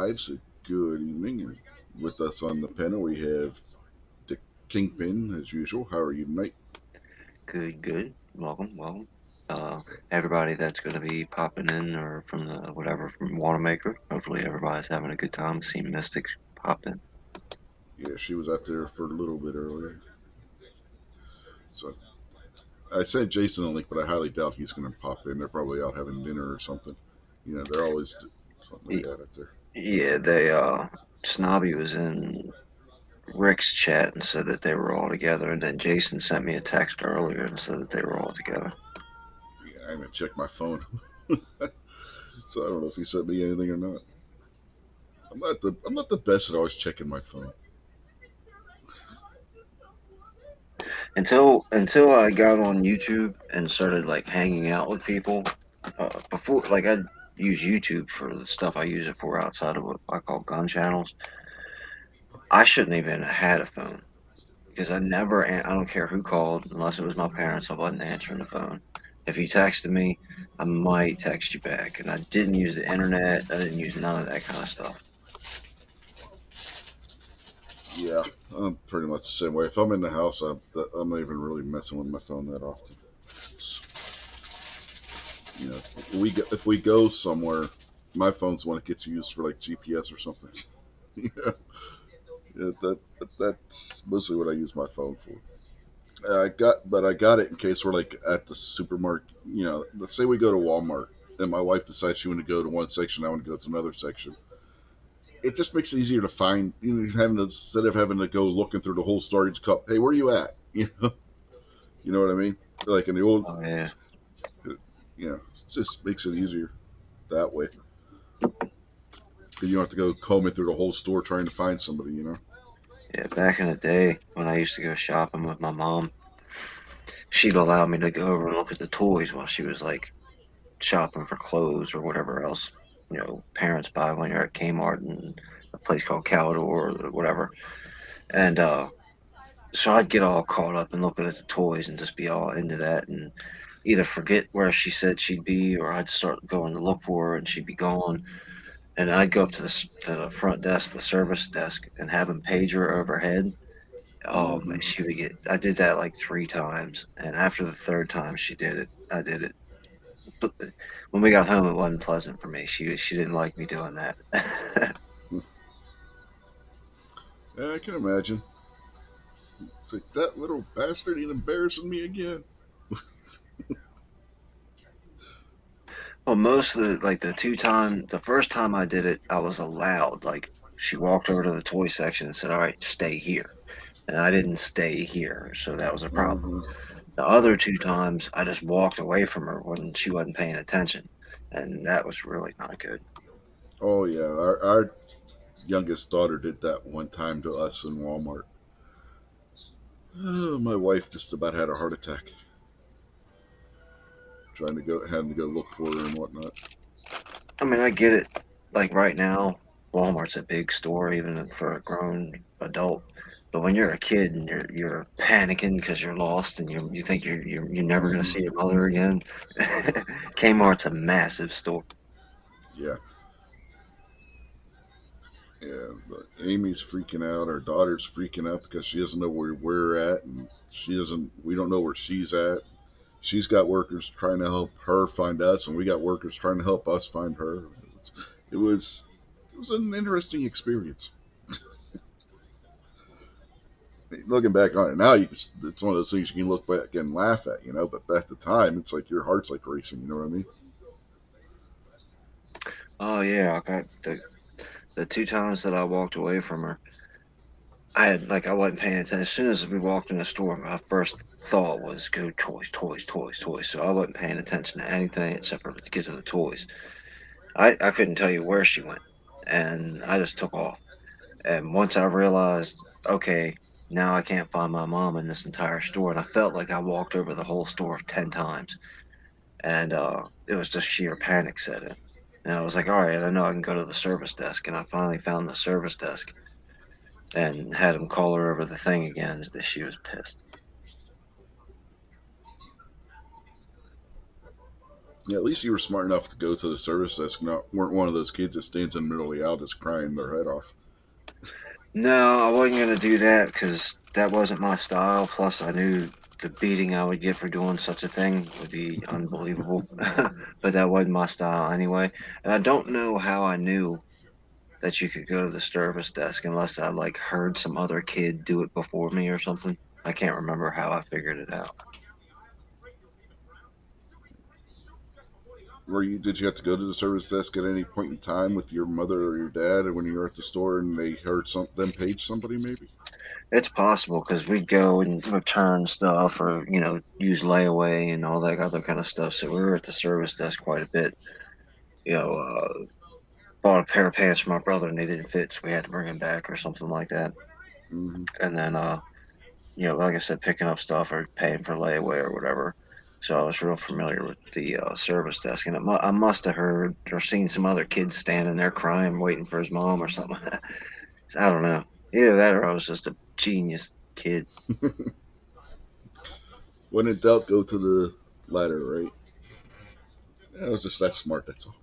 Lives. Good evening. And with us on the panel, we have the Kingpin, as usual. How are you tonight? Good, good. Welcome, welcome. Uh, Everybody that's going to be popping in or from the whatever from Watermaker. Hopefully, everybody's having a good time. See Mystic popped in. Yeah, she was out there for a little bit earlier. So I sent Jason a link, but I highly doubt he's going to pop in. They're probably out having dinner or something. They're always something like Y- that out there. Yeah, Snobby was in Rick's chat and said that they were all together, and then Jason sent me a text earlier and said that they were all together. Yeah, I haven't checked my phone, so I don't know if he sent me anything or not. I'm not the best at always checking my phone. Until I got on YouTube and started like hanging out with people. Before, like I use YouTube for the stuff I use it for outside of what I call gun channels. I shouldn't even have had a phone because I don't care who called, unless it was my parents, I wasn't answering the phone. If you texted me, I might text you back. And I didn't use the internet, I didn't use none of that kind of stuff. Yeah, I'm pretty much the same way. If I'm in the house, I'm not even really messing with my phone that often. It's, if we go somewhere, my phone's the one that gets used for like GPS or something. yeah, that's mostly what I use my phone for. But I got it in case we're like at the supermarket. Let's say we go to Walmart and my wife decides she want to go to one section, I want to go to another section. It just makes it easier to find. Instead of having to go looking through the whole storage cup. Hey, where are you at? You know what I mean? Like in the old, Oh yeah, it just makes it easier that way. Because you don't have to go combing through the whole store trying to find somebody. yeah. Back in the day when I used to go shopping with my mom, she'd allow me to go over and look at the toys while she was like shopping for clothes or whatever else. Parents buy when you're at Kmart and a place called Caldor or whatever. And so I'd get all caught up in looking at the toys and just be all into that and either forget where she said she'd be or I'd start going to look for her and she'd be gone. And I'd go up to the front desk, the service desk, and have them page her overhead. Oh man, Hmm. she would get. I did that like 3 times, and after the third time she did it, I did it. But when we got home, it wasn't pleasant for me. She didn't like me doing that. Yeah, I can imagine. It's like that little bastard ain't embarrassing me again. Well, most of the first time I did it, I was allowed. Like, she walked over to the toy section and said, "All right, stay here." And I didn't stay here, so that was a problem. Hmm. The other 2 times, I just walked away from her when she wasn't paying attention, and that was really not good. Oh yeah, our youngest daughter did that one time to us in Walmart. Oh, my wife just about had a heart attack having to go look for her and whatnot. I mean, I get it. Like right now, Walmart's a big store, even for a grown adult. But when you're a kid and you're panicking because you're lost and you think you're never gonna Hmm. see your mother again, Kmart's a massive store. Yeah, yeah. But Amy's freaking out. Our daughter's freaking out because she doesn't know where we're at, and she doesn't. We don't know where she's at. She's got workers trying to help her find us, and we got workers trying to help us find her. It's, it was it was an interesting experience. Looking back on it now, it's one of those things you can look back and laugh at. But at the time, it's like your heart's like racing. You know what I mean? Oh yeah, I got the 2 times that I walked away from her. I wasn't paying attention. As soon as we walked in the store, my first thought was go toys, toys, toys, toys. So I wasn't paying attention to anything except for to get to the toys. I couldn't tell you where she went, and I just took off. And once I realized, okay, now I can't find my mom in this entire store, and I felt like I walked over the whole store 10 times, and it was just sheer panic set in. And I was like, all right, I know I can go to the service desk, and I finally found the service desk and had him call her over the thing again. That she was pissed. Yeah, at least you were smart enough to go to the service desk. Not weren't one of those kids that stands in the middle of the aisle just crying their head off. No, I wasn't gonna do that because that wasn't my style. Plus, I knew the beating I would get for doing such a thing would be unbelievable. But that wasn't my style anyway. And I don't know how I knew that you could go to the service desk unless I like heard some other kid do it before me or something. I can't remember how I figured it out. Were you? Did you have to go to the service desk at any point in time with your mother or your dad, or when you were at the store and they heard them page somebody maybe? It's possible because we'd go and return stuff or, use layaway and all that other kind of stuff. So we were at the service desk quite a bit. You know, bought a pair of pants for my brother and they didn't fit, so we had to bring them back or something like that. Hmm. And then, like I said, picking up stuff or paying for layaway or whatever. So I was real familiar with the service desk, and I must have heard or seen some other kids standing there crying, waiting for his mom or something. I don't know. Either that or I was just a genius kid. When in doubt, go to the ladder, right? Yeah, I was just that smart. That's all.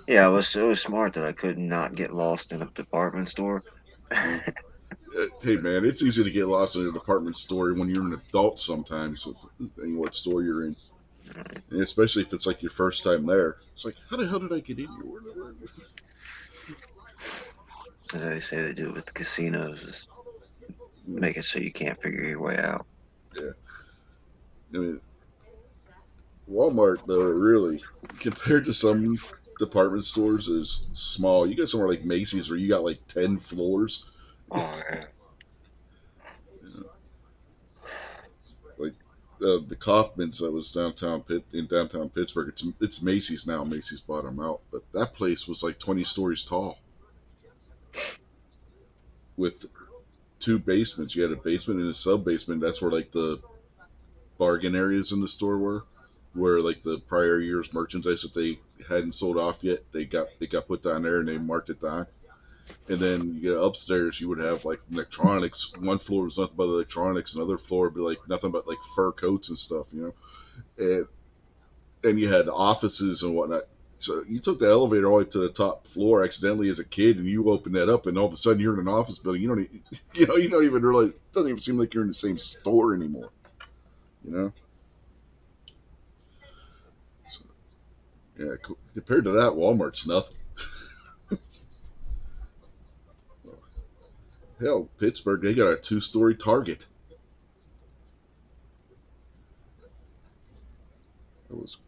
Yeah, I was so smart that I could not get lost in a department store. Yeah. Hey man, it's easy to get lost in a department store when you're an adult sometimes, depending what store you're in, and especially if it's like your first time there. It's like, how the hell did I get in here? As they say they do with the casinos, is Mm, make it so you can't figure your way out. yeah, I mean, Walmart though, really, compared to some department stores, is small. You got somewhere like Macy's where you got like 10 floors. Oh, yeah. Like the Kaufman's that was in downtown Pittsburgh. It's Macy's now. Macy's bought them out, but that place was like 20 stories tall with two basements. You had a basement and a sub basement. That's where like the bargain areas in the store were, where like the prior year's merchandise that they hadn't sold off yet, they got put down there and they marked it down. And then you get upstairs, you would have like electronics. One floor was nothing but electronics, another floor would be like nothing but like fur coats and stuff, and you had offices and whatnot. So you took the elevator all the way to the top floor accidentally as a kid, and you open that up, and all of a sudden you're in an office building. You don't even realize. It doesn't even seem like you're in the same store anymore. You know. So, yeah. Compared to that, Walmart's nothing. Hell, Pittsburgh, they got a two-story Target. It was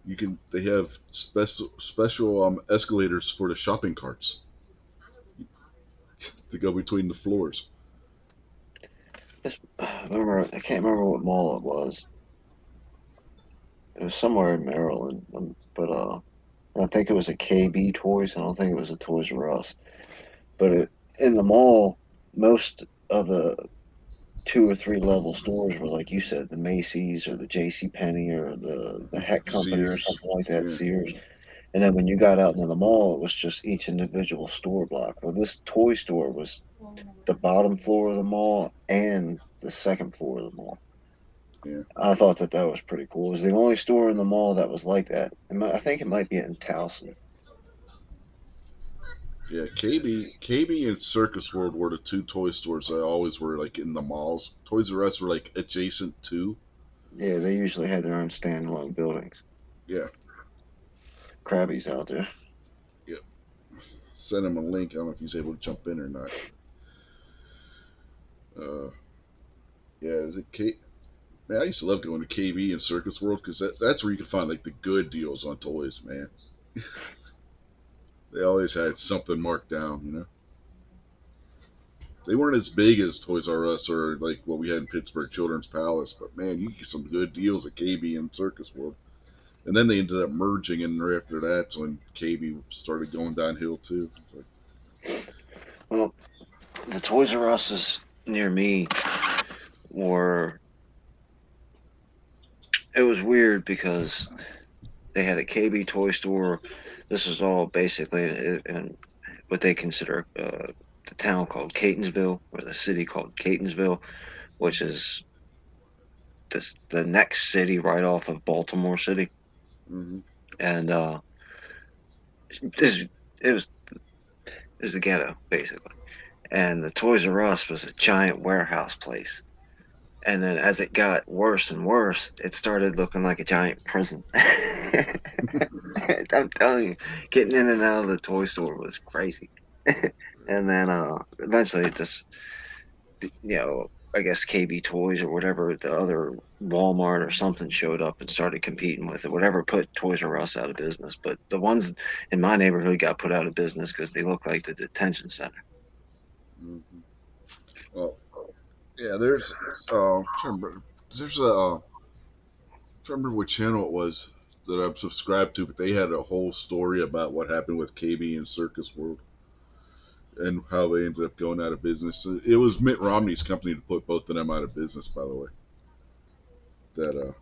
you can They have special escalators for the shopping carts to go between the floors. I can't remember what mall it was. It was somewhere in Maryland, but I think it was a KB Toys. I don't think it was a Toys R Us. But in the mall, most of the two or three level stores were like you said, the Macy's or the J.C. Penney or the Heck Company or Sears, something like that, yeah, Sears. And then when you got out into the mall, it was just each individual store block. Well, this toy store was the bottom floor of the mall and the second floor of the mall. yeah. I thought that was pretty cool. It was the only store in the mall that was like that. I think it might be in Towson. Yeah, KB and Circus World were the two toy stores that always were like in the malls. Toys R Us were like adjacent to. Yeah, they usually had their own standalone buildings. Yeah, Krabby's out there. yeah. Send him a link. I don't know if he's able to jump in or not. Uh, yeah, is it K? Man, I used to love going to KB and Circus World because that's where you can find like the good deals on toys. Man, they always had something marked down. They weren't as big as Toys R Us or like what we had in Pittsburgh Children's Palace, but man, you get some good deals at KB and Circus World. And then they ended up merging, and right after that's when KB started going downhill too. Like, Well, the Toys R Us's near me were. It was weird because they had a KB toy store. This was all basically in what they consider the town called Catonsville, or the city called Catonsville, which is the next city right off of Baltimore City. Hmm. and it, it was it was the ghetto basically. And the Toys R Us was a giant warehouse place. And then as it got worse and worse, it started looking like a giant prison. I'm telling you, getting in and out of the toy store was crazy. And then eventually it just, I guess KB Toys or whatever, the other Walmart or something showed up and started competing with it. Whatever put Toys R Us out of business. But the ones in my neighborhood got put out of business because they look like the detention center. Hmm. Well, yeah. Trying to remember, there's a trying to remember what channel it was that I'm subscribed to, but they had a whole story about what happened with KB and Circus World and how they ended up going out of business. It was Mitt Romney's company to put both of them out of business, by the way. That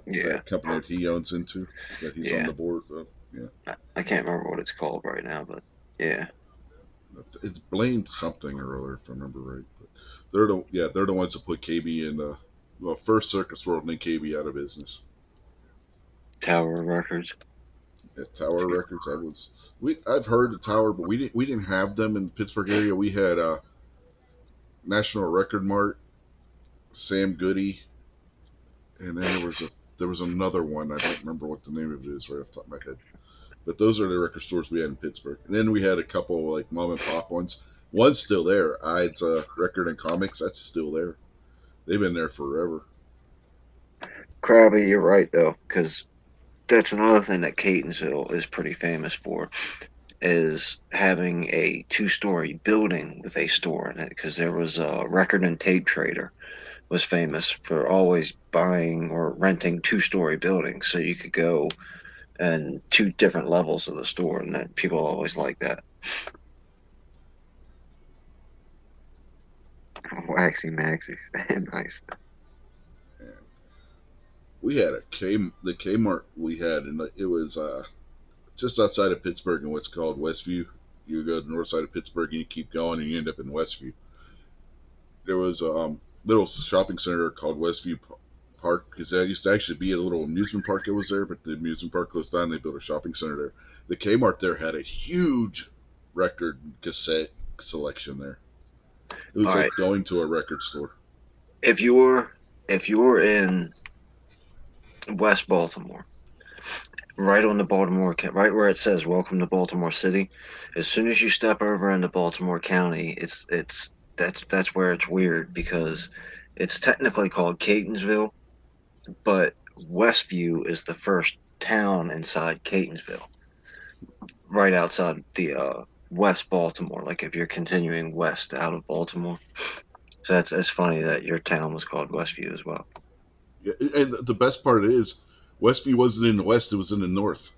Yeah, that company that he owns into, that he's on yeah. the board of. Yeah, I can't remember what it's called right now, but yeah. it's Blaine something or other, if I remember right. But they're the ones that put KB in. Well, first Circus World and then KB out of business. Tower Records. At Tower Records, I've heard of Tower, but we didn't have them in the Pittsburgh area. We had National Record Mart, Sam Goody, and then there was another one. I don't remember what the name of it is right off the top of my head. But those are the record stores we had in Pittsburgh. And then we had a couple like mom and pop ones. One's still there. Ides Record and Comics. That's still there. They've been there forever. Krabby, you're right though, because that's another thing that Catonsville is pretty famous for, is having a two-story building with a store in it. Because there was a record and tape trader was famous for always buying or renting two-story buildings, so you could go and two different levels of the store, and that people always like that. Waxy Maxi, nice. And we had the Kmart we had, and it was just outside of Pittsburgh in what's called Westview. You go to the north side of Pittsburgh and you keep going and you end up in Westview. There was a little shopping center called Westview Park because that used to actually be a little amusement park that was there, but the amusement park closed down. They built a shopping center there. The Kmart there had a huge record cassette selection there. It All was right, like going to a record store. if you're in West Baltimore, right on the Baltimore, right where it says "Welcome to Baltimore City." As soon as you step over into Baltimore County, that's where it's weird because it's technically called Catonsville, but Westview is the first town inside Catonsville, right outside the West Baltimore. Like if you're continuing west out of Baltimore, so that's funny that your town was called Westview as well. Yeah, and the best part is, Westview wasn't in the west; it was in the north.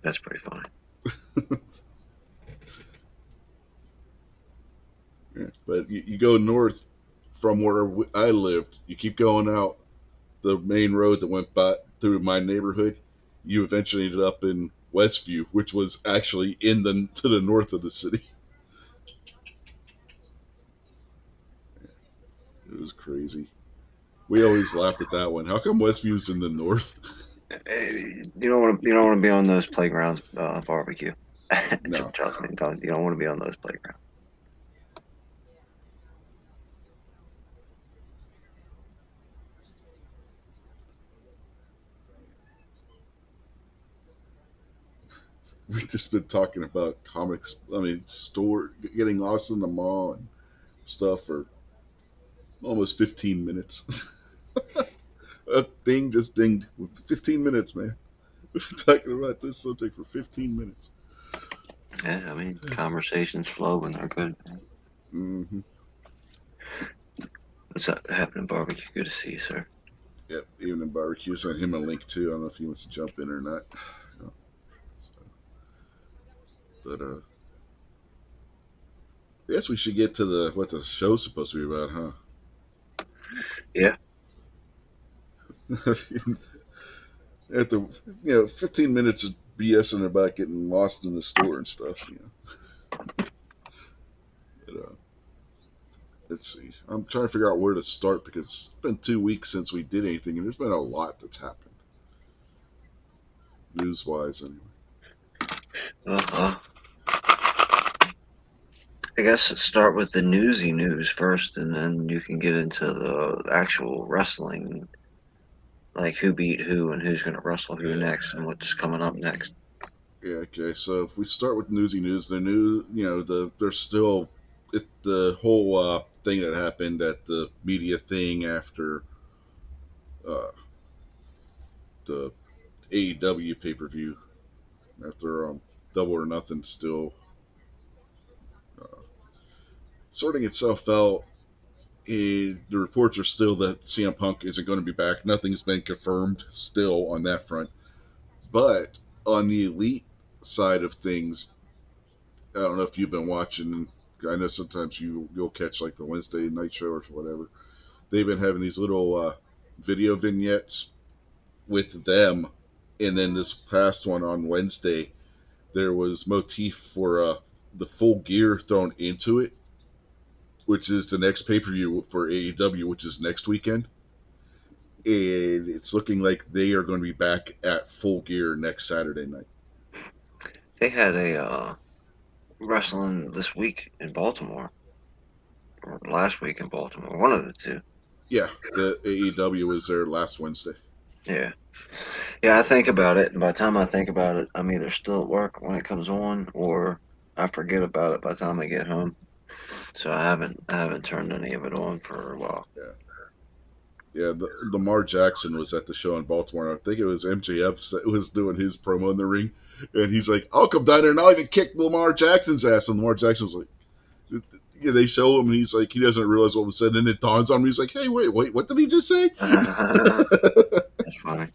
That's pretty funny. Yeah, but you go north from where I lived. You keep going out the main road that went by through my neighborhood. You eventually ended up in Westview, which was actually in the to the north of the city. It was crazy. We always laughed at that one. How come Westview's in the north? You don't want to be on those playgrounds barbecue. No. Trust me, you don't want to be on those playgrounds. We've just been talking about comics. I mean, store getting lost in the mall and stuff for almost 15 minutes. A ding just dinged. 15 minutes, man. We've been talking about this subject for 15 minutes. Yeah, I mean, conversations flow when they're good. Mm-hmm. What's up, happening, barbecue? Good to see you, sir. Yep. Evening barbecue. Sent him a link too. I don't know if he wants to jump in or not. Yeah, so, but I guess we should get to the what the show's supposed to be about, huh? Yeah. At the 15 minutes of BSing about getting lost in the store and stuff. But, let's see. I'm trying to figure out where to start because it's been 2 weeks since we did anything, and there's been a lot that's happened news wise. Anyway, Uh, I guess start with the newsy news first, and then you can get into the actual wrestling, like who beat who and who's going to wrestle who next and what's coming up next. yeah. Okay, so if we start with newsy news, the new, there's still the whole thing that happened at the media thing after uh, the AEW pay per view after Double or Nothing still uh, sorting itself out. The reports are still that CM Punk isn't going to be back. Nothing's been confirmed still on that front. But on the elite side of things, I don't know if you've been watching. I know sometimes you'll catch like the Wednesday night show or whatever. They've been having these little video vignettes with them, and then this past one on Wednesday, there was motif for the Full Gear thrown into it, which is the next pay per view for AEW, which is next weekend. And it's looking like they are going to be back at Full Gear next Saturday night. They had a wrestling this week in Baltimore, or last week in Baltimore, one of the two. Yeah, the AEW was there last Wednesday. Yeah. Yeah, I think about it, and by the time I think about it, I'm either still at work when it comes on, or I forget about it by the time I get home. So I haven't turned any of it on for a while. Yeah, yeah. The Lamar Jackson was at the show in Baltimore. I think it was MJF that was doing his promo in the ring, and he's like, "I'll come down there and I'll even kick Lamar Jackson's ass." And Lamar Jackson was like, yeah, they show him, and he's like, he doesn't realize what was said, and it dawns on him. He's like, "Hey, wait, what did he just say?" That's funny.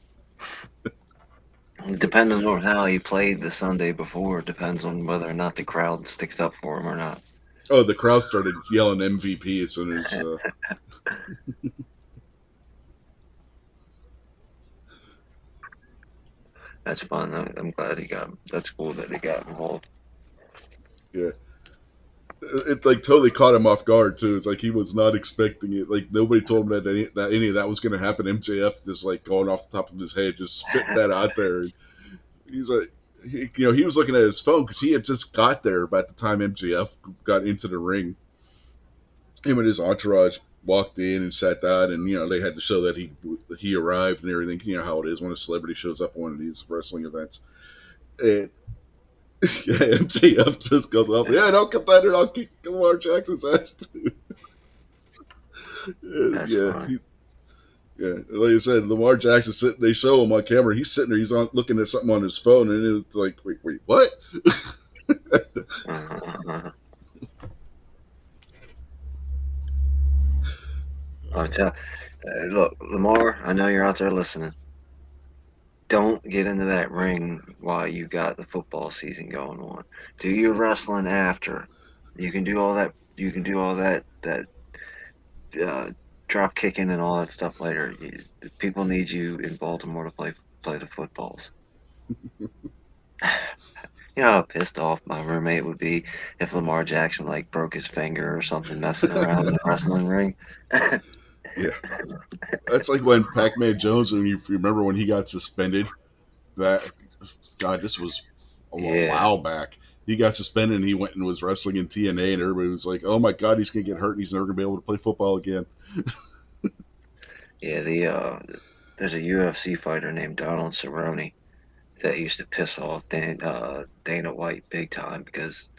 Depending on how he played the Sunday before, depends on whether or not the crowd sticks up for him or not. Oh, the crowd started yelling MVP as soon as. That's fun. I'm glad he got. That's cool that he got involved. Yeah, it like totally caught him off guard too. It's like he was not expecting it. Like nobody told him that any of that was going to happen. MJF just like going off the top of his head, just spit that out there. And he's like, he was looking at his phone because he had just got there by the time MJF got into the ring. Him and his entourage walked in and sat down, and they had to show that he arrived and everything. You know how it is when a celebrity shows up at one of these wrestling events. And yeah, MJF just goes up. Yeah, don't come down here. I'll kick Lamar Jackson's ass too. That's Yeah, fine. yeah. Like I said, Lamar Jackson sitting. They show him on camera. He's sitting there. He's on looking at something on his phone, and it's like, wait, what? Uh, I tell, look, Lamar, I know you're out there listening. Don't get into that ring while you got the football season going on. Do your wrestling after. You can do all that. You can do all that. That uh, drop kicking and all that stuff later. People need you in Baltimore to play the footballs. You know how pissed off my roommate would be if Lamar Jackson like broke his finger or something messing around in the wrestling ring. Yeah, that's like when Pac-Man Jones. When you remember when he got suspended, that God, this was a Yeah, while back. He got suspended and he went and was wrestling in TNA, and everybody was like, "Oh my God, he's gonna get hurt and he's never gonna be able to play football again." yeah. There's a UFC fighter named Donald Cerrone that used to piss off Dana White big time because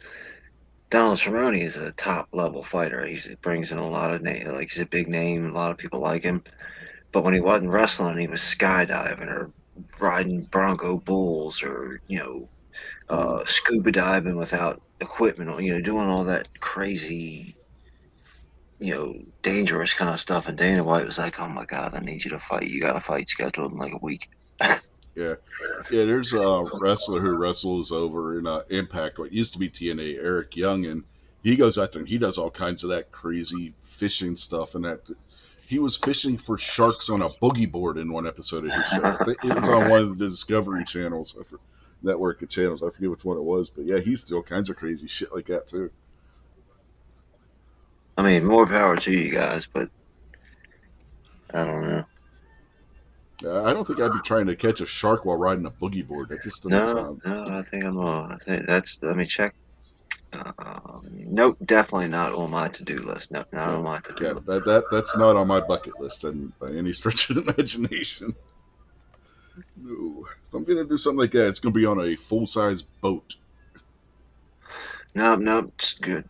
Donald Cerrone is a top level fighter. He brings in a lot of like he's a big name. A lot of people like him. But when he wasn't wrestling, he was skydiving or riding Bronco bulls or Mm, scuba diving without equipment. Doing all that crazy, dangerous kind of stuff. And Dana White was like, "Oh my God, I need you to fight. You got a fight scheduled in like a week." yeah, yeah. There's a wrestler who wrestles over in Impact, what used to be TNA, Eric Young, and he goes out there and he does all kinds of that crazy fishing stuff, and that he was fishing for sharks on a boogie board in one episode of his show. I think it was on one of the Discovery channels, network of channels. I forget which one it was, but yeah, he's still all kinds of crazy shit like that too. I mean, more power to you guys, but I don't know. I don't think I'd be trying to catch a shark while riding a boogie board. That just doesn't No, sound. no, I think I'm I think that's. Let me check. Nope, definitely not on my to-do list. No, not Yeah, on my to-do yeah. list. That's not on my bucket list, and by any stretch of the imagination. No, if I'm gonna do something like that, it's gonna be on a full size boat. Nope, nope. Just good.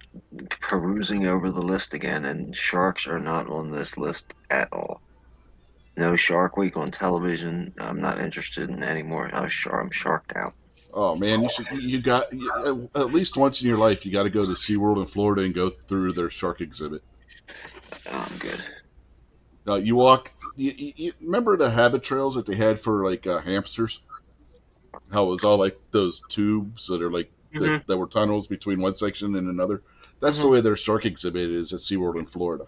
Perusing over the list again, and sharks are not on this list at all. No Shark Week on television. I'm not interested in anymore. I'm sharked out. Oh man, you got at least once in your life you got to go to SeaWorld in Florida and go through their shark exhibit. I'm good. You walk. You remember the habit trails that they had for like hamsters? How it was all like those tubes that are like Hmm. that were tunnels between one section and another. That's the Hmm. way their shark exhibit is at SeaWorld in Florida.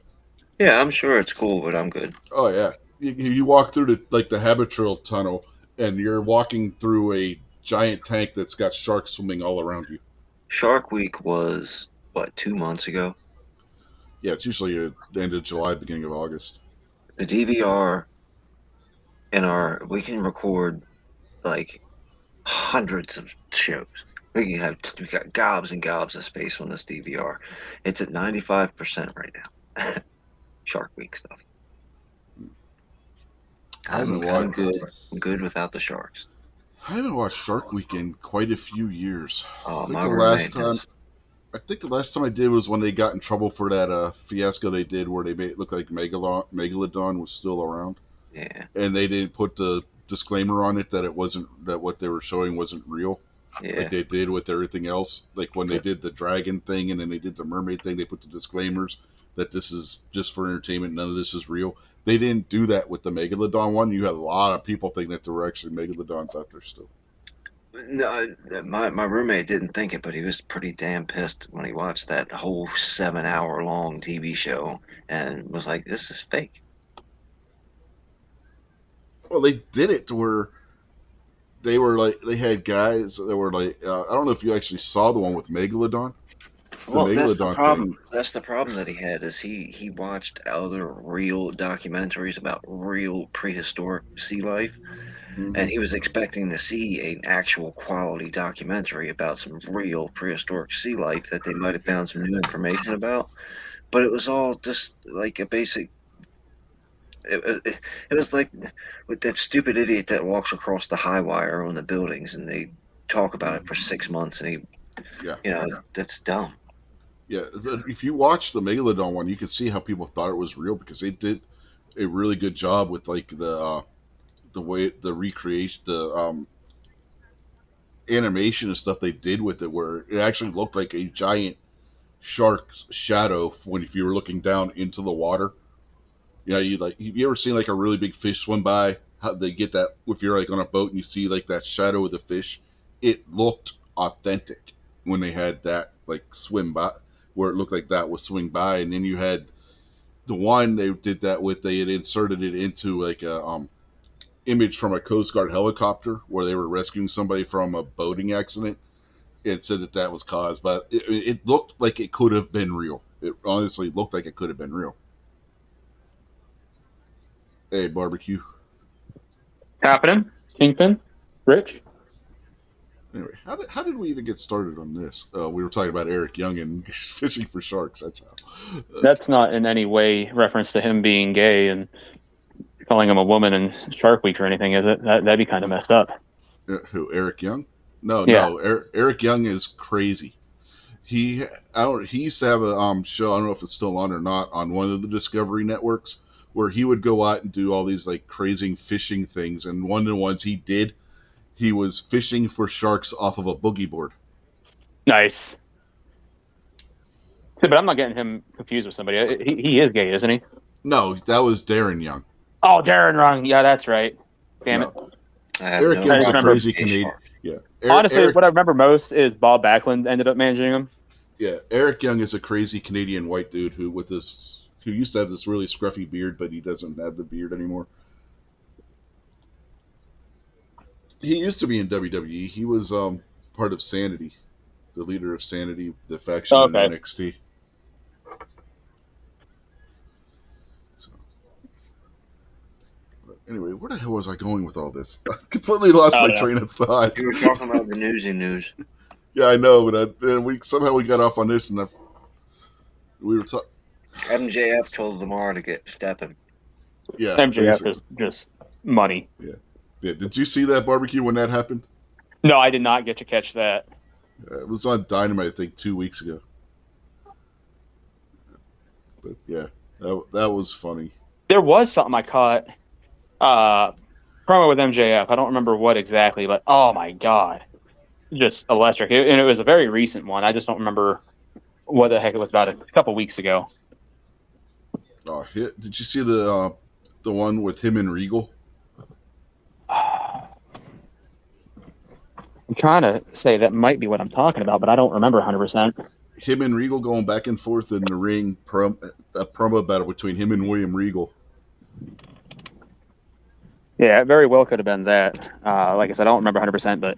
Yeah, I'm sure it's cool, but I'm good. Oh yeah, you walk through the habit trail tunnel and you're walking through a giant tank that's got sharks swimming all around you. Shark Week was what, 2 months ago? Yeah, it's usually the end of July, beginning of August. The DVR in our we can record like hundreds of shows. We got gobs and gobs of space on this DVR. It's at 95% right now. Shark Week stuff. I haven't I'm watched good. I'm good without the sharks. I haven't watched Shark Week in quite a few years. Oh, my roommate does. I think the last time I did was when they got in trouble for that fiasco they did where they made it look like Megalodon was still around, Yeah, and they didn't put the disclaimer on it that it wasn't that what they were showing wasn't real, like yeah. they did with everything else. Like when they did the dragon thing and then they did the mermaid thing, they put the disclaimers that this is just for entertainment, none of this is real. They didn't do that with the Megalodon one. You had a lot of people thinking that there were actually Megalodons out there still. No, my roommate didn't think it, but he was pretty damn pissed when he watched that whole 7 hour long TV show and was like, "This is fake." Well, they did it to where they were like they had guys that were like I don't know if you actually saw the one with Megalodon, the Well, that's the Megalodon thing. problem. That's the problem that he had is he watched other real documentaries about real prehistoric sea life, Hmm. and he was expecting to see an actual quality documentary about some real prehistoric sea life that they might have found some new information about. But it was all just like a basic. It was like with that stupid idiot that walks across the high wire on the buildings, and they talk about it for 6 months, and Yeah, that's dumb. yeah. If you watch the Megalodon one, you can see how people thought it was real because they did a really good job with like the way the recreation, the animation and stuff they did with it, where it actually looked like a giant shark's shadow when if you were looking down into the water. You know, you ever seen like a really big fish swim by? How they get that if you're like on a boat and you see like that shadow of the fish, it looked authentic when they had that like swim by, where it looked like that was swimming by, and then you had the one they did that with. They had inserted it into like a image from a Coast Guard helicopter where they were rescuing somebody from a boating accident. It said that that was caused, but it looked like it could have been real. It honestly looked like it could have been real. Hey, barbecue. Happening. Kingpin. Rich. Anyway, how did we even get started on this? We were talking about Eric Young and fishing for sharks. That's how. That's not in any way reference to him being gay and calling him a woman in Shark Week or anything, is it? That'd be kind of messed up. Who? Eric Young? No, Yeah. no. Eric Young is crazy. He I don't, he used to have a show. I don't know if it's still on or not on one of the Discovery networks where he would go out and do all these like crazy fishing things. And one of the ones he did, he was fishing for sharks off of a boogie board. Nice. But I'm not getting him confused with somebody. He is gay, isn't he? No, that was Darren Young. Oh, Darren Rung. Yeah, that's right. Damn it. No, I have Eric no I Young's just a problem remember. with crazy gay Canadian. sharks. Yeah, Honestly, Eric. what I remember most is Bob Backlund ended up managing him. Yeah, Eric Young is a crazy Canadian white dude who used to have this really scruffy beard, but he doesn't have the beard anymore. He used to be in WWE. He was part of Sanity, the leader of Sanity, the faction in Okay. NXT. Anyway, where the hell was I going with all this? I completely lost my train of thought. You were talking about the newsy news. Yeah, I know, but we somehow got off on this, and we were talking. MJF told Lamar to get stepping. Yeah, MJF basically. is just money. Yeah. Did you see that barbecue when that happened? No, I did not get to catch that. It was on Dynamite, I think, 2 weeks ago. But yeah, that was funny. There was something I caught. Promo with MJF. I don't remember what exactly, but oh my god, just electric. And it was a very recent one. I just don't remember what the heck it was about a couple weeks ago. Oh, did you see the one with him and Regal? I'm trying to say that might be what I'm talking about, but I don't remember 100%. Him and Regal going back and forth in the ring, a promo battle between him and William Regal. Yeah, it very well could have been that. Like I said, I don't remember 100%, but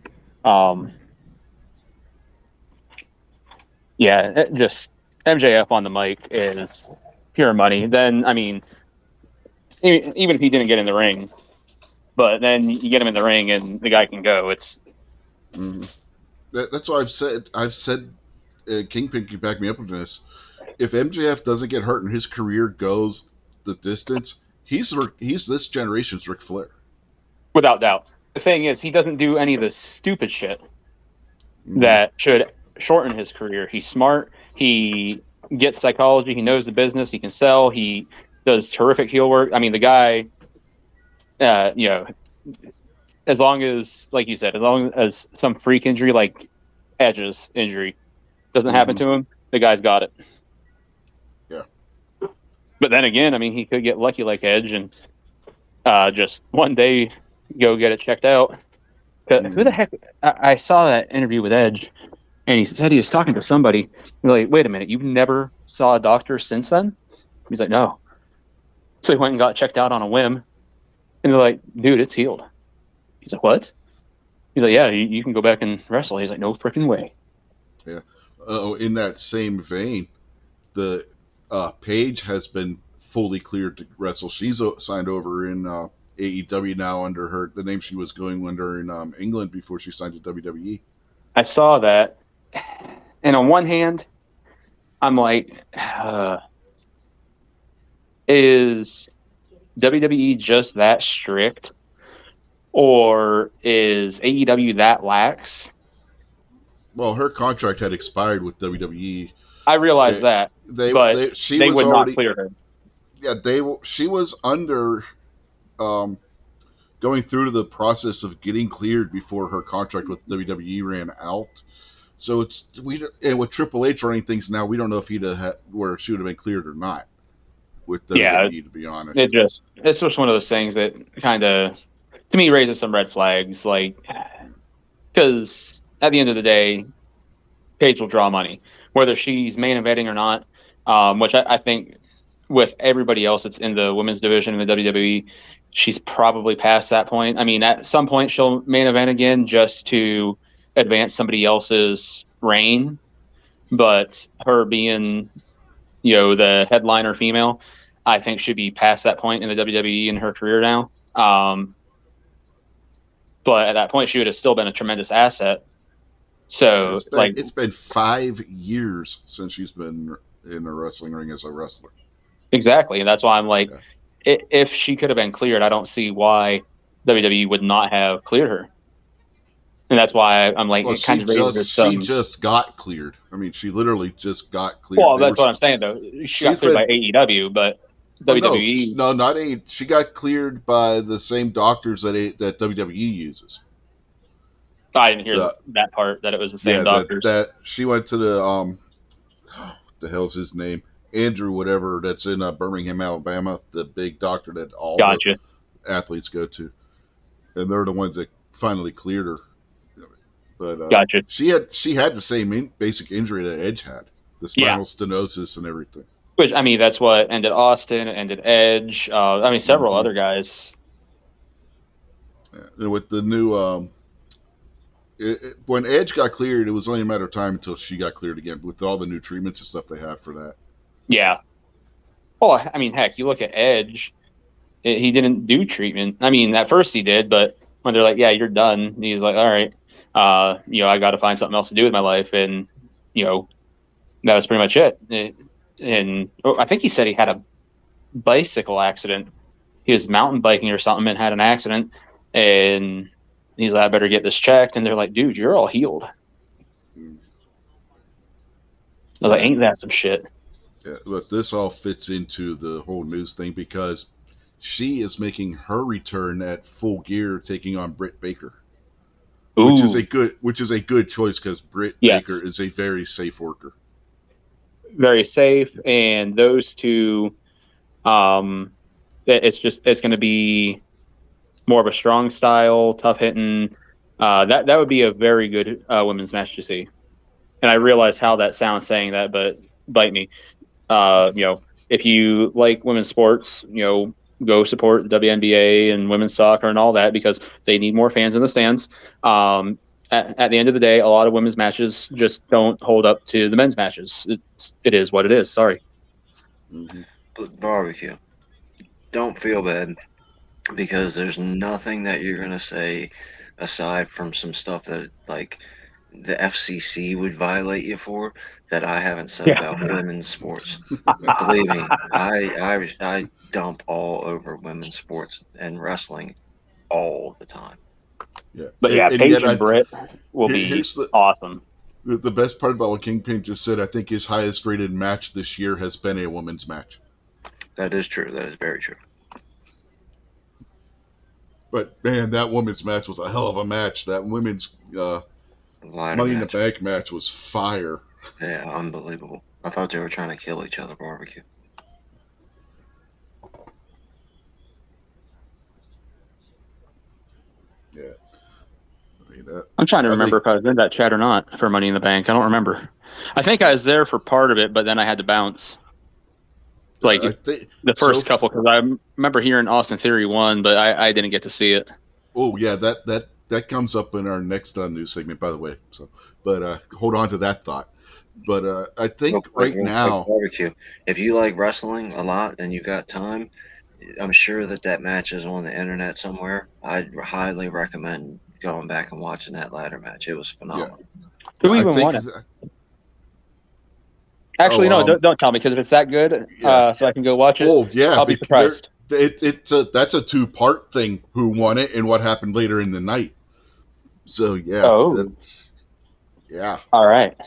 yeah, just MJF on the mic is pure money. Then, I mean, even if he didn't get in the ring, but then you get him in the ring and the guy can go. It's That's what I've said. Kingpin can back me up on this. If MJF doesn't get hurt and his career goes the distance, he's this generation's Ric Flair. without doubt. The thing is, he doesn't do any of the stupid shit that should shorten his career. He's smart. He gets psychology. He knows the business. He can sell. He does terrific heel work. I mean, the guy, as long as, like you said, as long as some freak injury like Edge's injury doesn't happen to him, the guy's got it. Yeah. But then again, I mean, he could get lucky like Edge and just one day go get it checked out. Who the heck? I saw that interview with Edge, and he said he was talking to somebody. You're like, wait a minute, you've never saw a doctor since then? He's like, no. So he went and got checked out on a whim, and they're like, dude, it's healed. He's like, what? He's like, yeah, you can go back and wrestle. He's like, no freaking way. Yeah. In that same vein, the Paige has been fully cleared to wrestle. She's signed over in AEW now under the name she was going under in England before she signed to WWE. I saw that, and on one hand, I'm like, is WWE just that strict, or is AEW that lax? Well, her contract had expired with WWE. I realize that, but she they was would already, not clear her. Yeah, she was under, going through the process of getting cleared before her contract with WWE ran out. So and with Triple H running things now, we don't know if where she would have been cleared or not with WWE. To be honest, it's just one of those things that kind of, to me, raises some red flags. Like, because at the end of the day, Paige will draw money, whether she's main eventing or not. Which I think with everybody else that's in the women's division in the WWE, she's probably past that point. I mean, at some point she'll main event again just to advance somebody else's reign. But her being, the headliner female, I think should be past that point in the WWE in her career now. But at that point, she would have still been a tremendous asset. So it's been 5 years since she's been in a wrestling ring as a wrestler. Exactly, and that's why I'm like, if she could have been cleared, I don't see why WWE would not have cleared her. And that's why I'm like, it kind of raises some. She just got cleared. I mean, she literally just got cleared. Well, that's what I'm saying, though. She got cleared by AEW, but WWE. No, not AEW. She got cleared by the same doctors that WWE uses. I didn't hear that part, that it was the same doctors. That she went to the what the hell's his name? Andrew, whatever. That's in Birmingham, Alabama. The big doctor that all the athletes go to, and they're the ones that finally cleared her. But gotcha. She had the same basic injury that Edge had, the spinal stenosis and everything. Which, I mean, that's what ended Austin, ended Edge. I mean, several other guys. Yeah. And with the new, when Edge got cleared, it was only a matter of time until she got cleared again. With all the new treatments and stuff they have for that. Yeah. Well, I mean, heck, you look at Edge. he didn't do treatment. I mean, at first he did, but when they're like, "Yeah, you're done," he's like, "All right, I got to find something else to do with my life," and that was pretty much it. And I think he said he had a bicycle accident. He was mountain biking or something and had an accident, and he's like, "I better get this checked." And they're like, "Dude, you're all healed." I was like, "Ain't that some shit?" Yeah, but this all fits into the whole news thing because she is making her return at Full Gear, taking on Britt Baker, which is Ooh, a good choice because Britt Baker yes, is a very safe worker. very safe. And those two, it's going to be more of a strong style, tough hitting. That would be a very good women's match to see. And I realize how that sounds saying that, but bite me. If you like women's sports, go support the WNBA and women's soccer and all that because they need more fans in the stands. At the end of the day, a lot of women's matches just don't hold up to the men's matches. It is what it is. Sorry. Mm-hmm. But barbecue, don't feel bad because there's nothing that you're gonna say aside from some stuff that like the FCC would violate you for that I haven't said Yeah. about women's sports. Believe me, I dump all over women's sports and wrestling all the time. Yeah, But yeah, and Paige yet and Britt will be here's awesome. the best part about what Kingpin just said. I think his highest rated match this year has been a women's match. That is true. That is very true. But man, that women's match was a hell of a match. That women's Ladder Money in the match. Bank match was fire. Yeah, unbelievable. I thought they were trying to kill each other. Barbecue. Yeah, I mean, I'm trying to I remember think if I was in that chat or not for Money in the Bank. I don't remember. I think I was there for part of it, but then I had to bounce. Like I think the so. first couple, because I remember hearing Austin Theory won, but I didn't get to see it. Oh yeah, that comes up in our next news segment, by the way. So, but hold on to that thought. But I think right Real quick, now, barbecue. If you like wrestling a lot and you got time, I'm sure that match is on the internet somewhere. I'd highly recommend going back and watching that ladder match. It was yeah, phenomenal. Who I even think. won it? Actually, Oh, no, don't tell me because if it's that good, yeah. so I can go watch it, Oh, yeah. I'll be surprised. That's a two-part thing. Who won it and what happened later in the night. So yeah, Oh, that's yeah. all right.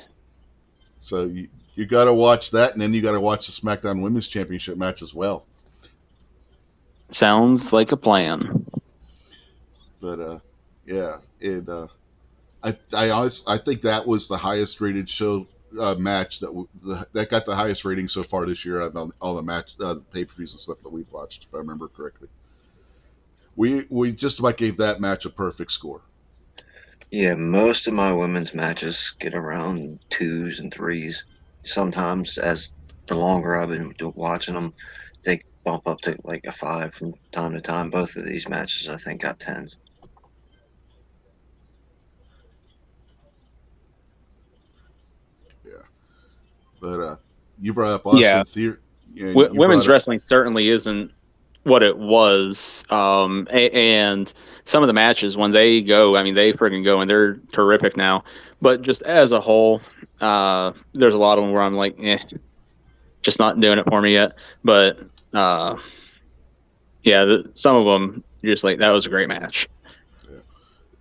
So you got to watch that, and then you got to watch the SmackDown Women's Championship match as well. Sounds like a plan. But yeah, I think that was the highest rated show match that got the highest rating so far this year out of all the match pay per views and stuff that we've watched, if I remember correctly. We just about gave that match a perfect score. Yeah, most of my women's matches get around twos and threes. Sometimes, as the longer I've been watching them, they bump up to like a five from time to time. Both of these matches, I think, got tens. Yeah, but you brought up Yeah, Austin Theory, and you women's brought up wrestling certainly isn't what it was. And some of the matches when they go, I mean, they freaking go and they're terrific now. But just as a whole, there's a lot of them where I'm like, just not doing it for me yet. But yeah, some of them you're just like, that was a great match.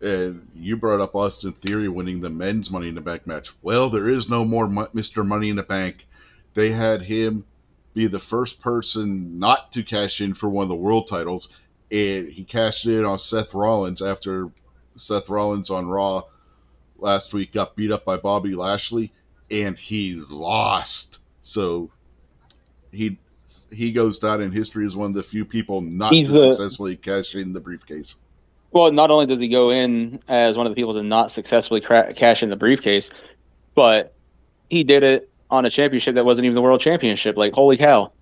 and you brought up Austin Theory winning the men's Money in the Bank match. Well, there is no more Mr. Money in the Bank. They had him be the first person not to cash in for one of the world titles, and he cashed in on Seth Rollins after Seth Rollins on Raw last week got beat up by Bobby Lashley, and he lost. So he goes down in history as one of the few people not He's to the successfully cash in the briefcase. Well, not only does he go in as one of the people to not successfully cash in the briefcase, but he did it on a championship that wasn't even the world championship. Like, holy cow.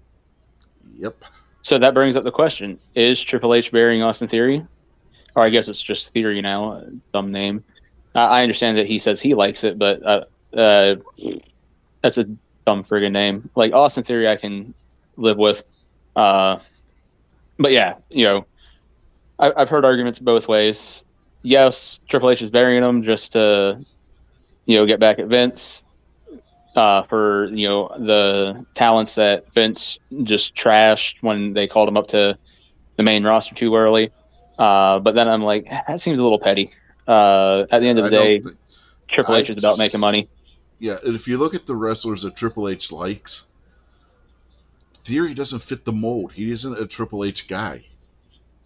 Yep. So that brings up the question, is Triple H burying Austin Theory? Or I guess it's just Theory now, dumb name. I understand that he says he likes it, but that's a dumb friggin' name. Like, Austin Theory I can live with. But yeah, I've heard arguments both ways. Yes, Triple H is burying him just to get back at Vince for the talents that Vince just trashed when they called him up to the main roster too early. But then I'm like, that seems a little petty. At the end of the I don't day, think Triple I. H is about making money. Yeah, and if you look at the wrestlers that Triple H likes, Theory doesn't fit the mold. He isn't a Triple H guy.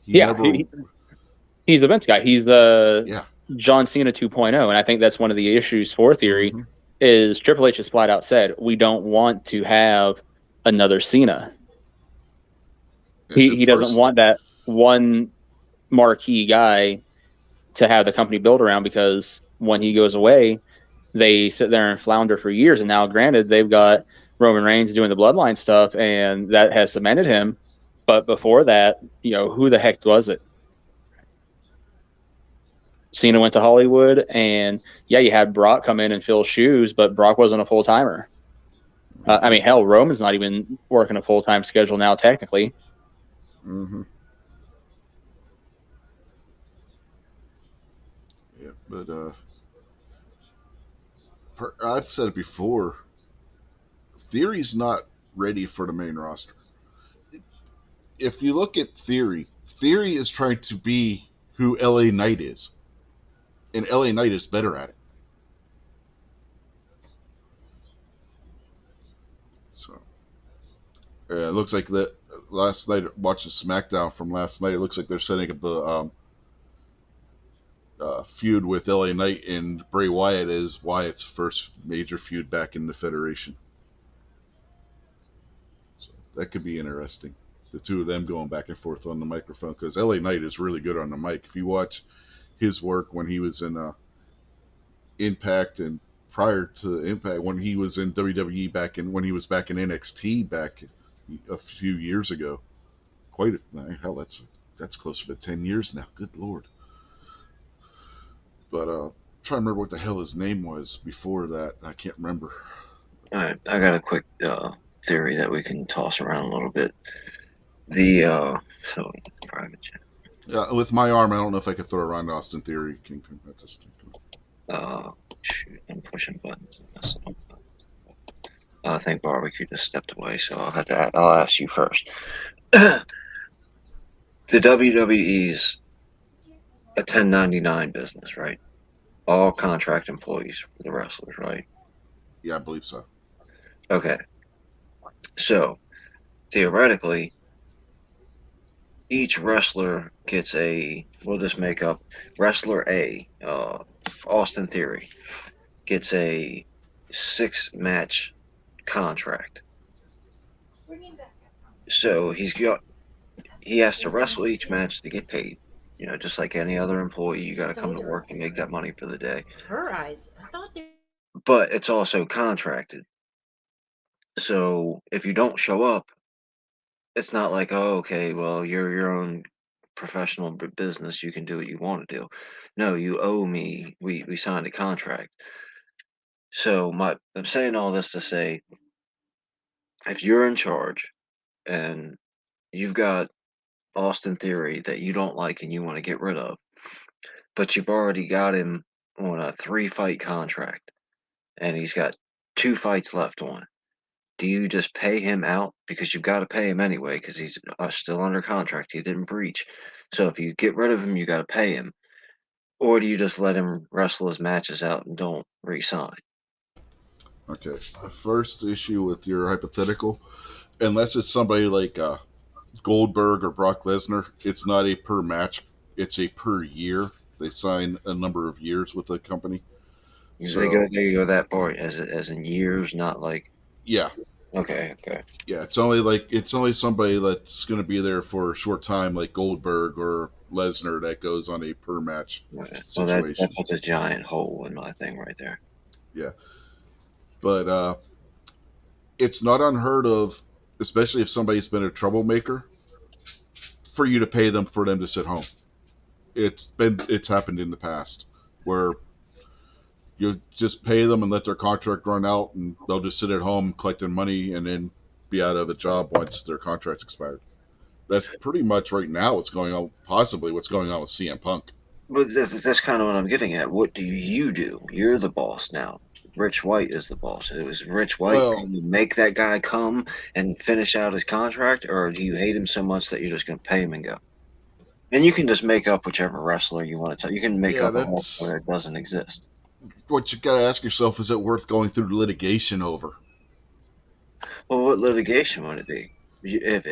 He Yeah, never. he's the Vince guy. He's the Yeah. John Cena 2.0, and I think that's one of the issues for Theory Mm-hmm. is Triple H has flat out said we don't want to have another Cena. And He doesn't want that one marquee guy to have the company built around because when he goes away, they sit there and flounder for years. And now, granted, they've got Roman Reigns doing the bloodline stuff, and that has cemented him. But before that, who the heck was it? Cena went to Hollywood, and yeah, you had Brock come in and fill shoes, but Brock wasn't a full timer. I mean, hell, Roman's not even working a full time schedule now, technically. Mm-hmm. Yeah, but I've said it before. Theory's not ready for the main roster. If you look at Theory, Theory is trying to be who LA Knight is, and LA Knight is better at it. So it looks like that last night watching SmackDown from last night. It looks like they're setting up the feud with LA Knight and Bray Wyatt as Wyatt's first major feud back in the Federation. So that could be interesting. The two of them going back and forth on the microphone because LA Knight is really good on the mic. If you watch his work when he was in Impact and prior to Impact, when he was in WWE when he was back in NXT back a few years ago, hell, that's closer to 10 years now. Good lord. But trying to remember what the hell his name was before that. I can't remember. All right, I got a quick theory that we can toss around a little bit. So private chat. With my arm, I don't know if I could throw around Austin Theory Kingpin. Shoot, I'm pushing buttons. I think Barbecue just stepped away, so I'll ask you first. The WWE's a 1099 business, right? All contract employees for the wrestlers, right? Yeah, I believe so. Okay. So theoretically, each wrestler gets we'll just make up wrestler A, Austin Theory, gets a 6-match contract. So he has to wrestle each match to get paid. Just like any other employee, you got to come to work and make that money for the day. Her eyes. I thought they. But it's also contracted. So if you don't show up, it's not like, oh, okay, well, you're your own professional business. You can do what you want to do. No, you owe me. We signed a contract. So I'm saying all this to say, if you're in charge and you've got Austin Theory that you don't like and you want to get rid of, but you've already got him on a 3-fight contract and he's got 2 fights left on. Do you just pay him out because you've got to pay him anyway because he's still under contract? He didn't breach. So if you get rid of him, you got to pay him. Or do you just let him wrestle his matches out and don't re-sign? Okay. First issue with your hypothetical, unless it's somebody like Goldberg or Brock Lesnar, it's not a per match, it's a per year. They sign a number of years with the company. They go that far as in years, not like. Yeah. Okay. Yeah, it's only somebody that's going to be there for a short time, like Goldberg or Lesnar, that goes on a per match Well, that situation. puts a giant hole in my thing right there. Yeah, but it's not unheard of, especially if somebody's been a troublemaker, for you to pay them for them to sit home. It's happened in the past where you just pay them and let their contract run out, and they'll just sit at home collecting money and then be out of a job once their contract's expired. that's pretty much right now what's going on. Possibly what's going on with CM Punk. But that's kind of what I'm getting at. What do you do? You're the boss now. Rich White is the boss. It was Rich White Well, going to make that guy come and finish out his contract, or do you hate him so much that you're just going to pay him and go? And you can just make up whichever wrestler you want to tell. You can make yeah, up a that's wrestler that doesn't exist. what you got to ask yourself: is it worth going through litigation over? Well, what litigation would it be?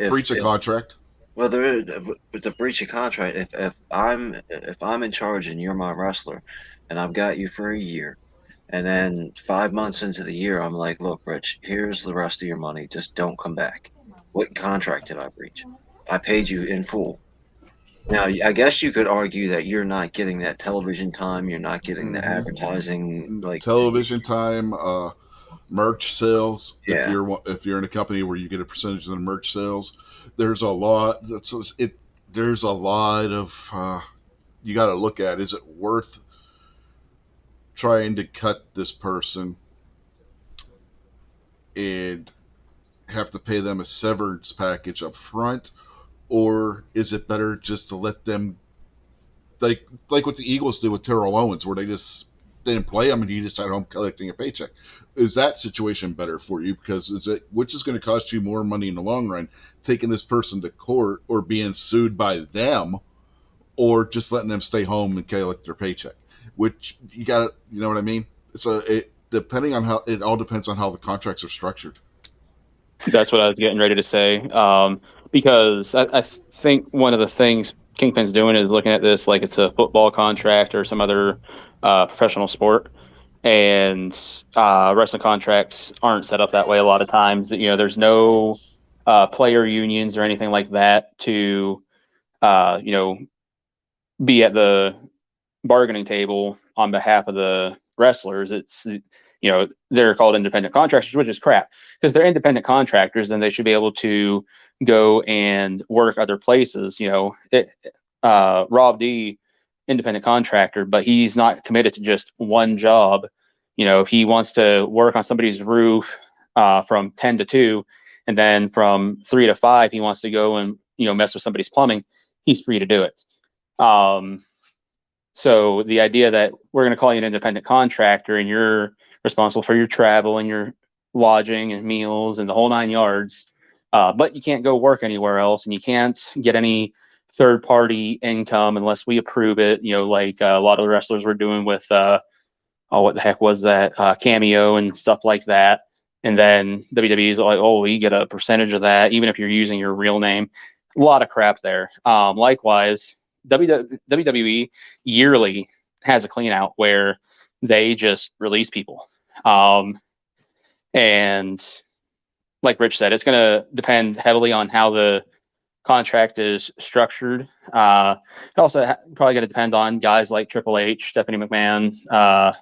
Breach of If contract. whether with the breach of contract, if I'm in charge and you're my wrestler, and I've got you for a year, and then 5 months into the year, I'm like, look, Rich, here's the rest of your money. Just don't come back. What contract did I breach? I paid you in full. Now, I guess you could argue that you're not getting that television time. You're not getting the advertising. Like, Television time, merch sales. If yeah, you're in a company where you get a percentage of the merch sales, there's a lot. There's a lot of you got to look at. Is it worth trying to cut this person and have to pay them a severance package up front, or is it better just to let them like what the Eagles did with Terrell Owens, where they didn't play him and he just sat home collecting a paycheck? Is that situation better for you? Because which is going to cost you more money in the long run, taking this person to court or being sued by them, or just letting them stay home and collect their paycheck? Which you know what I mean? So depending on how it all depends on how the contracts are structured. That's what I was getting ready to say. Because I think one of the things Kingpin's doing is looking at this like it's a football contract or some other professional sport. And wrestling contracts aren't set up that way a lot of times. There's no player unions or anything like that to, be at the bargaining table on behalf of the wrestlers. It's they're called independent contractors, which is crap, because they're independent contractors. Then they should be able to go and work other places. Rob D, independent contractor, but he's not committed to just one job. If he wants to work on somebody's roof from 10 to 2, and then from 3 to 5 he wants to go and mess with somebody's plumbing, he's free to do it. So the idea that we're going to call you an independent contractor and you're responsible for your travel and your lodging and meals and the whole 9 yards, but you can't go work anywhere else and you can't get any third party income unless we approve it, like a lot of the wrestlers were doing with, what the heck was that, Cameo and stuff like that. And then WWE's like, oh, you get a percentage of that, even if you're using your real name. A lot of crap there. Likewise, WWE yearly has a clean out where they just release people. And like Rich said, it's going to depend heavily on how the contract is structured. It also probably going to depend on guys like Triple H, Stephanie McMahon,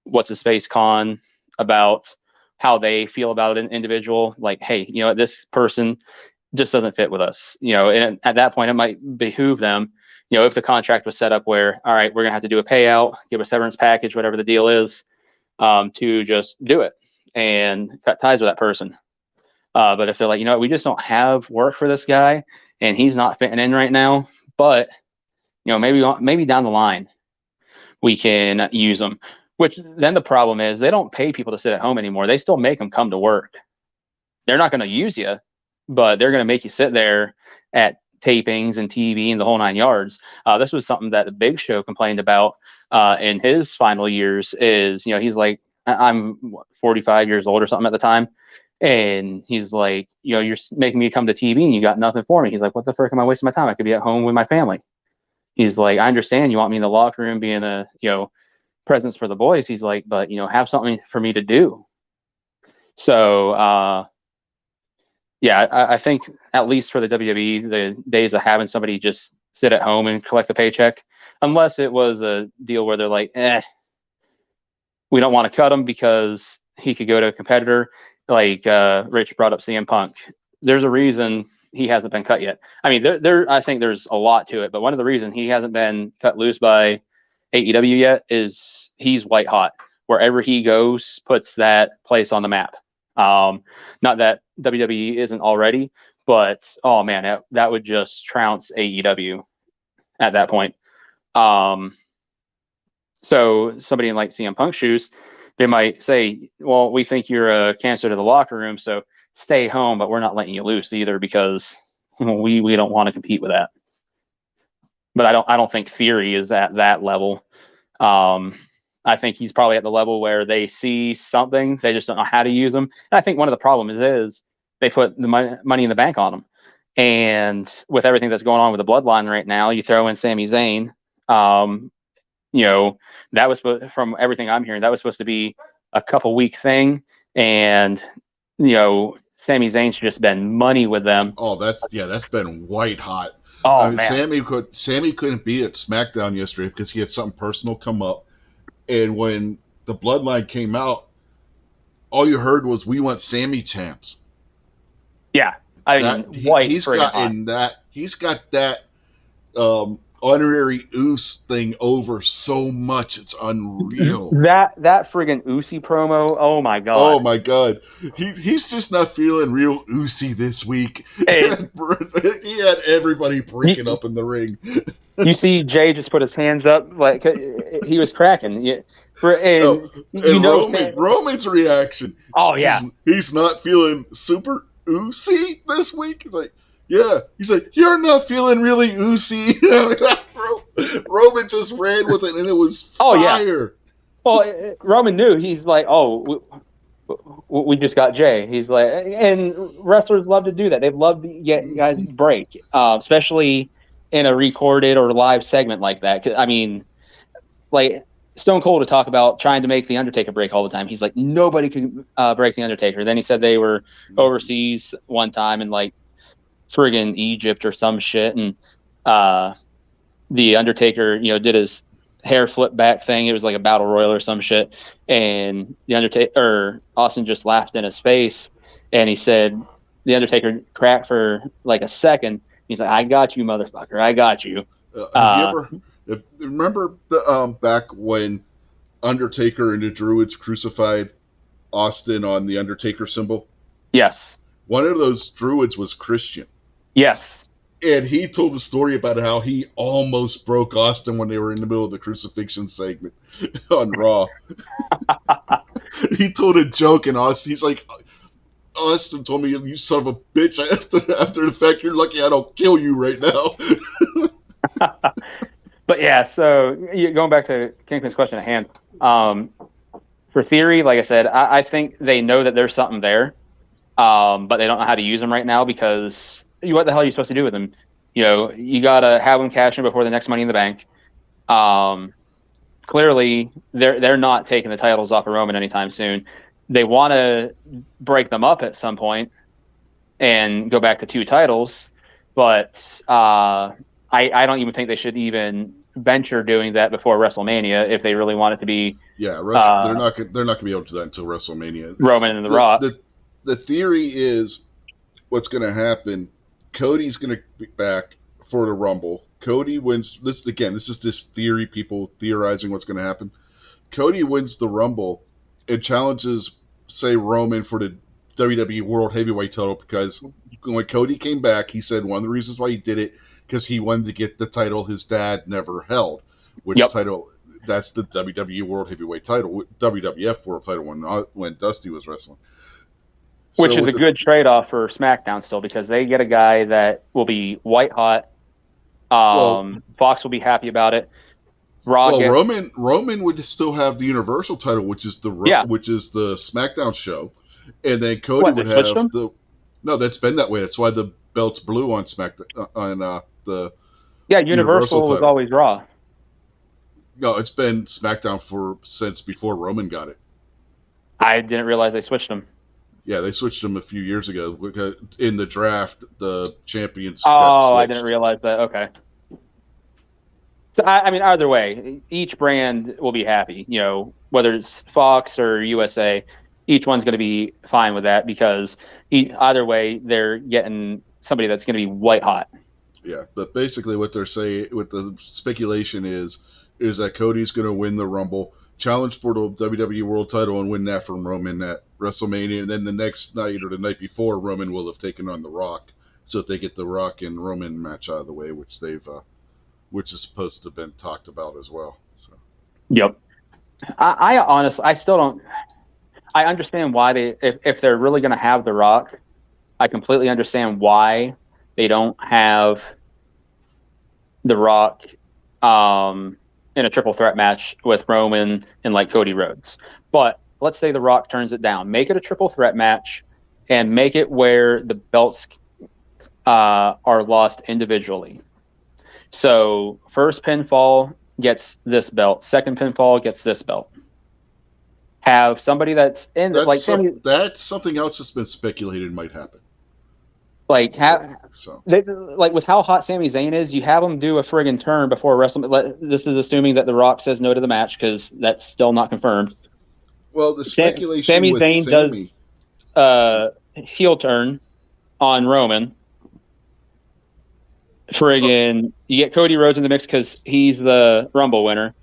what's his face Khan, about how they feel about an individual. Like, hey, this person just doesn't fit with us. And at that point, it might behoove them, if the contract was set up where, all right, we're going to have to do a payout, give a severance package, whatever the deal is, to just do it and cut ties with that person. But if they're like, we just don't have work for this guy and he's not fitting in right now, but, maybe down the line we can use them. Which then the problem is they don't pay people to sit at home anymore. They still make them come to work. They're not going to use you, but they're going to make you sit there at tapings and TV and the whole 9 yards. This was something that the Big Show complained about in his final years. Is he's like, I'm 45 years old or something at the time, and he's like, you're making me come to TV and you got nothing for me. He's like, what the frick am I wasting my time? I could be at home with my family. He's like, I understand you want me in the locker room being a presence for the boys. He's like, but have something for me to do. So yeah, I think at least for the WWE, the days of having somebody just sit at home and collect a paycheck, unless it was a deal where they're like, we don't want to cut him because he could go to a competitor. Like Rich brought up CM Punk. There's a reason he hasn't been cut yet. I mean, I think there's a lot to it, but one of the reasons he hasn't been cut loose by AEW yet is he's white hot. Wherever he goes, puts that place on the map. Not that WWE isn't already, But oh man, that would just trounce AEW at that point. So somebody in like CM Punk shoes, they might say, "Well, we think you're a cancer to the locker room, so stay home, but we're not letting you loose either because we don't want to compete with that." But I don't think Fury is at that level. Um, I think he's probably at the level where they see something, they just don't know how to use them. And I think one of the problems is they put the money in the bank on him. And with everything that's going on with the bloodline right now, you throw in Sami Zayn. Um, you know, that was from everything I'm hearing, that was supposed to be a couple week thing. And, Sami Zayn's just been money with them. Oh, that's been white hot. Oh, I mean, man. Sammy couldn't be at SmackDown yesterday because he had something personal come up. And when the Bloodline came out, all you heard was "We want Sammy" chants. Yeah, I mean, He's got that honorary Oos thing over so much, it's unreal. That friggin' Usi promo, oh my god. Oh my god. He's just not feeling real Usi this week. He had everybody breaking up in the ring. You see Jay just put his hands up like he was cracking. Roman's reaction. Oh yeah. He's not feeling super Usi this week. He's like, yeah. He's like, you're not feeling really Usi. Roman just ran with it, and it was fire. Oh, yeah. Well, Roman knew. He's like, oh, we just got Jay. He's like, and wrestlers love to do that. They love to get guys break, especially in a recorded or live segment like that. I mean, like Stone Cold to talk about trying to make the Undertaker break all the time. He's like, nobody can break the Undertaker. Then he said they were overseas one time in like friggin' Egypt or some shit, and the Undertaker, did his hair flip back thing. It was like a battle royal or some shit, and the Undertaker or Austin just laughed in his face, and he said the Undertaker cracked for like a second. He's like, "I got you, motherfucker! I got you." Remember back when Undertaker and the Druids crucified Austin on the Undertaker symbol? Yes. One of those Druids was Christian. Yes. And he told a story about how he almost broke Austin when they were in the middle of the crucifixion segment on Raw. He told a joke, and he's like, Austin told me, "You son of a bitch, after the fact, you're lucky I don't kill you right now." But yeah, so going back to Kingpin's question at hand, for Theory, like I said, I think they know that there's something there, but they don't know how to use them right now because what the hell are you supposed to do with them? You got to have them cash in before the next Money in the Bank. Clearly, they're not taking the titles off of Roman anytime soon. They want to break them up at some point and go back to 2 titles, but I don't even think they should even venture doing that before WrestleMania if they really want it to be. Yeah, they're not going to be able to do that until WrestleMania. Roman and The Rock. The theory is what's going to happen. Cody's going to be back for the Rumble. Cody wins. This is just theory. People theorizing what's going to happen. Cody wins the Rumble and challenges, say, Roman for the WWE World Heavyweight title because when Cody came back, he said one of the reasons why he did it because he wanted to get the title his dad never held. Which title? That's the WWE World Heavyweight title, WWF World title when Dusty was wrestling. Which is a good trade-off for SmackDown still because they get a guy that will be white hot. Fox will be happy about it. Roman would still have the Universal title, which is the SmackDown show, and then Cody would have the. No, that's been that way. That's why the belt's blue on SmackDown on the. Yeah, Universal was always Raw. No, it's been SmackDown since before Roman got it. I didn't realize they switched them. Yeah, they switched them a few years ago because in the draft, the champions. Oh, I didn't realize that. Okay. So I mean, either way, each brand will be happy. Whether it's Fox or USA, each one's going to be fine with that because either way, they're getting somebody that's going to be white hot. Yeah, but basically, what they're saying with the speculation is that Cody's going to win the Rumble, challenge for the WWE World Title, and win that from Roman at WrestleMania. And then the next night or the night before, Roman will have taken on The Rock so that they get the Rock and Roman match out of the way, which which is supposed to have been talked about as well. So. Yep. I honestly, I still don't. I understand why if they're really going to have The Rock, I completely understand why they don't have The Rock in a triple threat match with Roman and like Cody Rhodes. But let's say The Rock turns it down. Make it a triple threat match and make it where the belts are lost individually. So first pinfall gets this belt, second pinfall gets this belt. Have somebody that's in That's like Sammy, that's something else that's been speculated might happen. like So like with how hot Sami Zayn is, you have him do a friggin' turn before WrestleMania. This is assuming that The Rock says no to the match because that's still not confirmed. well, the speculation Sami with Zayn Sammy, does heel turn on Roman. Friggin', you get Cody Rhodes in the mix because he's the Rumble winner.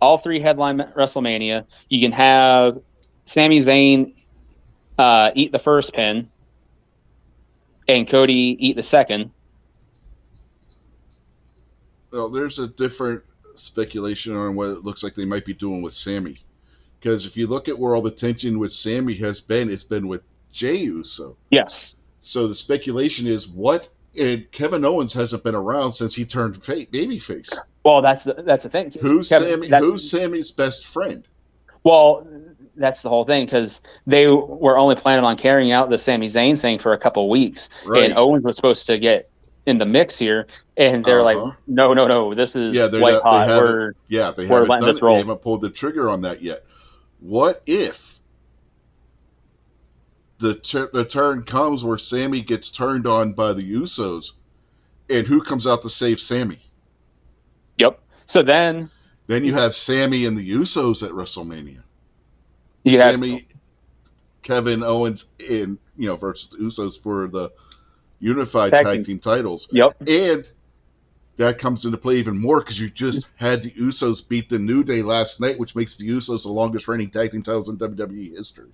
All three headline WrestleMania. You can have Sami Zayn eat the first pin and Cody eat the second. well, there's a different speculation on what it looks like they might be doing with Sammy. Because if you look at where all the tension with Sammy has been, it's been with Jey Uso. Yes. So the speculation is what, and Kevin Owens hasn't been around since he turned babyface. Well, that's the thing. Who's Sammy's best friend? Well, that's the whole thing because they were only planning on carrying out the Sami Zayn thing for a couple of weeks, Right. And Owens was supposed to get in the mix here, and they're like, no, this is white hot. We're letting this roll. They haven't pulled the trigger on that yet. What if the turn comes where Sammy gets turned on by the Usos, and who comes out to save Sammy? Yep. So then you have Sammy and the Usos at WrestleMania. Sammy, Kevin Owens, and versus the Usos for the unified tag team titles. Yep. And that comes into play even more because you just had the Usos beat the New Day last night, which makes the Usos the longest reigning tag team titles in WWE history.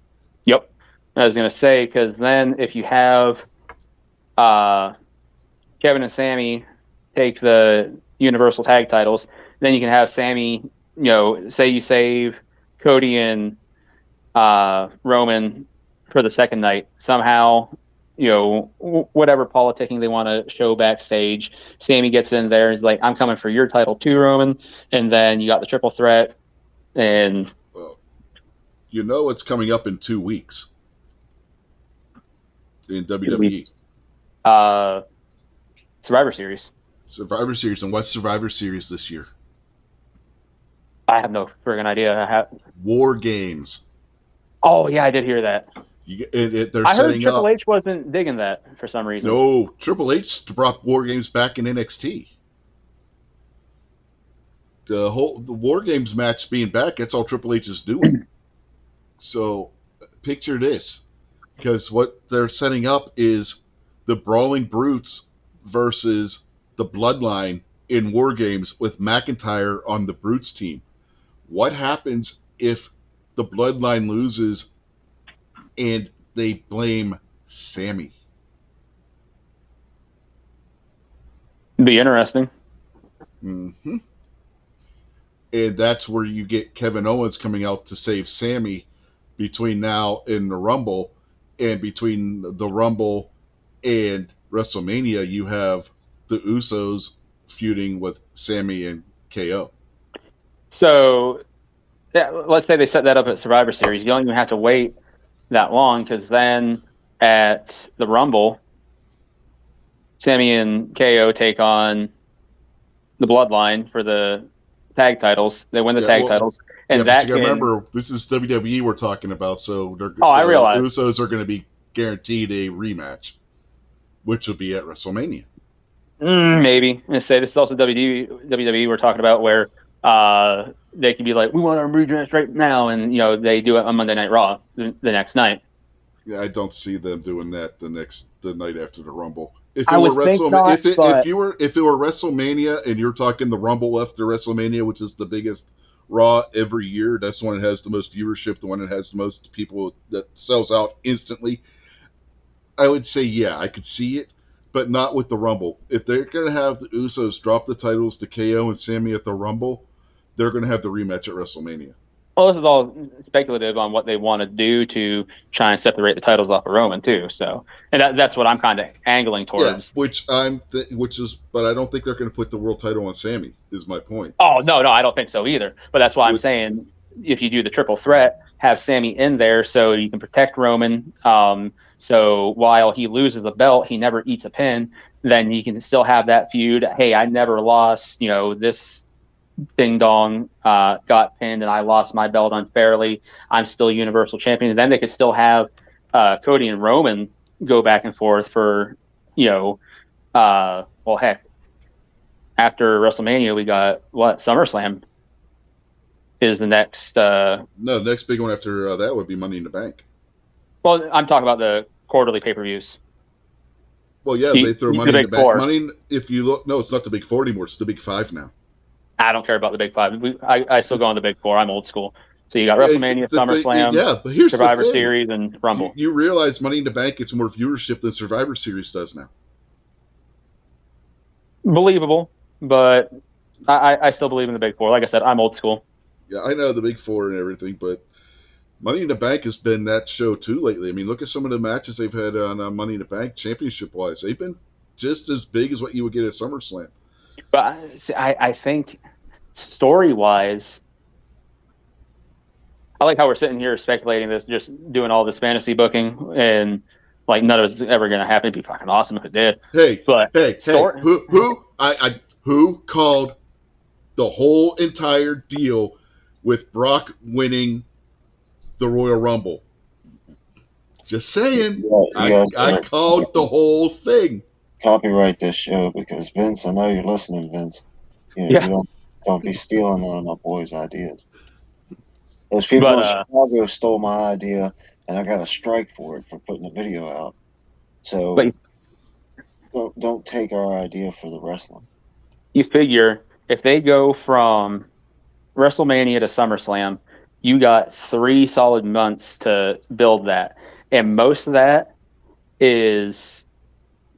Yep. I was going to say, because then if you have Kevin and Sammy take the Universal Tag titles, then you can have Sammy, say you save Cody and Roman for the second night. Somehow, whatever politicking they want to show backstage, Sammy gets in there and is like, I'm coming for your title too, Roman. And then you got the triple threat. And well, it's coming up in 2 weeks in WWE. Survivor Series. And what's Survivor Series this year? I have no friggin' idea. War Games. Oh yeah, I did hear that. I heard Triple H wasn't digging that for some reason. No, Triple H brought War Games back in NXT. The War Games match being back, that's all Triple H is doing. So picture this, because what they're setting up is the Brawling Brutes versus the Bloodline in War Games with McIntyre on the Brutes team. What happens if the Bloodline loses and they blame Sammy? Be interesting. Mm-hmm. And that's where you get Kevin Owens coming out to save Sammy between now and the Rumble. And between the Rumble and WrestleMania, you have the Usos feuding with Sammy and KO. So let's say they set that up at Survivor Series. You don't even have to wait that long because then at the Rumble, Sammy and KO take on the Bloodline for the tag titles. They win the tag titles. And but you gotta remember, this is WWE we're talking about, so I realize. Usos are going to be guaranteed a rematch, which will be at WrestleMania. Maybe. And say this is also WWE we're talking about, where they can be like, we want our rematch right now, and they do it on Monday Night Raw the next night. Yeah, I don't see them doing that the night after the Rumble. If it were WrestleMania and you're talking the Rumble after WrestleMania, which is the biggest Raw every year, that's the one that has the most viewership, the one that has the most people that sells out instantly. I would say, yeah, I could see it, but not with the Rumble. If they're going to have the Usos drop the titles to KO and Sammy at the Rumble, they're going to have the rematch at WrestleMania. Well, this is all speculative on what they want to do to try and separate the titles off of Roman too. So, and that's what I'm kind of angling towards. Yeah, but I don't think they're going to put the world title on Sammy. Is my point. Oh no, I don't think so either. But that's why I'm saying if you do the triple threat, have Sammy in there so you can protect Roman. So while he loses the belt, he never eats a pin. Then you can still have that feud. Hey, I never lost. This ding dong got pinned and I lost my belt unfairly. I'm still Universal Champion. And then they could still have Cody and Roman go back and forth for, well, heck, after WrestleMania, we got SummerSlam is the next. No, the next big one after that would be Money in the Bank. Well, I'm talking about the quarterly pay-per-views. Well, yeah, they throw Money in the Bank. If you look, no, it's not the Big Four anymore. It's the Big Five now. I don't care about the Big Five. I still go on the Big Four. I'm old school. So you got WrestleMania, SummerSlam, but here's Survivor Series, and Rumble. You realize Money in the Bank gets more viewership than Survivor Series does now. Believable, but I still believe in the Big Four. Like I said, I'm old school. Yeah, I know the Big Four and everything, but Money in the Bank has been that show too lately. I mean, look at some of the matches they've had on Money in the Bank championship-wise. They've been just as big as what you would get at SummerSlam. But I think story-wise, I like how we're sitting here speculating this, just doing all this fantasy booking, and like none of it's ever going to happen. It'd be fucking awesome if it did. Hey, who called the whole entire deal with Brock winning the Royal Rumble? Just saying, I called the whole thing. Copyright this show because Vince, I know you're listening, Vince. You don't be stealing on my boys' ideas. Those people in Chicago stole my idea, and I got a strike for it for putting the video out. So don't take our idea for the wrestling. You figure if they go from WrestleMania to SummerSlam, you got 3 solid months to build that, and most of that is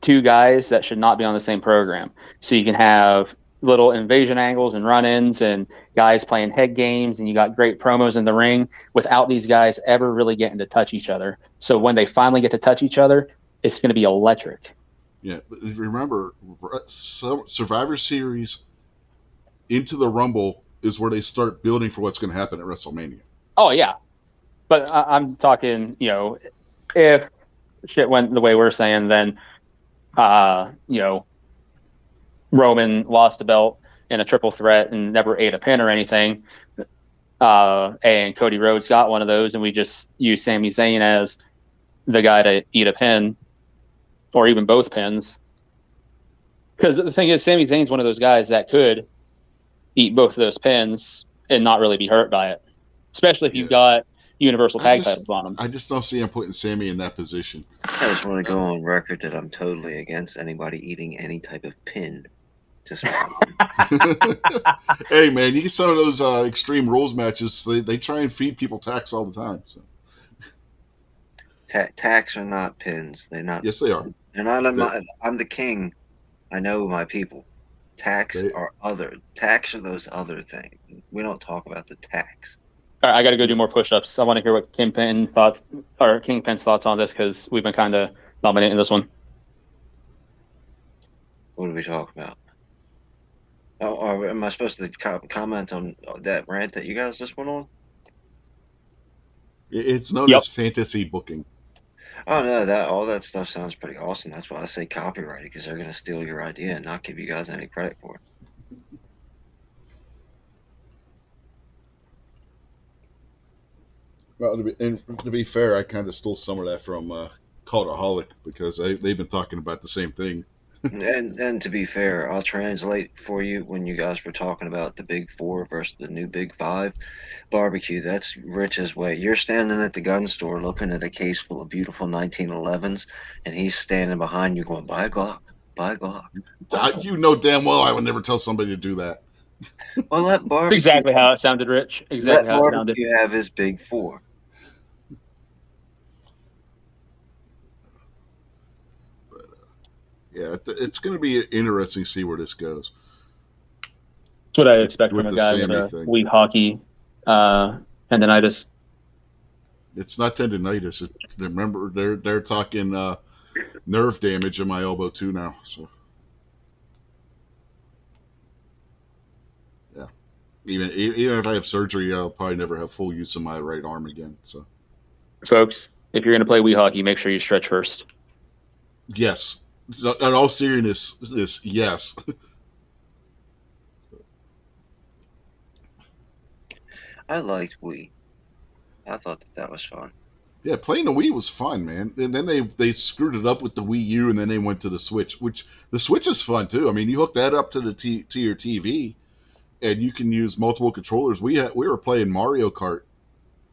2 guys that should not be on the same program. So you can have little invasion angles and run-ins and guys playing head games, and you got great promos in the ring without these guys ever really getting to touch each other. So when they finally get to touch each other, it's going to be electric. Yeah, but remember, Survivor Series into the Rumble is where they start building for what's going to happen at WrestleMania. Oh, yeah. But I'm talking, if shit went the way we're saying, then, Roman lost the belt in a triple threat and never ate a pin or anything. And Cody Rhodes got one of those, and we just use Sami Zayn as the guy to eat a pin or even both pins. Because the thing is, Sami Zayn's one of those guys that could eat both of those pins and not really be hurt by it, especially if you've got Universal Tag titles on him. I just don't see him putting Sami in that position. I just want to go on record that I'm totally against anybody eating any type of pin. Just hey man, you get some of those Extreme Rules matches. They try and feed people tacks all the time. So tacks are not pins. They're not. Yes, they are. They're not. I'm the king. I know my people. Tacks are other. Tacks are those other things. We don't talk about the tacks. All right, I got to go do more push-ups. I want to hear what Kingpin's thoughts on this because we've been kind of dominating this one. What are we talking about? Oh, am I supposed to comment on that rant that you guys just went on? It's known as fantasy booking. Oh no, all that stuff sounds pretty awesome. That's why I say copyright it, because they're going to steal your idea and not give you guys any credit for it. Well, to be fair, I kind of stole some of that from Cultaholic because they've been talking about the same thing. And to be fair, I'll translate for you when you guys were talking about the Big Four versus the new Big Five. Barbecue, that's Rich's way. You're standing at the gun store looking at a case full of beautiful 1911s, and he's standing behind you going, buy a Glock, buy a Glock. You know damn well I would never tell somebody to do that. Well, let Barbecue. That's exactly how it sounded, Rich. Exactly how it sounded. You have his Big Four. Yeah, it's going to be interesting to see where this goes That's what I expect from with a the guy with Sammy a thing. Wii hockey tendonitis. It's not tendonitis. Remember, they're talking nerve damage in my elbow too now. So yeah, even if I have surgery, I'll probably never have full use of my right arm again. So Folks, if you're going to play Wii hockey, make sure you stretch first. yes, in all seriousness, yes. I liked Wii. I thought that was fun. Yeah, playing the Wii was fun, man. And then they screwed it up with the Wii U, and then they went to the Switch, which the Switch is fun too. I mean, you hook that up to to your TV, and you can use multiple controllers. We were playing Mario Kart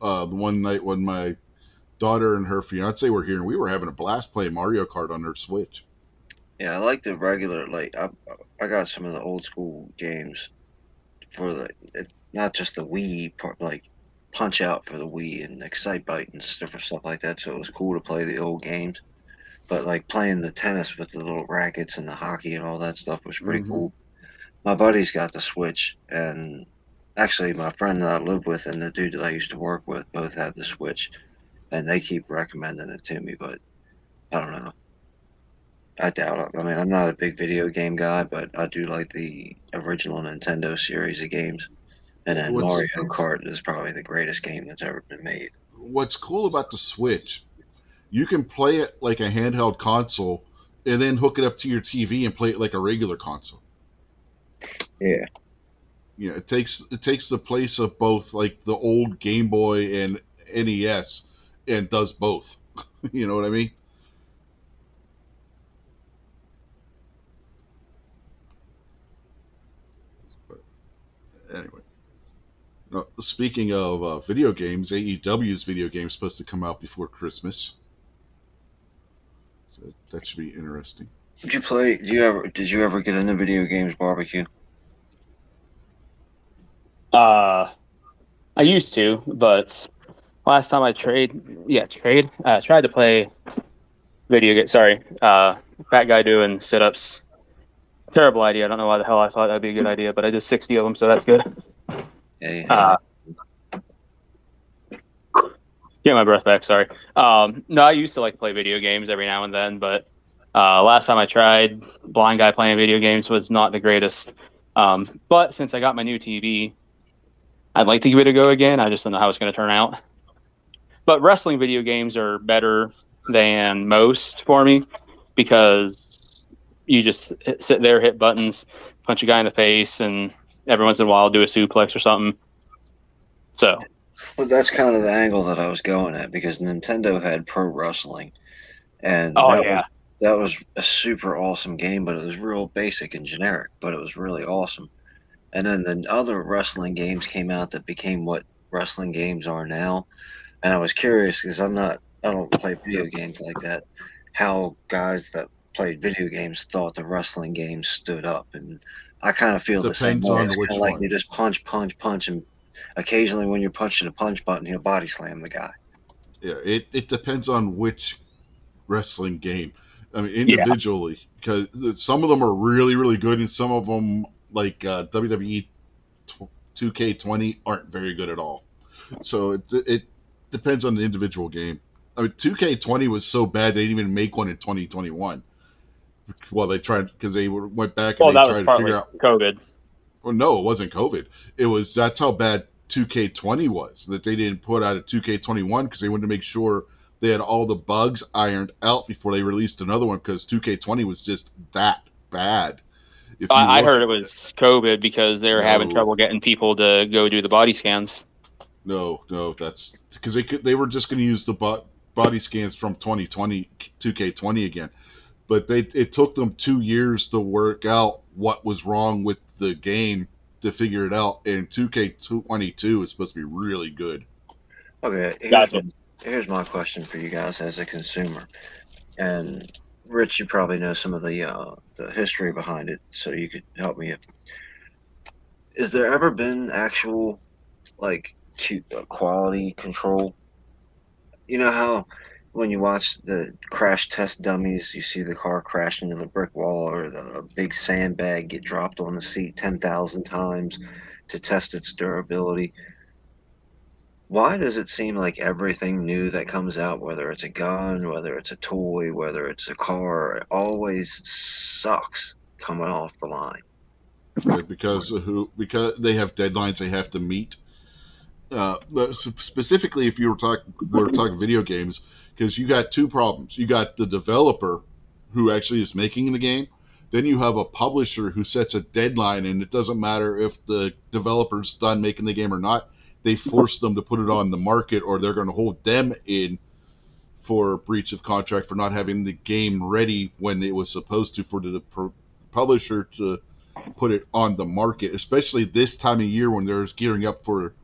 the one night when my daughter and her fiance were here, and we were having a blast playing Mario Kart on their Switch. Yeah, I like the regular. Like I got some of the old school games for not just the Wii part, like Punch Out for the Wii and Excite Bite and different stuff like that. So it was cool to play the old games. But like playing the tennis with the little rackets and the hockey and all that stuff was pretty Hmm. cool. My buddy's got the Switch, and actually my friend that I live with and the dude that I used to work with both had the Switch, and they keep recommending it to me. But I don't know. I doubt it. I mean, I'm not a big video game guy, but I do like the original Nintendo series of games. And then What's Mario Kart is probably the greatest game that's ever been made. what's cool about the Switch, you can play it like a handheld console, and then hook it up to your TV and play it like a regular console. Yeah. You know, it takes the place of both like the old Game Boy and NES, and does both. You know what I mean? But anyway, speaking of video games, AEW's video game is supposed to come out before Christmas, so that should be interesting. Did you play? Did you ever get into video games barbecue? Uh, I used to, but last time I tried to play video game. Sorry, fat guy doing sit-ups. Terrible idea. I don't know why the hell I thought that'd be a good idea, but I did 60 of them, so that's good. Hey, Uh, get my breath back. Sorry. No, I used to like play video games every now and then, but last time I tried, blind guy playing video games was not the greatest. But since I got my new TV, I'd like to give it a go again. I just don't know how it's going to turn out. But wrestling video games are better than most for me because you just sit there, hit buttons, punch a guy in the face, and every once in a while do a suplex or something. So, well, that's kind of the angle that I was going at because Nintendo had Pro Wrestling, and oh yeah, that was a super awesome game, but it was real basic and generic, but it was really awesome. And then the other wrestling games came out that became what wrestling games are now. And I was curious because I don't play video games like that. How guys that played video games thought the wrestling games stood up, and I kind of feel the same Depends way. It's on kind of which like one. you just punch, punch, punch, and occasionally when you're punching the punch button, he'll body slam the guy. Yeah, it depends on which wrestling game. I mean, yeah. individually, because some of them are really, really good, and some of them, like WWE 2K20, aren't very good at all. So it depends on the individual game. I mean, 2K20 was so bad they didn't even make one in 2021. Well, they tried because they went back and Well, they that was tried to figure partly out. COVID. Well, no, it wasn't COVID. That's how bad 2K20 was, that they didn't put out a 2K21 because they wanted to make sure they had all the bugs ironed out before they released another one, because 2K20 was just that bad. If you I look, heard it was COVID because they were having no, trouble getting people to go do the body scans. no, that's because they were just going to use the body scans from 2020 2K20 again, but it took them 2 years to work out what was wrong with the game to figure it out. And 2K22 is supposed to be really good. Okay, Gotcha. here's my question for you guys as a consumer. And Rich, you probably know some of the history behind it, so you could help me. Is there ever been actual like quality control? You know how when you watch the crash test dummies, you see the car crash into the brick wall or the big sandbag get dropped on the seat 10,000 times to test its durability. Why does it seem like everything new that comes out, whether it's a gun, whether it's a toy, whether it's a car, it always sucks coming off the line? Because they have deadlines they have to meet. But specifically, if we're talking video games, because you got two problems. You got the developer who actually is making the game. Then you have a publisher who sets a deadline, and it doesn't matter if the developer's done making the game or not. They force them to put it on the market, or they're going to hold them in for breach of contract for not having the game ready when it was supposed to for the publisher to put it on the market, especially this time of year when they're gearing up for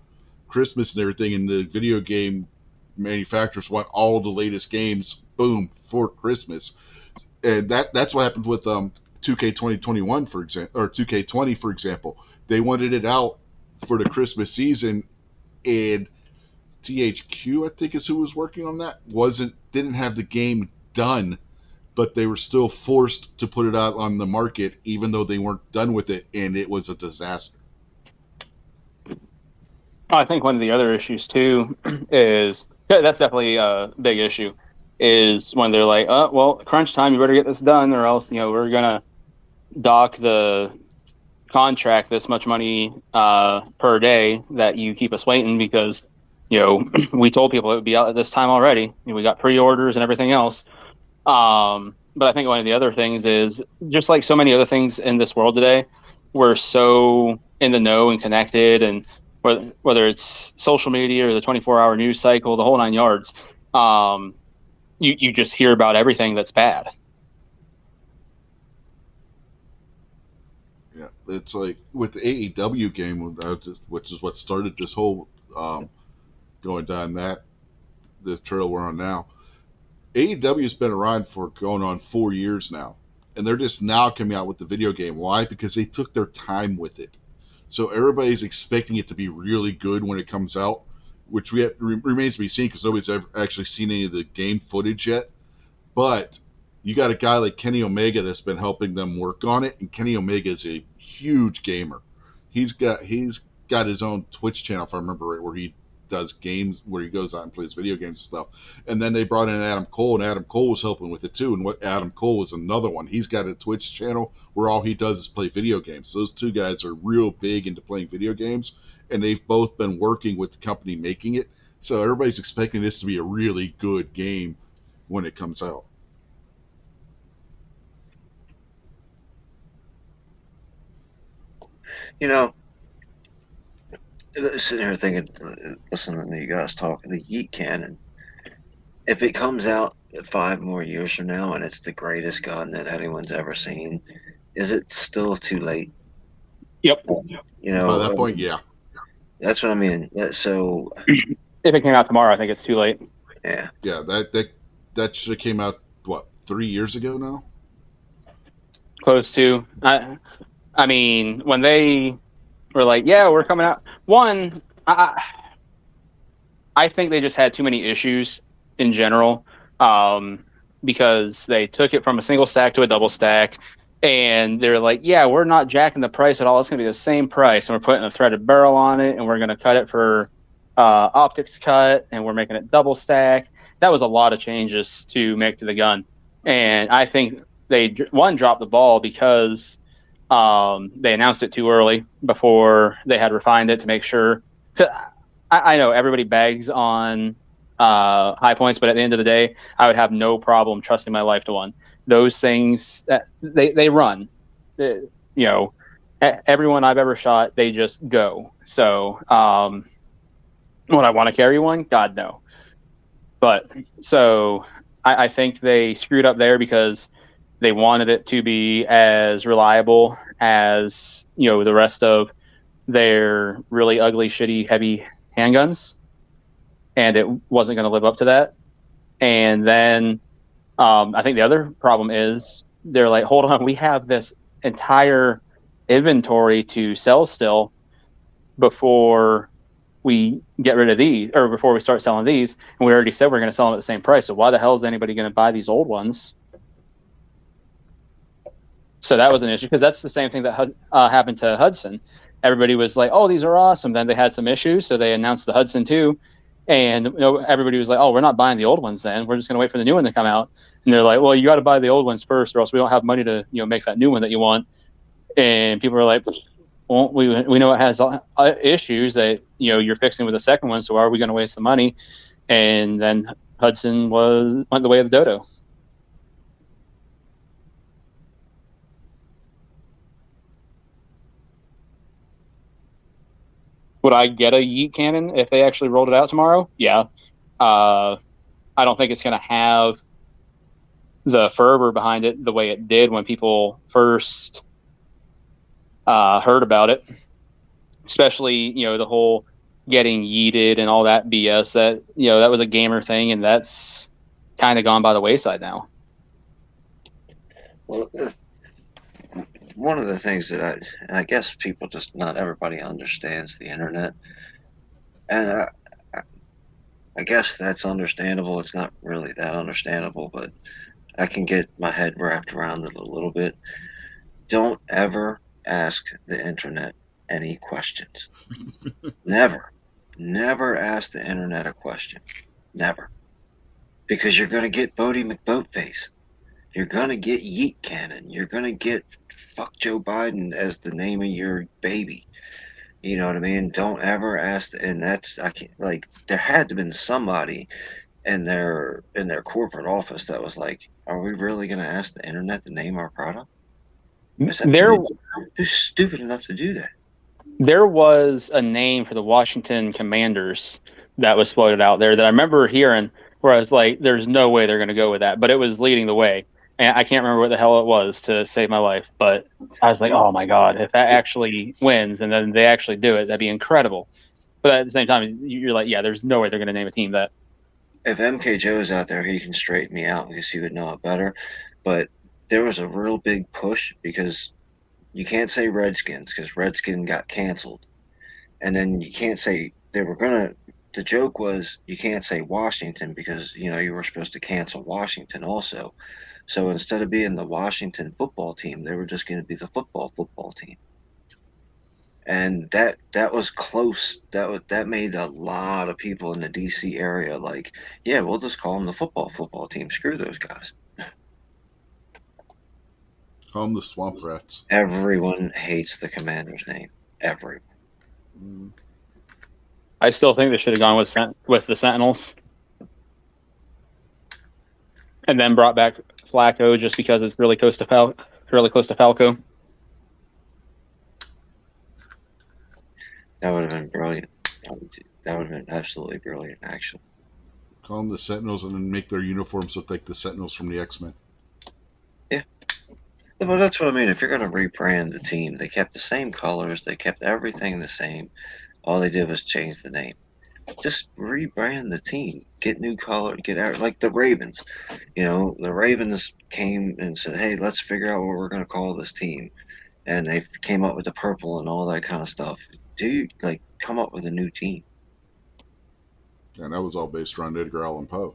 Christmas and everything, and the video game manufacturers want all the latest games, boom, for Christmas. And that's what happened with 2K 2021, for example, or 2K20, for example. They wanted it out for the Christmas season, and THQ, I think is who was working on that, didn't have the game done, but they were still forced to put it out on the market even though they weren't done with it, and it was a disaster. I think one of the other issues too is that's definitely a big issue. Is when they're like, "Oh, well, crunch time, you better get this done, or else we're gonna dock the contract this much money per day that you keep us waiting because we told people it would be out at this time already. We got pre-orders and everything else." But I think one of the other things is just like so many other things in this world today, we're so in the know and connected, and whether it's social media or the 24-hour news cycle, the whole nine yards, you just hear about everything that's bad. Yeah, it's like with the AEW game, which is what started this whole going down the trail we're on now. AEW's been around for going on 4 years now, and they're just now coming out with the video game. Why? Because they took their time with it. So everybody's expecting it to be really good when it comes out, which remains to be seen because nobody's ever actually seen any of the game footage yet. But you got a guy like Kenny Omega that's been helping them work on it, and Kenny Omega is a huge gamer. He's got his own Twitch channel, if I remember right, where he does games, where he goes out and plays video games and stuff. And then they brought in Adam Cole, and Adam Cole was helping with it too. And Adam Cole was another one. He's got a Twitch channel where all he does is play video games. So those two guys are real big into playing video games, and they've both been working with the company making it. So everybody's expecting this to be a really good game when it comes out. Sitting here thinking, listening to you guys talk, the Yeet Cannon, if it comes out 5 more years from now and it's the greatest gun that anyone's ever seen, is it still too late? Yep. By that point, yeah. That's what I mean. So if it came out tomorrow, I think it's too late. Yeah. Yeah, that should have came out 3 years ago now. Close to. I mean, when they were like, "Yeah, we're coming out." One, I think they just had too many issues in general, because they took it from a single stack to a double stack, and they're like, "Yeah, we're not jacking the price at all. It's going to be the same price, and we're putting a threaded barrel on it, and we're going to cut it for optics cut, and we're making it double stack." That was a lot of changes to make to the gun, and I think they dropped the ball because they announced it too early before they had refined it to make sure. I know everybody bags on high points, but at the end of the day, I would have no problem trusting my life to one. Those things, they run. Everyone I've ever shot, they just go. So would I want to carry one? God, no. But so I think they screwed up there because they wanted it to be as reliable as the rest of their really ugly, shitty, heavy handguns, and it wasn't going to live up to that. And then I think the other problem is they're like, hold on, we have this entire inventory to sell still before we get rid of these, or before we start selling these, and we already said we're going to sell them at the same price. So why the hell is anybody going to buy these old ones? So that was an issue, because that's the same thing that happened to Hudson. Everybody was like, "Oh, these are awesome." Then they had some issues, so they announced the Hudson 2, and everybody was like, "Oh, we're not buying the old ones. Then we're just going to wait for the new one to come out." And they're like, "Well, you got to buy the old ones first, or else we don't have money to make that new one that you want." And people are like, "Well, we know it has issues that you're fixing with the second one, so why are we going to waste the money?" And then Hudson went the way of the dodo. Would I get a yeet cannon if they actually rolled it out tomorrow? Yeah. I don't think it's going to have the fervor behind it the way it did when people first heard about it. Especially, the whole getting yeeted and all that BS. That was a gamer thing, and that's kind of gone by the wayside now. Well, one of the things that I guess people just, not everybody understands the internet, and I guess that's understandable. It's not really that understandable, but I can get my head wrapped around it a little bit. Don't ever ask the internet any questions. Never. Never ask the internet a question. Never. Because you're going to get Bodie McBoatface. You're going to get Yeet Cannon. You're going to get fuck Joe Biden as the name of your baby. You know what I mean? Don't ever ask. And that's, I can't, like, there had to have been somebody in their corporate office that was like, are we really going to ask the internet to name our product? Who's stupid enough to do that? There was a name for the Washington Commanders that was floated out there that I remember hearing, where I was like, there's no way they're going to go with that. But it was leading the way. And I can't remember what the hell it was to save my life. But I was like, oh my God, if that actually wins and then they actually do it, that'd be incredible. But at the same time, you're like, yeah, there's no way they're going to name a team that. If MK Joe's out there, he can straighten me out because he would know it better. But there was a real big push because you can't say Redskins because Redskin got canceled. And then you can't say they were going to. The joke was you can't say Washington because, you were supposed to cancel Washington also. So instead of being the Washington football team, they were just going to be the football team. And that was close. That made a lot of people in the DC area like, yeah, we'll just call them the football team. Screw those guys. Call them the Swamp Rats. Everyone hates the Commander's name. Everyone. I still think they should have gone with the Sentinels, and then brought back Flacco just because it's really close to Falco. That would have been brilliant. That would have been absolutely brilliant, actually. Call them the Sentinels and then make their uniforms look like the Sentinels from the X-Men. Yeah. Well, that's what I mean. If you're going to rebrand the team, they kept the same colors. They kept everything the same. All they did was change the name. Just rebrand the team. Get new color. Get out. Like the Ravens. The Ravens came and said, hey, let's figure out what we're going to call this team. And they came up with the purple and all that kind of stuff. Come up with a new team. And that was all based around Edgar Allan Poe.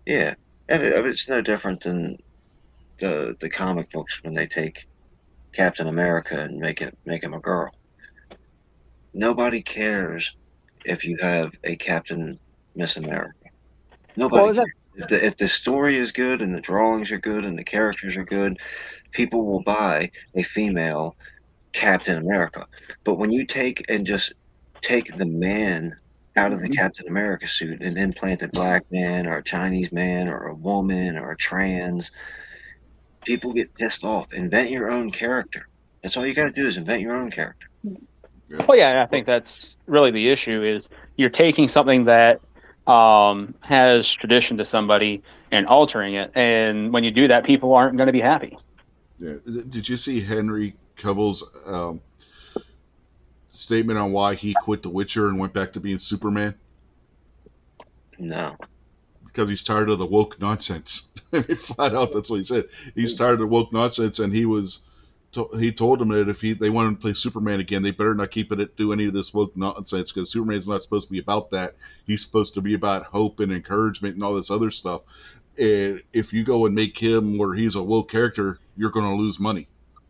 Yeah. And it's no different than the comic books when they take Captain America and make him a girl. Nobody cares if you have a Captain Miss America. Nobody cares. If the story is good and the drawings are good and the characters are good, people will buy a female Captain America. But when you take the man out of the Captain America suit and implant a black man or a Chinese man or a woman or a trans, people get pissed off. Invent your own character. That's all you got to do is invent your own character. Yeah. Well, yeah, I think that's really the issue is you're taking something that has tradition to somebody and altering it. And when you do that, people aren't going to be happy. Yeah. Did you see Henry Cavill's statement on why he quit The Witcher and went back to being Superman? No. Because he's tired of the woke nonsense. Flat out, that's what he said. He's tired of woke nonsense, and he was he told them that if they wanted to play Superman again, they better not do any of this woke nonsense, because Superman's not supposed to be about that. He's supposed to be about hope and encouragement and all this other stuff. And if you go and make him where he's a woke character, you're going to lose money,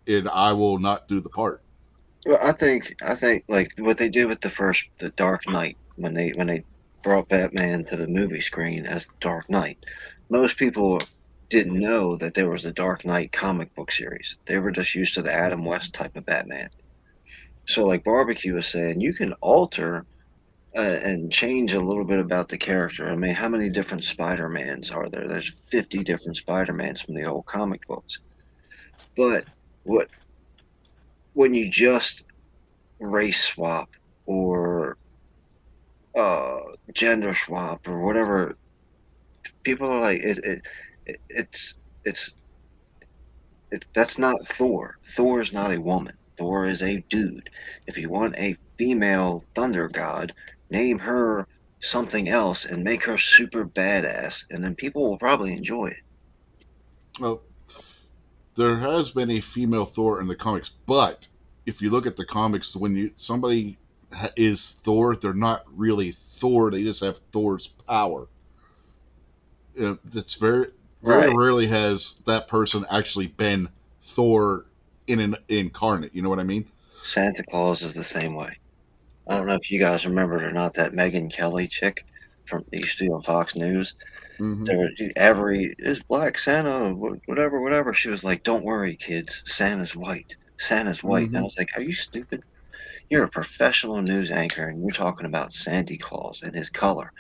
and I will not do the part. Well, I think like what they did with the Dark Knight when they brought Batman to the movie screen as Dark Knight. Most people didn't know that there was a Dark Knight comic book series. They were just used to the Adam West type of Batman. So, like Barbecue was saying, you can alter and change a little bit about the character. I mean, how many different Spider-Mans are there? There's 50 different Spider-Mans from the old comic books. But what when you just race swap or uh, gender swap or whatever, people are like, it's that's not Thor. Thor is not a woman. Thor is a dude. If you want a female thunder god, name her something else and make her super badass, and then people will probably enjoy it. Well, there has been a female Thor in the comics, but if you look at the comics, when somebody is Thor, they're not really Thor. They just have Thor's power. It's very Right. rarely has that person actually been Thor in an incarnate. You know what I mean? Santa Claus is the same way. I don't know if you guys remembered or not that Megan Kelly chick from used to be on Fox News. Mm-hmm. There, is Black Santa, whatever. She was like, "Don't worry, kids. Santa's white. Santa's white." And I was like, "Are you stupid? You're a professional news anchor, and you're talking about Santa Claus and his color.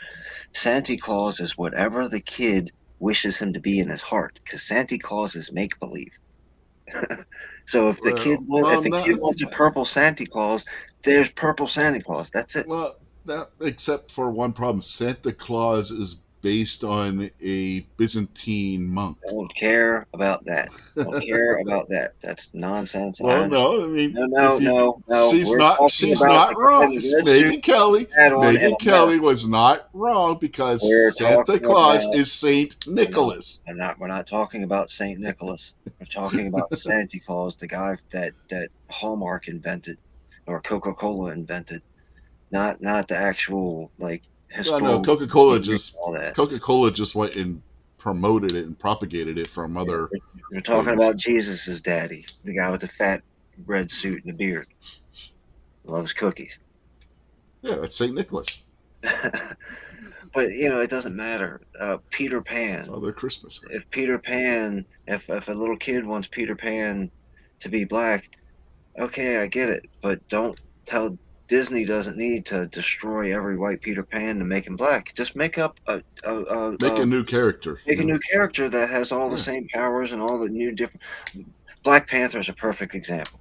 Santa Claus is whatever the kid wishes him to be in his heart, because Santa Claus is make believe." So if the kid wants a purple Santa Claus, there's purple Santa Claus. That's it. Well, that except for one problem, Santa Claus is based on a Byzantine monk. Don't care about that. Don't care about that. That's nonsense. Well, no, I mean, no. She's not wrong. Megan Kelly was not wrong, because Santa Claus is Saint Nicholas. We're not talking about Saint Nicholas. We're talking about Santa Claus, the guy that Hallmark invented or Coca-Cola invented, not the actual like. No, Coca-Cola just went and promoted it and propagated it from other. We're talking about Jesus' daddy, the guy with the fat red suit and the beard. Loves cookies. Yeah, that's Saint Nicholas. But it doesn't matter. Peter Pan. Oh, they're Christmas. If a little kid wants Peter Pan to be black, okay, I get it. But don't tell. Disney doesn't need to destroy every white Peter Pan to make him black. Just make up a new character. Make a new character that has all the same powers and all the new different. Black Panther is a perfect example.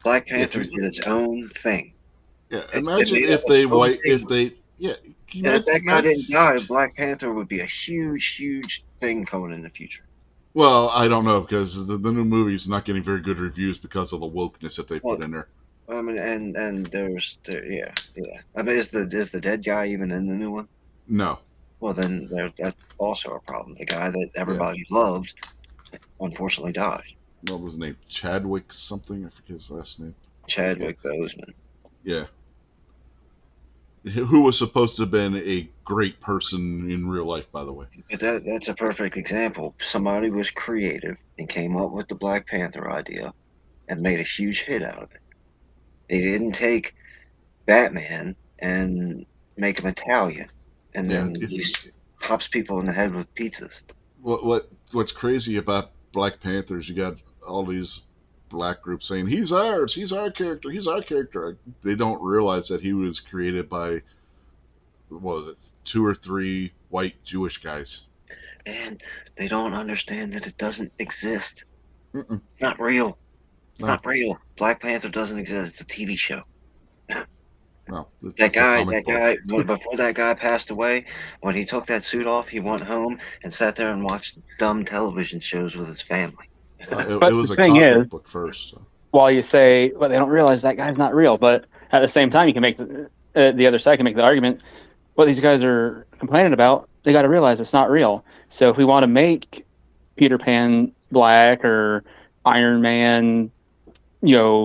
Black Panther did its own thing. Yeah, imagine if that guy didn't die, Black Panther would be a huge thing coming in the future. Well, I don't know, because the new movie's not getting very good reviews because of the wokeness that they put in there. I mean, and there's yeah. I mean, is the dead guy even in the new one? No. Well, then that's also a problem. The guy that everybody loved, unfortunately, died. What was his name? Chadwick something? I forget his last name. Chadwick Boseman. Yeah. Who was supposed to have been a great person in real life, by the way. That's a perfect example. Somebody was creative and came up with the Black Panther idea and made a huge hit out of it. They didn't take Batman and make him Italian, and then he pops people in the head with pizzas. What's crazy about Black Panthers? You got all these black groups saying he's our character. They don't realize that he was created by 2 or 3 white Jewish guys, and they don't understand that it doesn't exist. Mm-mm. It's not real. It's not real. Black Panther doesn't exist. It's a TV show. No, that guy, before that guy passed away, when he took that suit off, he went home and sat there and watched dumb television shows with his family. It was a comic book first. So. While you say, well, they don't realize that guy's not real, but at the same time, you can make the other side can make the argument, what these guys are complaining about, they got to realize it's not real. So if we want to make Peter Pan black or Iron Man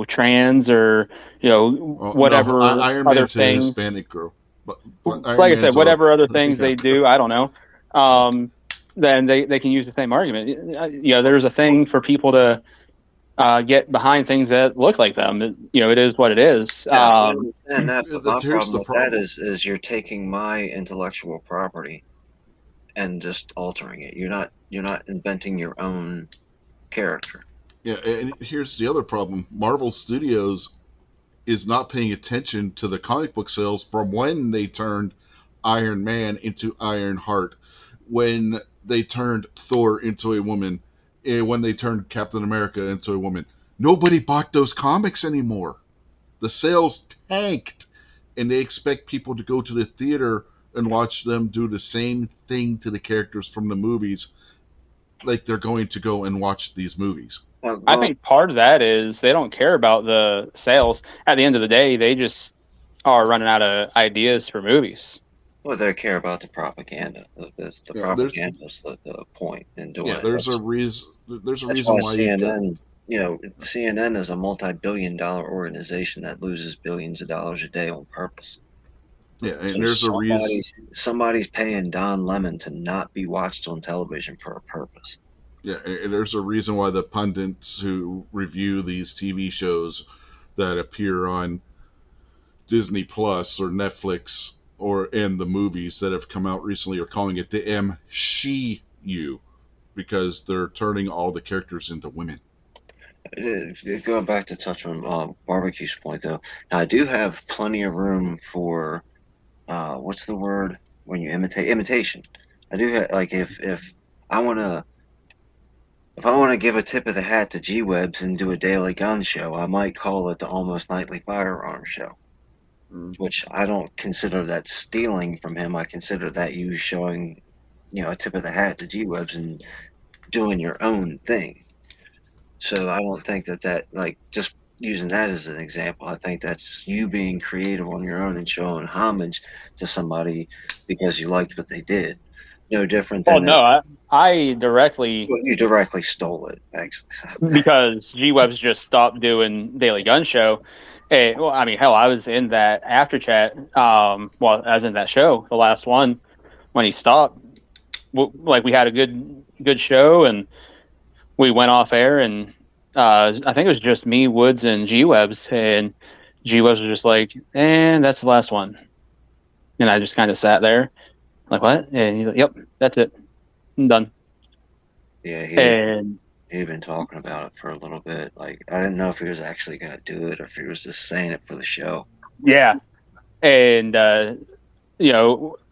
trans or Well, no, whatever Iron other Man's a things. Hispanic girl, but Iron Like I said, Man's a whatever other things yeah, they do, I don't know. Then they can use the same argument. There's a thing for people to get behind things that look like them. It is what it is. Yeah, I understand that, but my here's problem the with that problem. is you're taking my intellectual property and just altering it. You're not inventing your own character. Yeah, and here's the other problem. Marvel Studios is not paying attention to the comic book sales from when they turned Iron Man into Iron Heart, when they turned Thor into a woman, and when they turned Captain America into a woman. Nobody bought those comics anymore. The sales tanked, and they expect people to go to the theater and watch them do the same thing to the characters from the movies, like they're going to go and watch these movies. I Well, think part of that is they don't care about the sales. At the end of the day, they just are running out of ideas for movies. well, they care about the propaganda. The Yeah, there's propaganda is the point in doing yeah, it. there's a reason. There's a That's why reason why you got. CNN is a multi-billion-dollar organization that loses billions of dollars a day on purpose. Yeah, and So there's a reason. somebody's paying Don Lemon to not be watched on television for a purpose. Yeah, and there's a reason why the pundits who review these TV shows that appear on Disney Plus or Netflix or and the movies that have come out recently are calling it the MCU because they're turning all the characters into women. Going back to touch on barbecue's point though, now I do have plenty of room for what's the word when you imitation. I do have like if I want to give a tip of the hat to G Webs and do a daily gun show, I might call it the Almost Nightly Firearm Show, Mm. which I don't consider that stealing from him. I consider that you showing, a tip of the hat to G Webs and doing your own thing. So I don't think that like just using that as an example, I think that's you being creative on your own and showing homage to somebody because you liked what they did. No different Well, than if no, I directly well, you directly stole it, actually. because G Web's just stopped doing Daily Gun Show. Well, I mean, hell, I was in that after chat. Well, I was in that show, the last one when he stopped. Like we had a good show, and we went off air, and I think it was just me, Woods, and G Webs, and G Webs was just like, "And that's the last one." And I just kind of sat there, like, "What?" And he's like, "Yep, that's it, I'm done." Yeah, And he'd been talking about it for a little bit. Like I didn't know if he was actually gonna do it or if he was just saying it for the show. yeah, and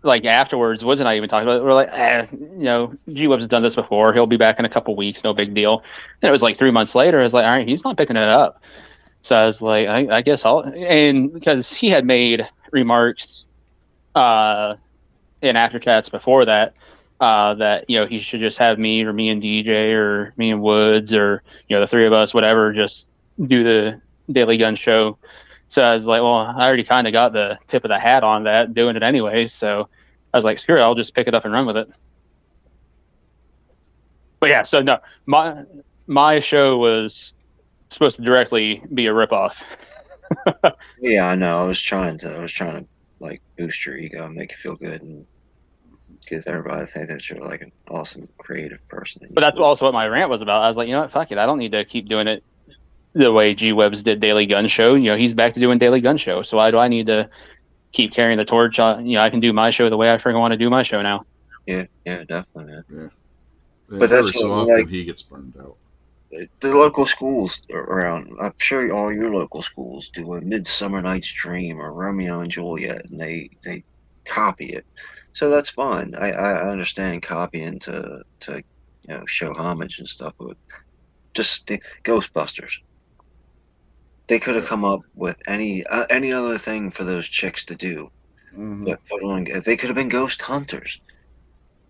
like afterwards, Woods and I even talked about it. We're like, G Web's done this before. He'll be back in a couple weeks, no big deal. And it was like 3 months later. I was like, all right, he's not picking it up. So I was like, I guess I'll. And because he had made remarks in after chats before that, that he should just have me or me and DJ or me and Woods or the three of us, whatever, just do the Daily Gun show. So I was like, well, I already kind of got the tip of the hat on that, doing it anyway. So I was like, screw it, I'll just pick it up and run with it. But yeah, so no, my show was supposed to directly be a ripoff. Yeah, I know. I was trying to like boost your ego and make you feel good and get everybody to think that you're like an awesome creative person. But that's also what my rant was about. I was like, fuck it, I don't need to keep doing it the way G Webs did Daily Gun Show. He's back to doing Daily Gun Show. So why do I need to keep carrying the torch? I can do my show the way I freaking want to do my show now. Yeah, definitely, man. Yeah. But Every that's so what often like he gets burned out. the local schools around. I'm sure all your local schools do a Midsummer Night's Dream or Romeo and Juliet, and they copy it. So that's fine. I understand copying to show homage and stuff, but just the Ghostbusters. They could have Yeah. come up with any other thing for those chicks to do, Mm-hmm. but they could have been ghost hunters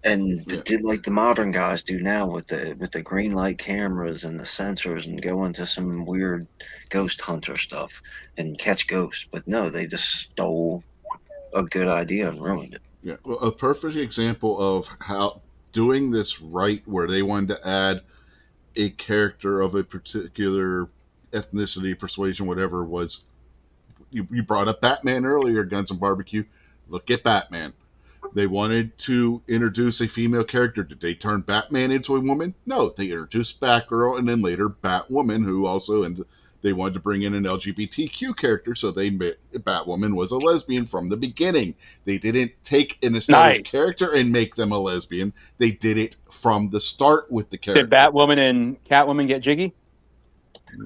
and Yeah. did like the modern guys do now with the green light cameras and the sensors and go into some weird ghost hunter stuff and catch ghosts. But no, they just stole a good idea and ruined it. Yeah. Well, a perfect example of how doing this right, where they wanted to add a character of a particular ethnicity, persuasion, whatever was. You brought up Batman earlier, Guns and Barbecue. Look at Batman. They wanted to introduce a female character. Did they turn Batman into a woman? No, they introduced Batgirl and then later Batwoman, who also, and they wanted to bring in an LGBTQ character, so Batwoman was a lesbian from the beginning. They didn't take an established character and make them a lesbian. They did it from the start with the character. Did Batwoman and Catwoman get jiggy?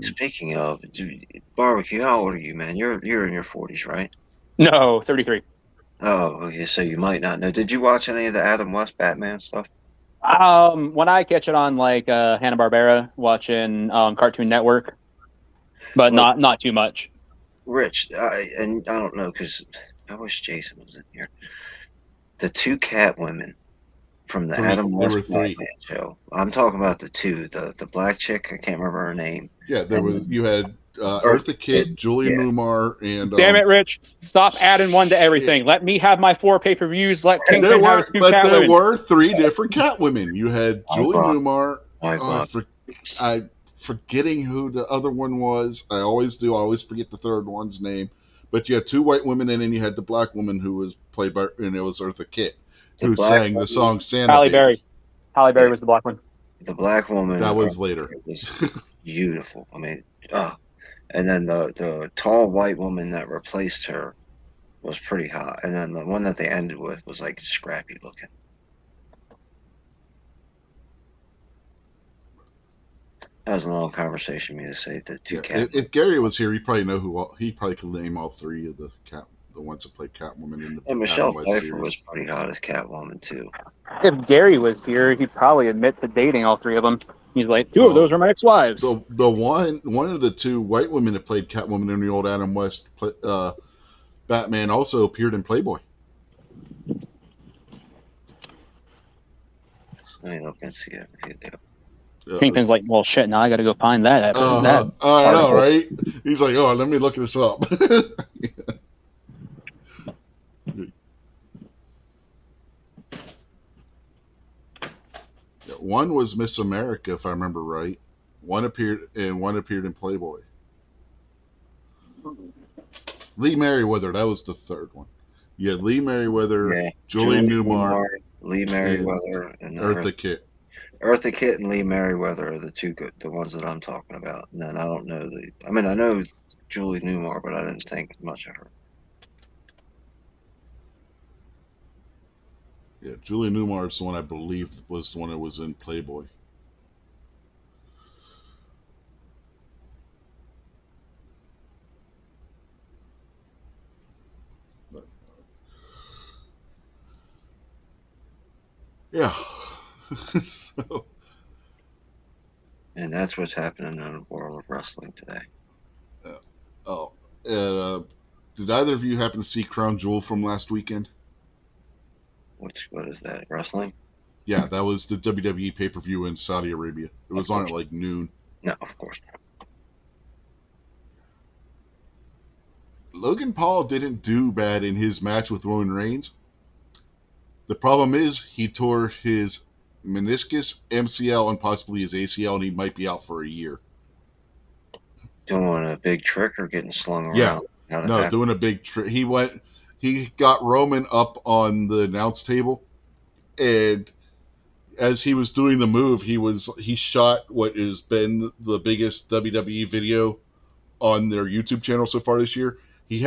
Speaking of, dude, Barbecue, how old are you, man? You're in your 40s, right? No, 33. Oh, okay, so you might not know. Did you watch any of the Adam West Batman stuff? When I catch it on like Hanna-Barbera, watching Cartoon Network, but Well, not too much. Rich, and I don't know because I wish Jason was in here. The two Catwomen from the Adam West Batman show. I'm talking about the two. The black chick, I can't remember her name. Yeah, you had Eartha Kitt, Julie Newmar, and damn it, Rich! Stop adding one to everything. Let me have my 4 pay-per-views. Let Kingpin have his 2 Catwomen. There were 3 different Catwomen. You had Julie Newmar. I'm forgetting who the other one was. I always do. I always forget the third one's name. But you had 2 white women, and then you had the black woman who was played by, and it was Eartha Kitt, who sang the song Santa Halle Baby. Berry. Halle Berry was the black one. The black woman. That was later. Was beautiful. I mean, and then the tall white woman that replaced her was pretty hot. And then the one that they ended with was like scrappy looking. That was a long conversation for me to say the two Catwomen. If Gary was here, he probably could name all 3 of the ones that played Catwoman in the and Michelle Pfeiffer was pretty hot as Catwoman too. If Gary was here, he'd probably admit to dating all 3 of them. He's like, 2 of those are my ex-wives. The one of the 2 white women that played Catwoman in the old Adam West Batman also appeared in Playboy. I look and see it. Kingpin's like, well, shit. Now I got to go find that. I know, right? He's like, oh, let me look this up. One was Miss America, if I remember right. One appeared in Playboy. Lee Merriweather, that was the third one. You had Lee Merriweather, Julie Newmar, Lee Merriweather, and Eartha Kitt. Eartha Kitt and Lee Merriweather are the ones that I'm talking about. And then I don't know I know Julie Newmar, but I didn't think much of her. Yeah, Julie Newmar is the one I believe was the one that was in Playboy. But, yeah. So. And that's what's happening in the world of wrestling today. Did either of you happen to see Crown Jewel from last weekend? What is that? Wrestling? Yeah, that was the WWE pay-per-view in Saudi Arabia. It was on at like noon. No, of course not. Logan Paul didn't do bad in his match with Roman Reigns. The problem is he tore his meniscus, MCL, and possibly his ACL, and he might be out for a year. Doing a big trick or getting slung around? Yeah, no, doing a big trick. He got Roman up on the announce table, and as he was doing the move, he shot what has been the biggest WWE video on their YouTube channel so far this year. He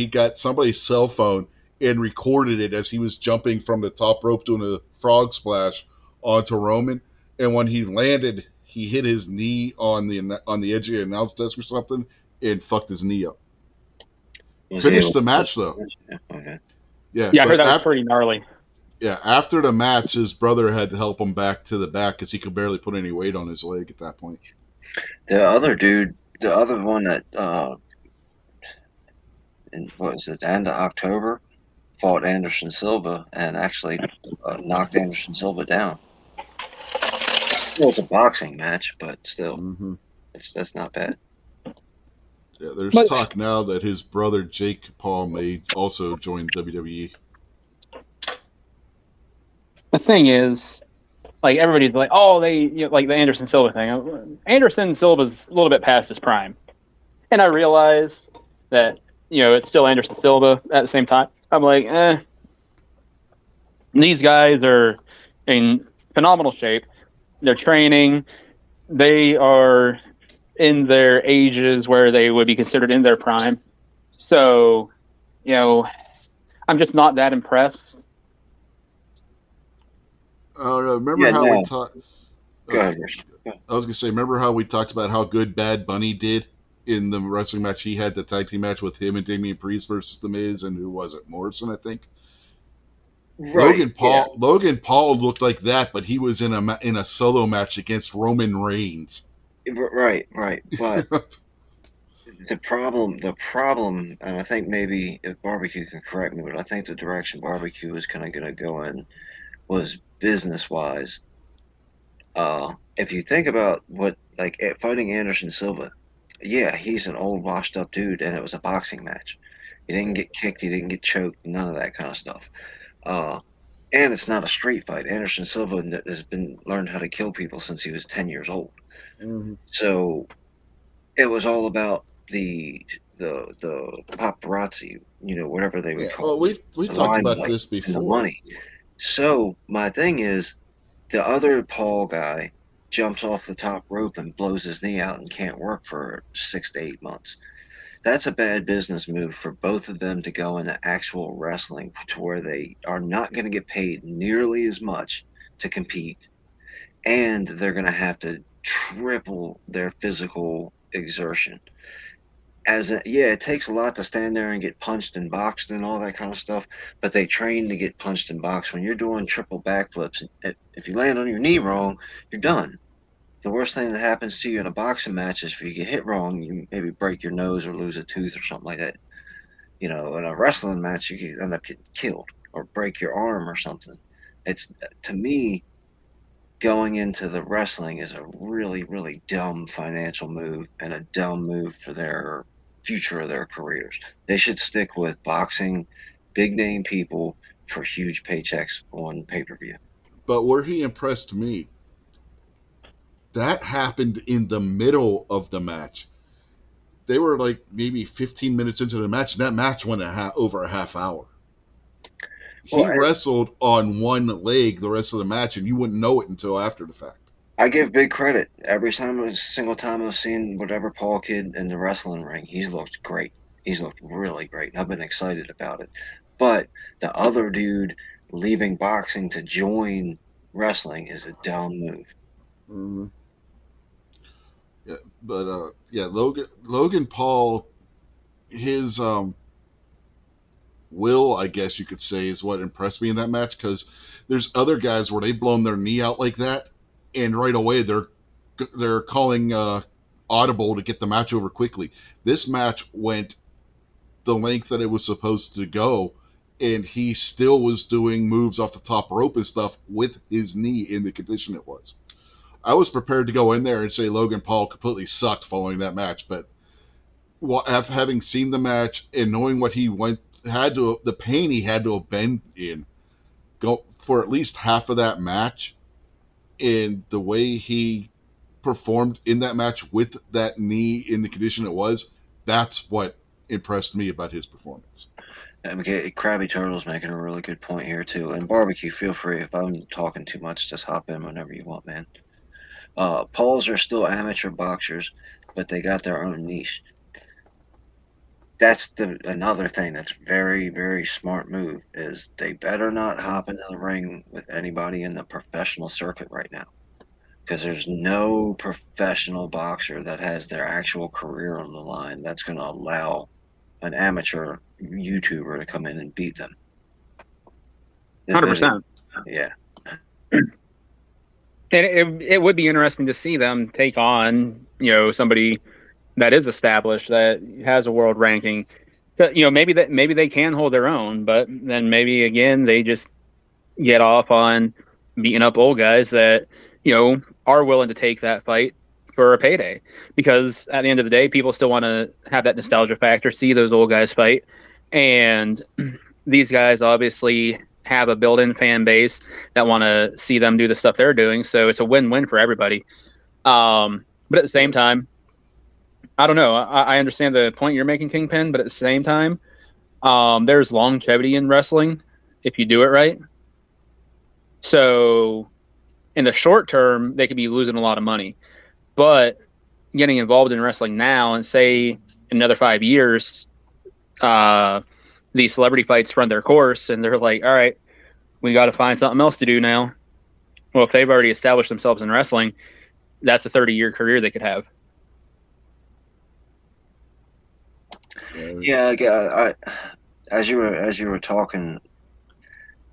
got somebody's cell phone and recorded it as he was jumping from the top rope doing a frog splash onto Roman, and when he landed, he hit his knee on the edge of the announce desk or something and fucked his knee up. Finished the match though. Okay. Yeah, I heard that was pretty gnarly. Yeah, after the match, his brother had to help him back to the back because he could barely put any weight on his leg at that point. The other dude, the other one that, in what was it, the end of October, fought Anderson Silva and actually knocked Anderson Silva down. It was a boxing match, but still, that's not bad. Yeah, there's talk now that his brother Jake Paul may also join WWE. The thing is, like everybody's like, oh, like the Anderson Silva thing. Anderson Silva's a little bit past his prime, and I realize that it's still Anderson Silva at the same time. I'm like, these guys are in phenomenal shape. They're training. They are in their ages where they would be considered in their prime. So, I'm just not that impressed. Remember how we talked? Go ahead, Rich. I was gonna say, remember how we talked about how good Bad Bunny did in the wrestling match he had, the tag team match with him and Damian Priest versus The Miz, and who was it, Morrison, I think. Right, Logan Paul looked like that, but he was in a solo match against Roman Reigns. Right. But the problem, and I think maybe if Barbecue can correct me, but I think the direction Barbecue was kind of going to go in was business-wise. If you think about what, like, fighting Anderson Silva, yeah, he's an old, washed-up dude, and it was a boxing match. He didn't get kicked, he didn't get choked, none of that kind of stuff. And it's not a street fight. Anderson Silva has been learned how to kill people since he was 10 years old. Mm-hmm. So it was all about the paparazzi, whatever they would call well, it. we've talked about this And the before. money. So my thing is, the other Paul guy jumps off the top rope and blows his knee out and can't work for 6 to 8 months. That's a bad business move for both of them to go into actual wrestling to where they are not going to get paid nearly as much to compete, and they're going to have to triple their physical exertion. It takes a lot to stand there and get punched and boxed and all that kind of stuff, but they train to get punched and boxed. When you're doing triple backflips, if you land on your knee wrong, you're done. The worst thing that happens to you in a boxing match is if you get hit wrong, you maybe break your nose or lose a tooth or something like that. In a wrestling match, you could end up getting killed or break your arm or something. It's, to me, going into the wrestling is a really, really dumb financial move and a dumb move for their future of their careers. They should stick with boxing, big name people for huge paychecks on pay-per-view. But where he impressed me, that happened in the middle of the match. They were like maybe 15 minutes into the match, and that match went over a half hour. He wrestled on one leg the rest of the match, and you wouldn't know it until after the fact. I give big credit. Every single time I've seen whatever Paul kid in the wrestling ring, he's looked great. He's looked really great, and I've been excited about it. But the other dude leaving boxing to join wrestling is a dumb move. Mm-hmm. Yeah, but Logan Paul, his will, I guess you could say, is what impressed me in that match, because there's other guys where they've blown their knee out like that, and right away they're calling audible to get the match over quickly. This match went the length that it was supposed to go, and he still was doing moves off the top rope and stuff with his knee in the condition it was. I was prepared to go in there and say Logan Paul completely sucked following that match, but having seen the match and knowing what he the pain he had to have been in for at least half of that match, and the way he performed in that match with that knee in the condition it was, that's what impressed me about his performance. Okay, Krabby Turtle's making a really good point here too. And Barbecue, feel free, if I'm talking too much, just hop in whenever you want, man. Pauls are still amateur boxers, but they got their own niche. That's another thing that's very, very smart move is they better not hop into the ring with anybody in the professional circuit right now, because there's no professional boxer that has their actual career on the line that's going to allow an amateur YouTuber to come in and beat them. 100%. Yeah. And it would be interesting to see them take on, somebody that is established, that has a world ranking. Maybe they can hold their own, but then maybe again they just get off on beating up old guys that are willing to take that fight for a payday. Because at the end of the day, people still want to have that nostalgia factor, see those old guys fight, and these guys obviously have a built-in fan base that want to see them do the stuff they're doing. So it's a win-win for everybody. But at the same time, I don't know. I understand the point you're making, Kingpin, but at the same time, there's longevity in wrestling if you do it right. So in the short term, they could be losing a lot of money. But getting involved in wrestling now and say in another 5 years, these celebrity fights run their course and they're like, all right, we got to find something else to do now. Well, if they've already established themselves in wrestling, that's a 30-year career they could have. Yeah, as you were talking,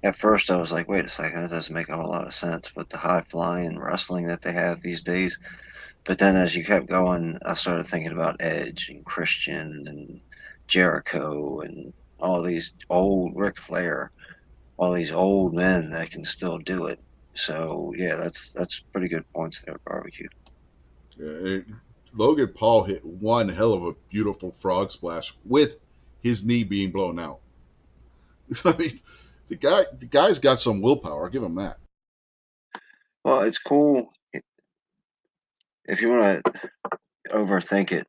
at first I was like, wait a second, it doesn't make a whole lot of sense. But the high flying wrestling that they have these days. But then as you kept going, I started thinking about Edge and Christian and Jericho and all these old Ric Flair, all these old men that can still do it. So yeah, that's pretty good points there, barbecue. Logan Paul hit one hell of a beautiful frog splash with his knee being blown out. I mean, the guy's got some willpower. I'll give him that. Well, it's cool if you want to overthink it.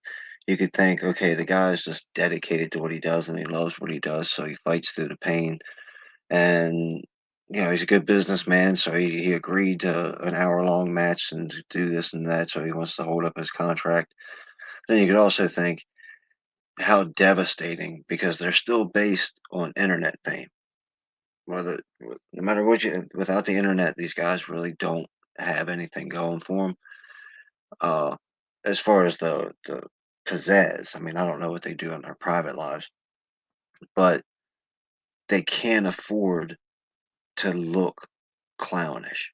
You could think, okay, the guy's just dedicated to what he does and he loves what he does, so he fights through the pain. And he's a good businessman, so he agreed to an hour-long match and to do this and that, so he wants to hold up his contract. Then you could also think how devastating, because they're still based on internet fame. Whether no matter what without the internet, these guys really don't have anything going for them. As far as the pizzazz, I mean, I don't know what they do in their private lives, but they can't afford to look clownish.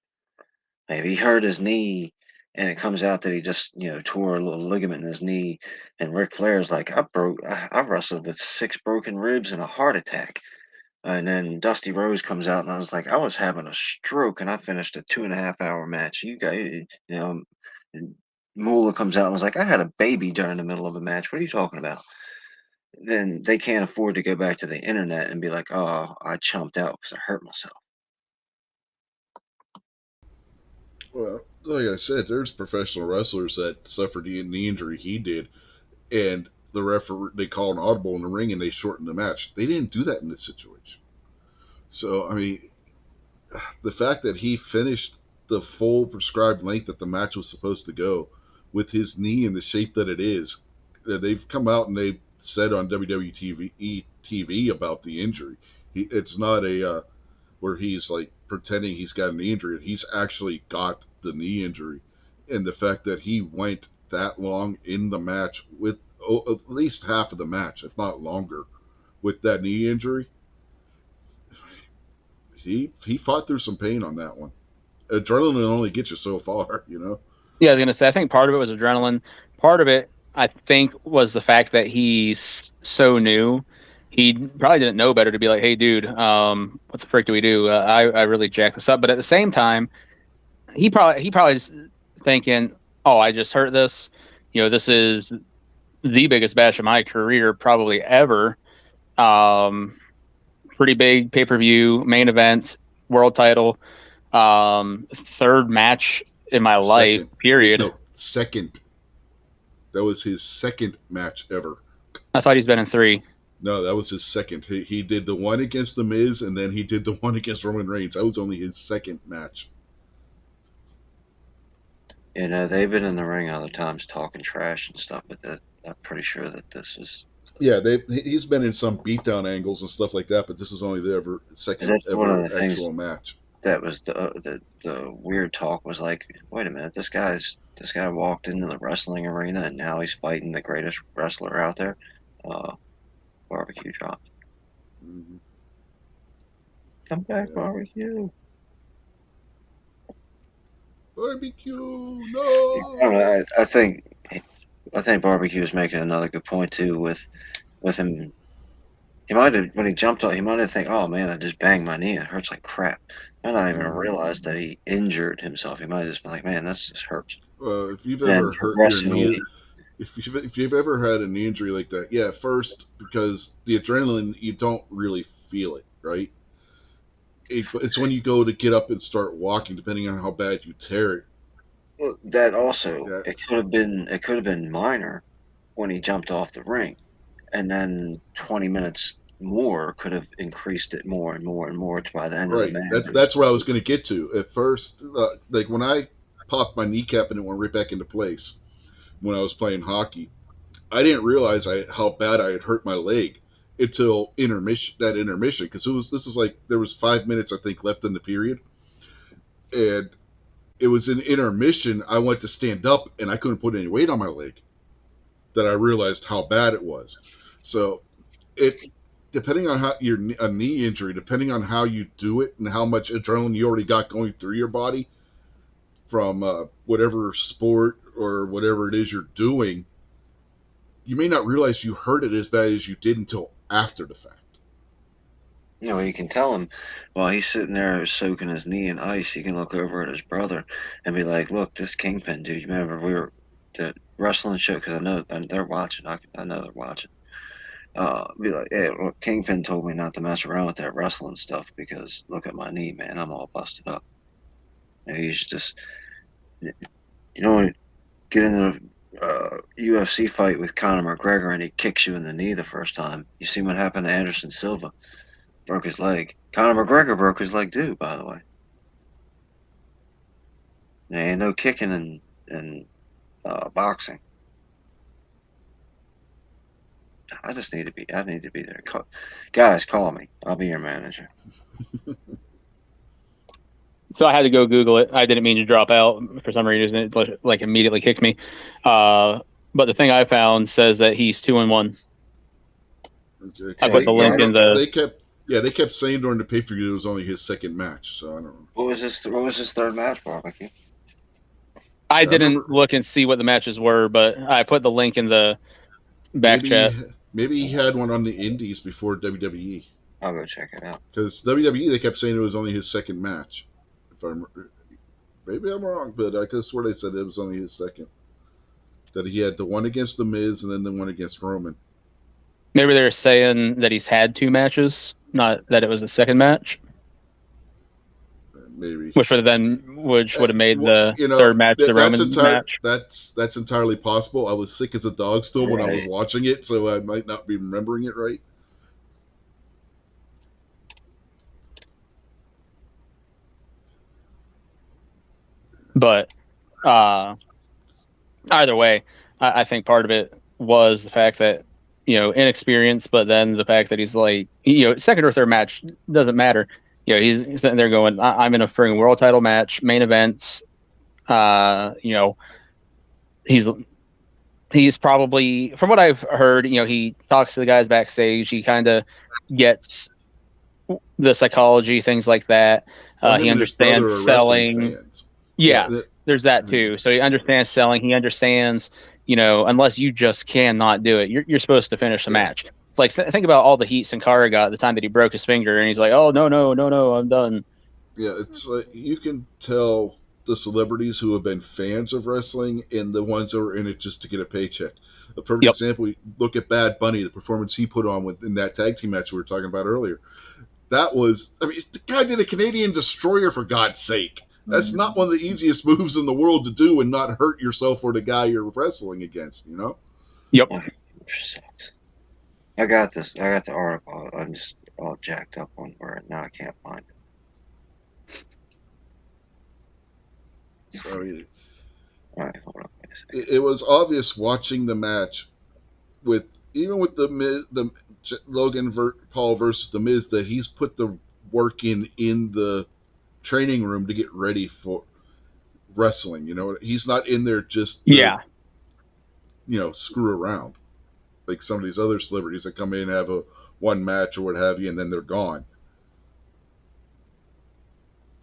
Like if he hurt his knee and it comes out that he just, tore a little ligament in his knee, and Ric Flair's like, I wrestled with 6 broken ribs and a heart attack. And then Dusty Rose comes out and I was like, I was having a stroke and I finished a 2.5 hour match. You guys, and Moolah comes out and was like, I had a baby during the middle of a match. What are you talking about? Then they can't afford to go back to the internet and be like, oh, I chumped out because I hurt myself. Well, like I said, there's professional wrestlers that suffered the knee injury he did, and the referee they call an audible in the ring and they shorten the match. They didn't do that in this situation. So I mean, the fact that he finished the full prescribed length that the match was supposed to go with his knee in the shape that it is, they've come out and they've said on WWE TV about the injury. It's not a where he's like pretending he's got an injury. He's actually got the knee injury, and the fact that he went that long in the match with at least half of the match, if not longer, with that knee injury, he fought through some pain on that one. Adrenaline only gets you so far, you know. Yeah, I was gonna say. I think part of it was adrenaline. Part of it, I think, was the fact that he's so new. He probably didn't know better to be like, "Hey, dude, what the frick do we do? I really jacked this up." But at the same time, he probably just thinking, "Oh, I just hurt this. This is the biggest bash of my career, probably ever. Um, Pretty big pay-per-view, main event, world title, third match in my life, Second, period." no, second. That was his second match ever. I thought he's been in 3. No, that was his second. He did the one against The Miz, and then he did the one against Roman Reigns. That was only his second match. They've been in the ring other times talking trash and stuff, but I'm pretty sure that this is. Yeah, he's been in some beatdown angles and stuff like that, but this is only the second That's one of ever the things actual match. that was the weird talk was like, wait a minute, this guy walked into the wrestling arena and now he's fighting the greatest wrestler out there. Uh, Barbecue dropped. Mm-hmm. Come back, Yeah. barbecue. Barbecue, I don't no. know. I think barbecue is making another good point too with him. He might have when he jumped on. He might have think, "Oh man, I just banged my knee. It hurts like crap." Might not even Mm-hmm. realized that he injured himself. He might have just been like, "Man, this just hurts." If you've And then ever hurt your progressively, knee, if you've ever had a knee injury like that, yeah, first because the adrenaline you don't really feel it, right? It's when you go to get up and start walking, depending on how bad you tear it. Well, that also Yeah, it could have been minor when he jumped off the ring, and then 20 minutes more could have increased it more and more and more to by the end of the right. match. That's where I was going to get to. At first, like when I popped my kneecap and it went right back into place when I was playing hockey, I didn't realize how bad I had hurt my leg until intermission, because this was like there was 5 minutes I think left in the period, and it was in intermission. I went to stand up and I couldn't put any weight on my leg. That I realized how bad it was. So it depending on how a knee injury, depending on how you do it and how much adrenaline you already got going through your body from whatever sport or whatever it is you're doing, you may not realize you hurt it as bad as you did until after the fact. You know, you can tell him while he's sitting there soaking his knee in ice, he can look over at his brother and be like, "Look, this Kingpin dude. You remember we were the wrestling show because I know they're watching. I know they're watching. Be like, hey, look, Kingpin told me not to mess around with that wrestling stuff because look at my knee, man. I'm all busted up. And he's just, you know, get in a UFC fight with Conor McGregor and he kicks you in the knee the first time. You see what happened to Anderson Silva? Broke his leg. Conor McGregor broke his leg too, by the way. There ain't no kicking in boxing. I need to be there. Guys, call me. I'll be your manager. So I had to go Google it. I didn't mean to drop out for some reason. It like immediately kicked me. But the thing I found says that he's 2-1. Okay, I 'cause put the link in the. they kept saying during the pay per view it was only his second match, so I don't know. What was his third match, barbecue? I I remember didn't look and see what the matches were, but I put the link in the back maybe chat. maybe he had one on the Indies before WWE, I'll go check it out. because WWE they kept saying it was only his second match. If I'm maybe I'm wrong, but I could swear they said it was only his second. That he had the one against the Miz and then the one against Roman. Maybe they're saying that he's had 2 matches, not that it was the second match. Maybe Which would have made the you know, third match the Roman match. That's entirely possible. I was sick as a dog still when I was Right. watching it, so I might not be remembering it right. But either way, I think part of it was the fact that, inexperience, but then the fact that he's like, second or third match doesn't matter. He's sitting there going, I'm in a freaking world title match, main events. He's probably, from what I've heard, he talks to the guys backstage. He kind of gets the psychology, things like that. Well, him He and his brother understands are wrestling selling. fans. Yeah, there's that too. So he understands selling. He understands, unless you just cannot do it, you're supposed to finish the match. It's like, think about all the heat Sin Cara got at the time that he broke his finger, and he's like, oh, no, I'm done. Yeah, it's like you can tell the celebrities who have been fans of wrestling and the ones that are in it just to get a paycheck. A perfect example, look at Bad Bunny, the performance he put on in that tag team match we were talking about earlier. That was, the guy did a Canadian destroyer, for God's sake. That's not one of the easiest moves in the world to do and not hurt yourself or the guy you're wrestling against, Yep. Sucks. I got the article. I'm just all jacked up on where now I can't find it. So, All right, hold on. It was obvious watching the match even with the Logan Paul versus the Miz, that he's put the work in the training room to get ready for wrestling. He's not in there just to, screw around like some of these other celebrities that come in and have one match or what have you, and then they're gone.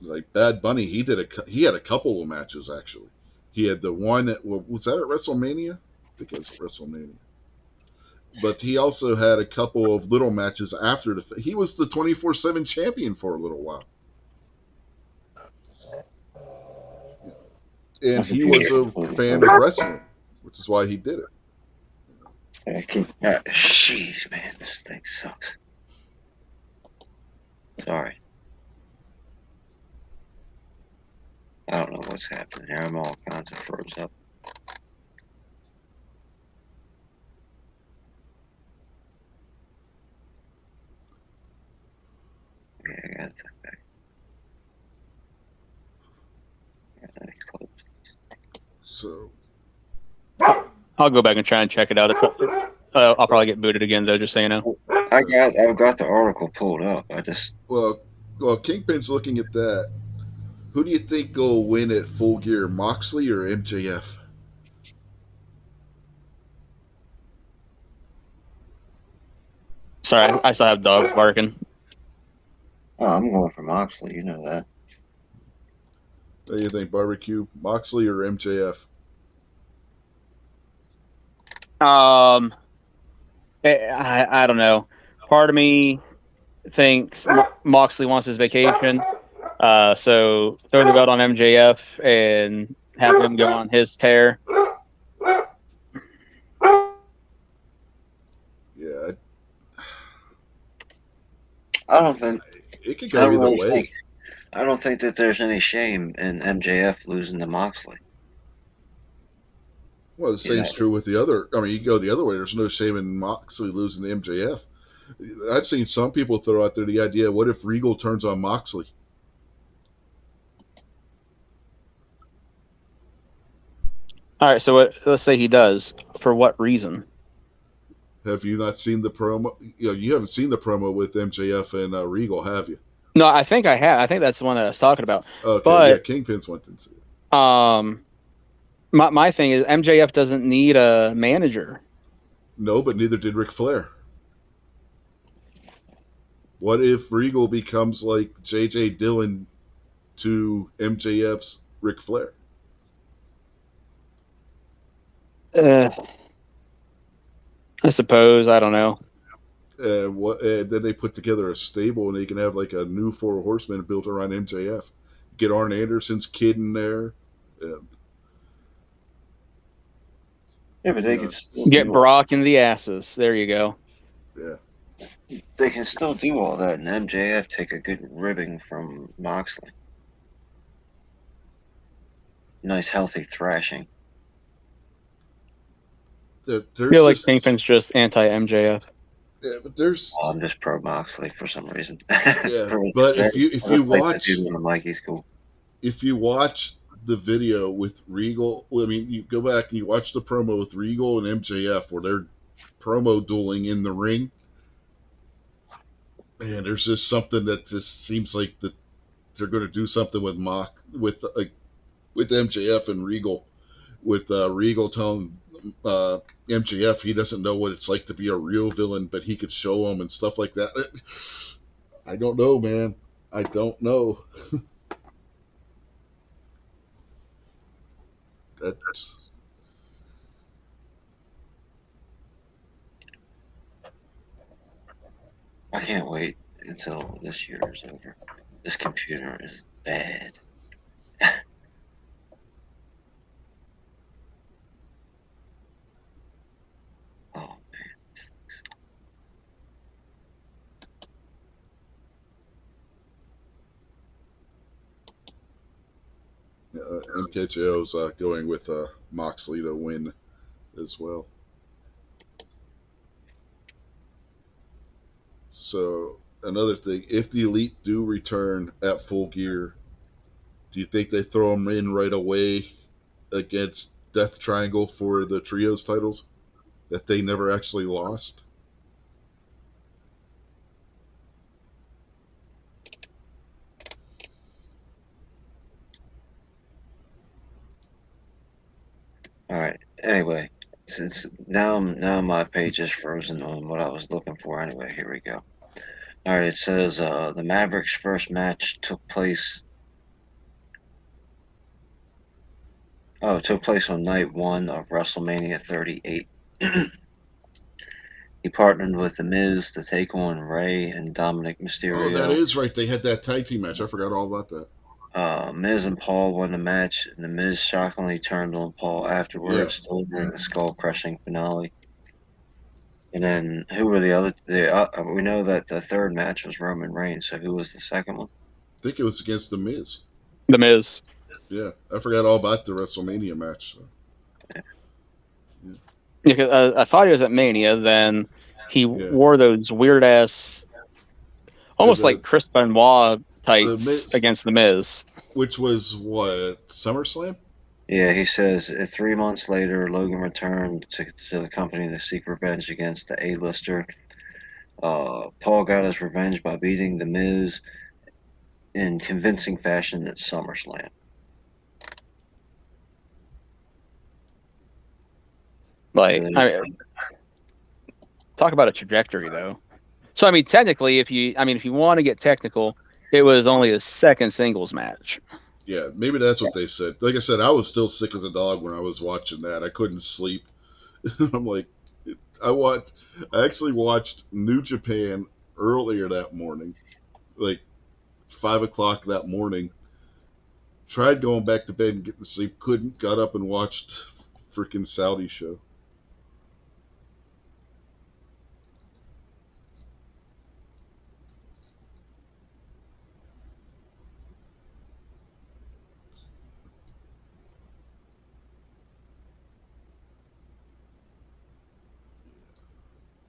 Like Bad Bunny, he had a couple of matches actually. He had the one was that at WrestleMania? I think it was at WrestleMania. But he also had a couple of little matches after he was the 24/7 champion for a little while. And he was a fan of wrestling, which is why he did it. Jeez, man, this thing sucks. Sorry. I don't know what's happening here. I'm all kinds of froze up. Yeah, I got that back. Let me close. So I'll go back and try and check it out. I'll probably get booted again though, just so you know. I've got the article pulled up. I just well, Kingpin's looking at that. Who do you think will win at Full Gear, Moxley or MJF? Sorry, I still have dogs barking. I'm going for Moxley. You know that. What do you think, Barbecue, Moxley or MJF? Um, I don't know. Part of me thinks Moxley wants his vacation, so throw the belt on MJF and have him go on his tear. Yeah, I don't think. it could I go don't either really way. think. I don't think that there's any shame in MJF losing to Moxley. Well, the You know, same's true with the other. I mean, you go the other way. There's no shame in Moxley losing to MJF. I've seen some people throw out there the idea: what if Regal turns on Moxley? All right, so let's say he does. For what reason? Have you not seen the promo? You haven't seen the promo with MJF and Regal, have you? No, I think I have. I think that's the one that I was talking about. Okay, yeah, But Kingpin's one didn't see it. my thing is MJF doesn't need a manager. No, but neither did Ric Flair. What if Regal becomes like J.J. Dillon to MJF's Ric Flair? I suppose, I don't know. Then they put together a stable and they can have like a new Four Horsemen built around MJF. Get Arn Anderson's kid in there. And, yeah, but they you know, can still Get do. Brock in the asses. There you go. yeah. They can still do all that, and MJF take a good ribbing from Moxley. Nice, healthy thrashing. I There's feel like just Kingpin's just anti MJF. yeah, but there's I'm just pro Moxley for some reason. yeah. But if you I just like the dude on Mikey's cool. if you watch the video with Regal, I mean, you go back and you watch the promo with Regal and MJF where they're promo dueling in the ring. Man, there's just something that just seems like that they're going to do something with with MJF and Regal, with Regal telling MJF he doesn't know what it's like to be a real villain, but he could show him and stuff like that. I don't know, man. I don't know. That's I can't wait until this year is over. This computer is bad. Oh, MKJO's going with Moxley to win as well. So another thing, if the Elite do return at Full Gear, do you think they throw them in right away against Death Triangle for the trios titles that they never actually lost? all right. Anyway, since now my page is frozen on what I was looking for. Anyway, here we go. All right, it says the Mavericks' first match took place. Oh, it took place on night 1 of WrestleMania 38. He partnered with The Miz to take on Rey and Dominic Oh, Mysterio. that is right. They had that tag team match. I forgot all about that. Miz and Paul won the match, and The Miz shockingly turned on Paul afterwards, delivering a skull-crushing finale. And then who were the other? We know that the third match was Roman Reigns. So who was the second one? I think it was against The Miz. The Miz. Yeah, I forgot all about the WrestleMania match. So, yeah, Yeah, 'cause, I thought he was at Mania. Then he yeah. wore those weird ass, almost like The Chris Benoit the tights Miz, against the Miz. which was what, SummerSlam? Yeah, he says 3 months later, Logan returned to the company to seek revenge against the A-lister. Paul got his revenge by beating The Miz in convincing fashion at SummerSlam. So Like, there's, talk about a trajectory though. So I mean, technically, if you want to get technical, it was only a second singles match. Yeah, maybe that's what they said. Like I said, I was still sick as a dog when I was watching that. I couldn't sleep. I'm like, I watched. I actually watched New Japan earlier that morning, like 5 o'clock that morning. Tried going back to bed and getting to sleep. Couldn't. Got up and watched freaking Saudi show.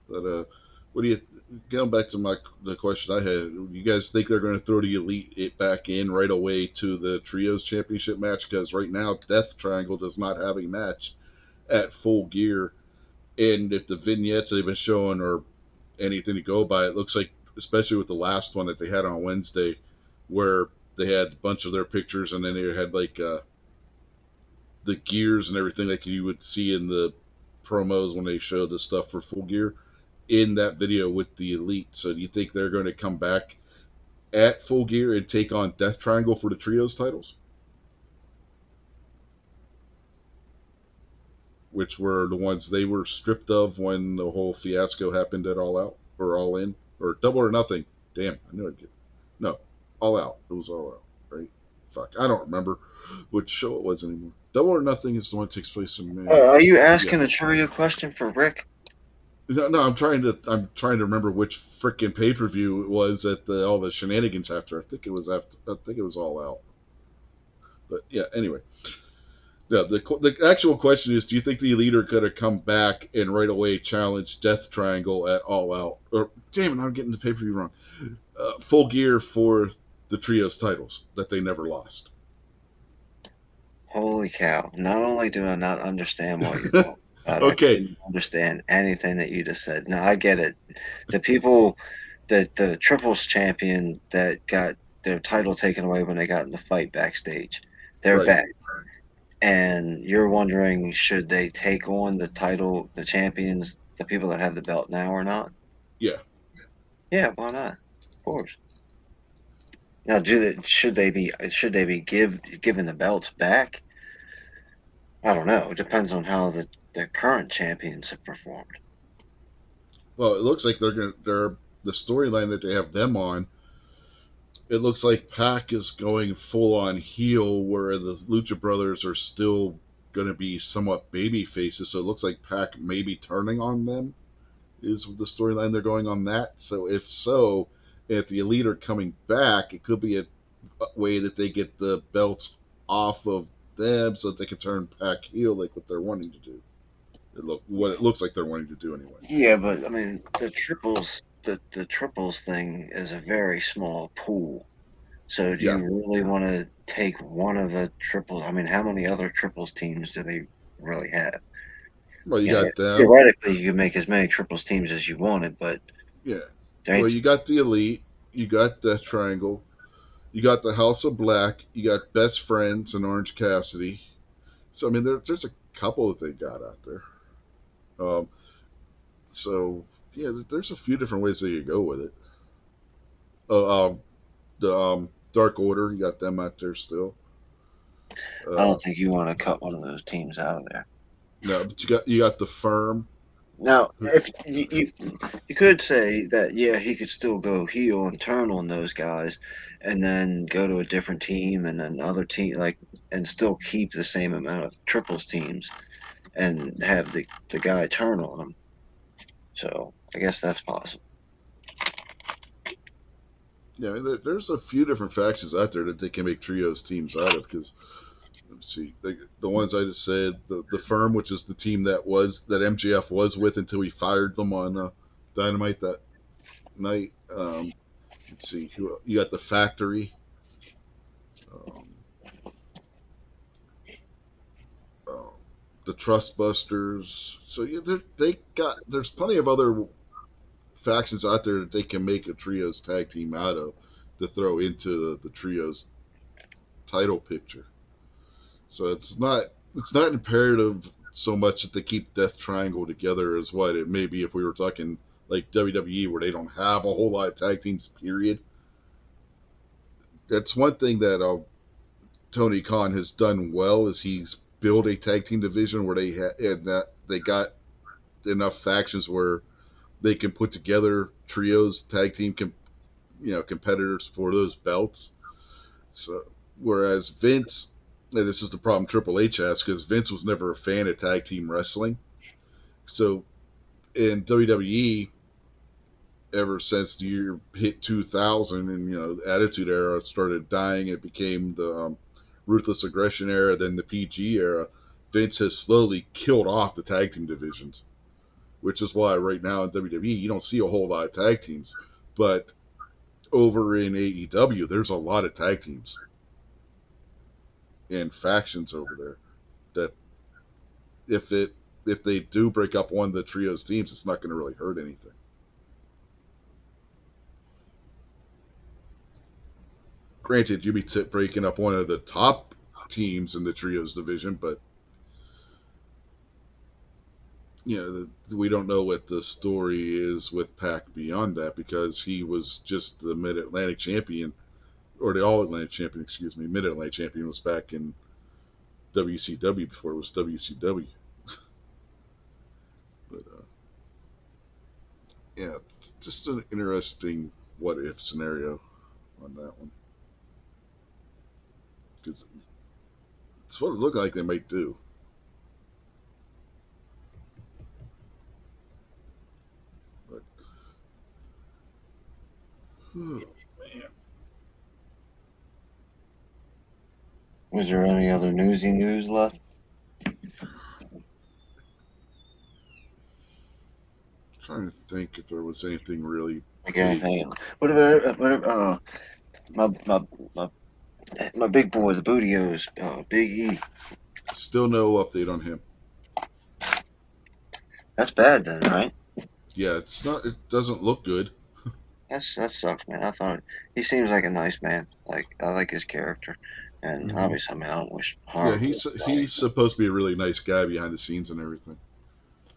But what do you? Going back to the question I had, you guys think they're going to throw the elite it back in right away to the trios championship match? Because right now Death Triangle does not have a match at Full Gear, and if the vignettes they've been showing are anything to go by, it looks like, especially with the last one that they had on Wednesday, where they had a bunch of their pictures and then they had like the gears and everything like you would see in the promos when they show the stuff for Full Gear in that video with the elite. So do you think they're going to come back at Full Gear and take on Death Triangle for the trios titles, which were the ones they were stripped of when the whole fiasco happened at All Out or All In or Double or Nothing? Damn, I knew I'd get no All Out. It was All Out, right? Fuck, I don't remember which show it was anymore. Double or Nothing is the one that takes place in May. are you Yeah. asking a trivia question for Rick? No, I'm trying to remember which freaking pay per view it was at all the shenanigans after. I think it was All Out. But yeah, anyway. Yeah, the actual question is: do you think the Elite are going to come back and right away challenge Death Triangle at All Out? Or damn it, I'm getting the pay per view wrong. Full Gear for the trios titles that they never lost. Holy cow! Not only do I not understand what you're talking about, I Okay, couldn't understand anything that you just said. Now I get it. The people, the triples champion that got their title taken away when they got in the fight backstage, they're right, back. And you're wondering, should they take on the title, the champions, the people that have the belt now or not? yeah. Yeah, why not? Of course. Now, should they be given the belts back? I don't know. It depends on how the current champions have performed. Well, it looks like they're the storyline that they have them on. It looks like Pac is going full on heel, where the Lucha Brothers are still going to be somewhat baby faces. So it looks like Pac may be turning on them. Is the storyline they're going on that? So if so, if the Elite are coming back, it could be a way that they get the belts off of them so that they can turn Pac heel, like what they're wanting to do. What it looks like they're wanting to do anyway. Yeah, but I mean, the triples thing is a very small pool. So do Yeah. you really want to take one of the triples? I mean, how many other triples teams do they really have? Well, you You know, got them. theoretically, you can make as many triples teams as you wanted, but Yeah. there Well, ain't. you got the Elite. You got Death Triangle. You got the House of Black. You got Best Friends and Orange Cassidy. So I mean, there's a couple that they got out there. Um, so yeah, there's a few different ways that you go with it. The Dark Order, you got them out there still. I Uh, don't think you want to cut one of those teams out of there. no, but you got the Firm. Now, if you could say that, yeah, he could still go heel and turn on those guys, and then go to a different team and another team, like, and still keep the same amount of triples teams and have the guy turn on them. So I guess that's possible. Yeah, there's a few different factions out there that they can make trios teams out of. Because let's see, the ones I just said, the firm, which is the team that MJF was with until he fired them on Dynamite that night. Let's see, you got the Factory. Um, uh, the Trustbusters. So yeah, there's plenty of other factions out there that they can make a trios tag team out of to throw into the trios title picture. So it's not imperative so much that they keep Death Triangle together as what it may be if we were talking like WWE where they don't have a whole lot of tag teams. Period. That's one thing that Tony Khan has done well is he's built a tag team division where they got enough factions where they can put together trios, tag team, competitors for those belts. So whereas Vince, and this is the problem Triple H has because Vince was never a fan of tag team wrestling. So in WWE, ever since the year hit 2000 and the Attitude Era started dying, it became the Ruthless Aggression Era, then the PG era. Vince has slowly killed off the tag team divisions, which is why right now in WWE you don't see a whole lot of tag teams. But over in AEW, there's a lot of tag teams and factions over there that if it if they do break up one of the trios teams, it's not going to really hurt anything. Granted, you'd be breaking up one of the top teams in the trios division, but we don't know what the story is with Pac beyond that because he was just the Mid Atlantic champion or the All Atlantic champion, excuse me. Mid Atlantic champion was back in WCW before it was WCW. But yeah, just an interesting what if scenario on that one because it's what it looked like they might do. But oh man, Was there any other newsy news left? trying to think if there was anything really Like big. anything? What about my my my my big boy, the Bootios, Big E? Still no update on him. That's bad then, right? Yeah, it's not. It doesn't look good. That sucks, man. I thought he seems like a nice man. Like I like his character, and Hmm. obviously, I mean, I don't wish Yeah, harm. he's supposed to be a really nice guy behind the scenes and everything.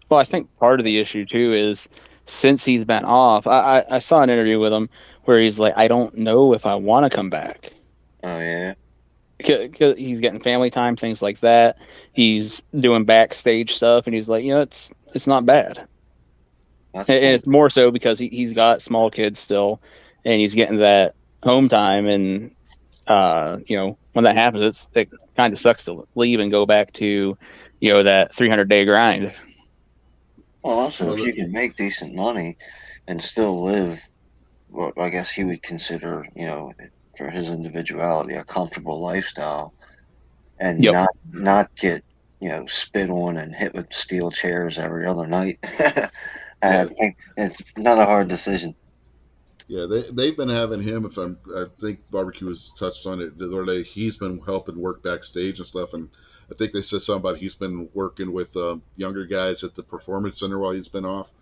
Well, I So think part of the issue too is since he's been off, I saw an interview with him where he's like, I don't know if I want to come back. Oh yeah, Cause he's getting family time, things like that. He's doing backstage stuff, and he's like, it's not bad. that's And cool. it's more so because he's got small kids still, and he's getting that home time. And when that happens, it kind of sucks to leave and go back to that 300-day grind. Well, also, if well, you can make decent money and still live what I guess he would consider, for his individuality, a comfortable lifestyle, and Yep. not get spit on and hit with steel chairs every other night. I yeah, think it's not a hard decision. yeah. They've been having him. I think Barbecue was touched on it the other day. He's been helping work backstage and stuff, and I think they said something about he's been working with younger guys at the Performance Center while he's been off,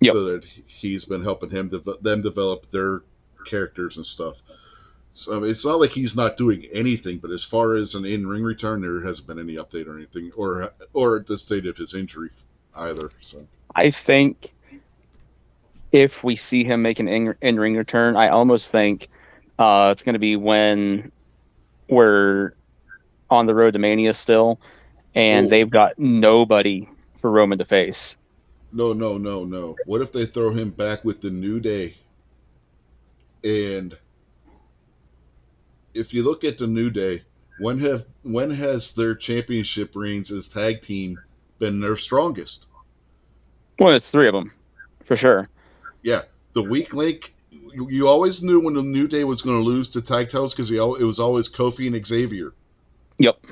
Yep. so that he's been helping them develop their characters and stuff. So I mean, it's not like he's not doing anything, but as far as an in-ring return, there hasn't been any update or anything, or the state of his injury either. So I think if we see him make an in-ring return, I almost think it's going to be when we're on the road to Mania still, and oh they've got nobody for Roman to face. no no no no! What if they throw him back with the New Day? And if you look at the New Day, when has their championship reigns as tag team been their strongest? Well, it's three of them for sure. Yeah, the weak link You always knew when the New Day was going to lose to tag titles because it was always Kofi and Xavier. Yep.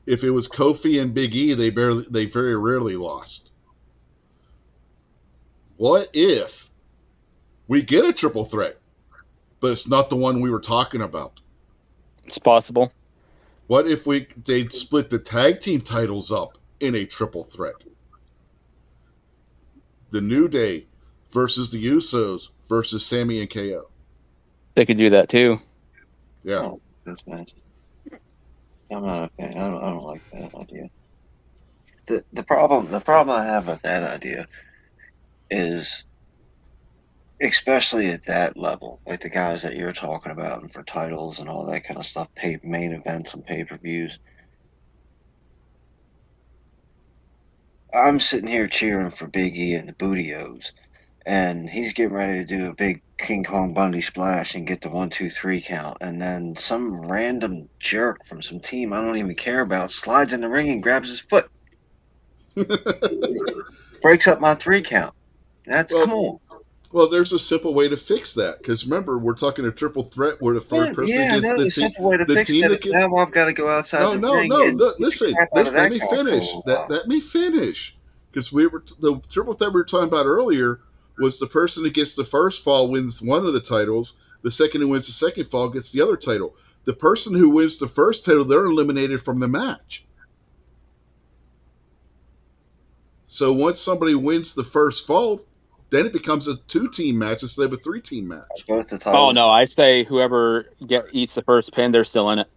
If it was Kofi and Big E, they very rarely lost. What if we get a triple threat, but it's not the one we were talking about? It's possible. What if they'd split the tag team titles up in a triple threat? The New Day versus the Usos versus Sammy and KO. They could do that too. Yeah. Oh, those matches. I'm not a fan. I don't like that idea. The problem I have with that idea is, especially at that level, like the guys that you're talking about, and for titles and all that kind of stuff, main events and pay-per-views. I'm sitting here cheering for Big E and the Booty-O's, and he's getting ready to do a big King Kong Bundy splash and get the 1, 2, 3 count, and then some random jerk from some team I don't even care about slides in the ring and grabs his foot, breaks up my 3 count. Come on. Well, there's a simple way to fix that because remember we're talking a triple threat where the third person Yeah, I gets know the simple way to the fix team that that is gets. now I've got to go outside No, the no, ring no. and get the Listen, crap out of let that me guy for a finish. little while. Let me finish because the triple threat we were talking about earlier was the person that gets the first fall wins one of the titles. The second who wins the second fall gets the other title. The person who wins the first title, they're eliminated from the match. So once somebody wins the first fall, then it becomes a 2-team match instead of a 3-team match. Both the Oh titles. no, I say whoever eats the first pin, they're still in it.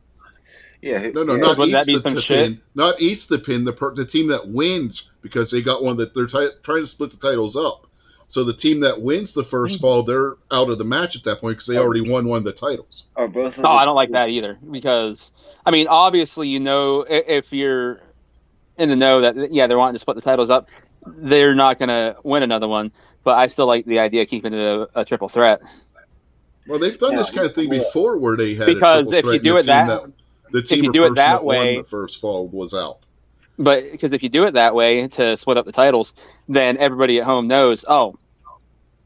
Yeah. No, yeah. not Wouldn't that eats be the some shit? pin. Not eats the pin. The team that wins because they got one that they're trying to split the titles up. So the team that wins the first fall, they're out of the match at that point because they already won one of the titles. Are both of Oh, the I don't like that either because I mean, obviously, if you're in the know that they're wanting to split the titles up, they're not going to win another one. But I still like the idea of keeping it a triple threat. Well, they've done this kind of thing before where they had a Because triple if you threat and do the it team that the if team you or do it person that that won way, the first fall was out. but because if you do it that way to split up the titles, then everybody at home knows, oh,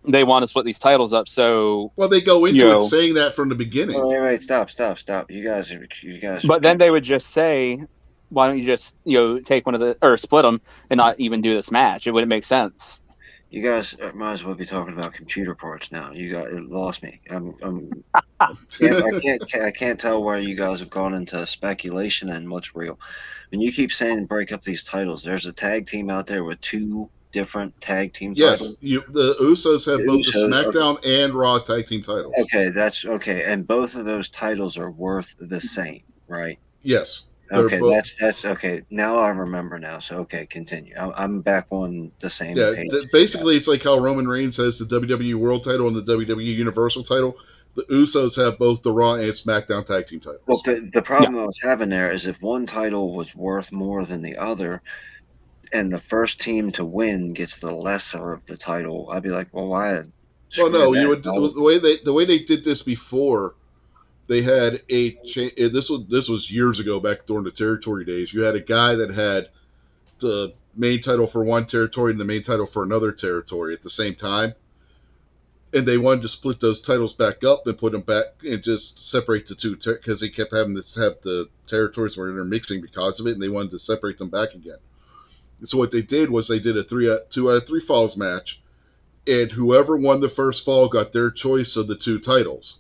they want to split these titles up. So Well, they go into it saying that from the beginning. Wait, stop. You guys. But then they would just say, why don't you just take one of the or split them and not even do this match? It wouldn't make sense. You guys might as well be talking about computer parts now. You got it lost me. I can't tell where you guys have gone into speculation and what's real. When you keep saying break up these titles, there's a tag team out there with 2 different tag team titles. Yes, the Usos have both the SmackDown and Raw tag team titles. Okay, that's okay, and both of those titles are worth the same, right? Yes. Okay, that's okay. Now I remember now. So okay, continue. I'm back on the same page. Basically, it's like how Roman Reigns has the WWE World Title and the WWE Universal Title. The Usos have both the Raw and SmackDown tag team titles. Well, the problem I was having there is if one title was worth more than the other, and the first team to win gets the lesser of the title, I'd be like, well, why? Well, no, you would the way they did this before. They had this was years ago, back during the territory days. You had a guy that had the main title for one territory and the main title for another territory at the same time, and they wanted to split those titles back up and put them back and just separate the two because they kept having to have the territories were intermixing because of it, and they wanted to separate them back again. And so what they did was they did a 2 out of 3 falls match, and whoever won the first fall got their choice of the 2 titles.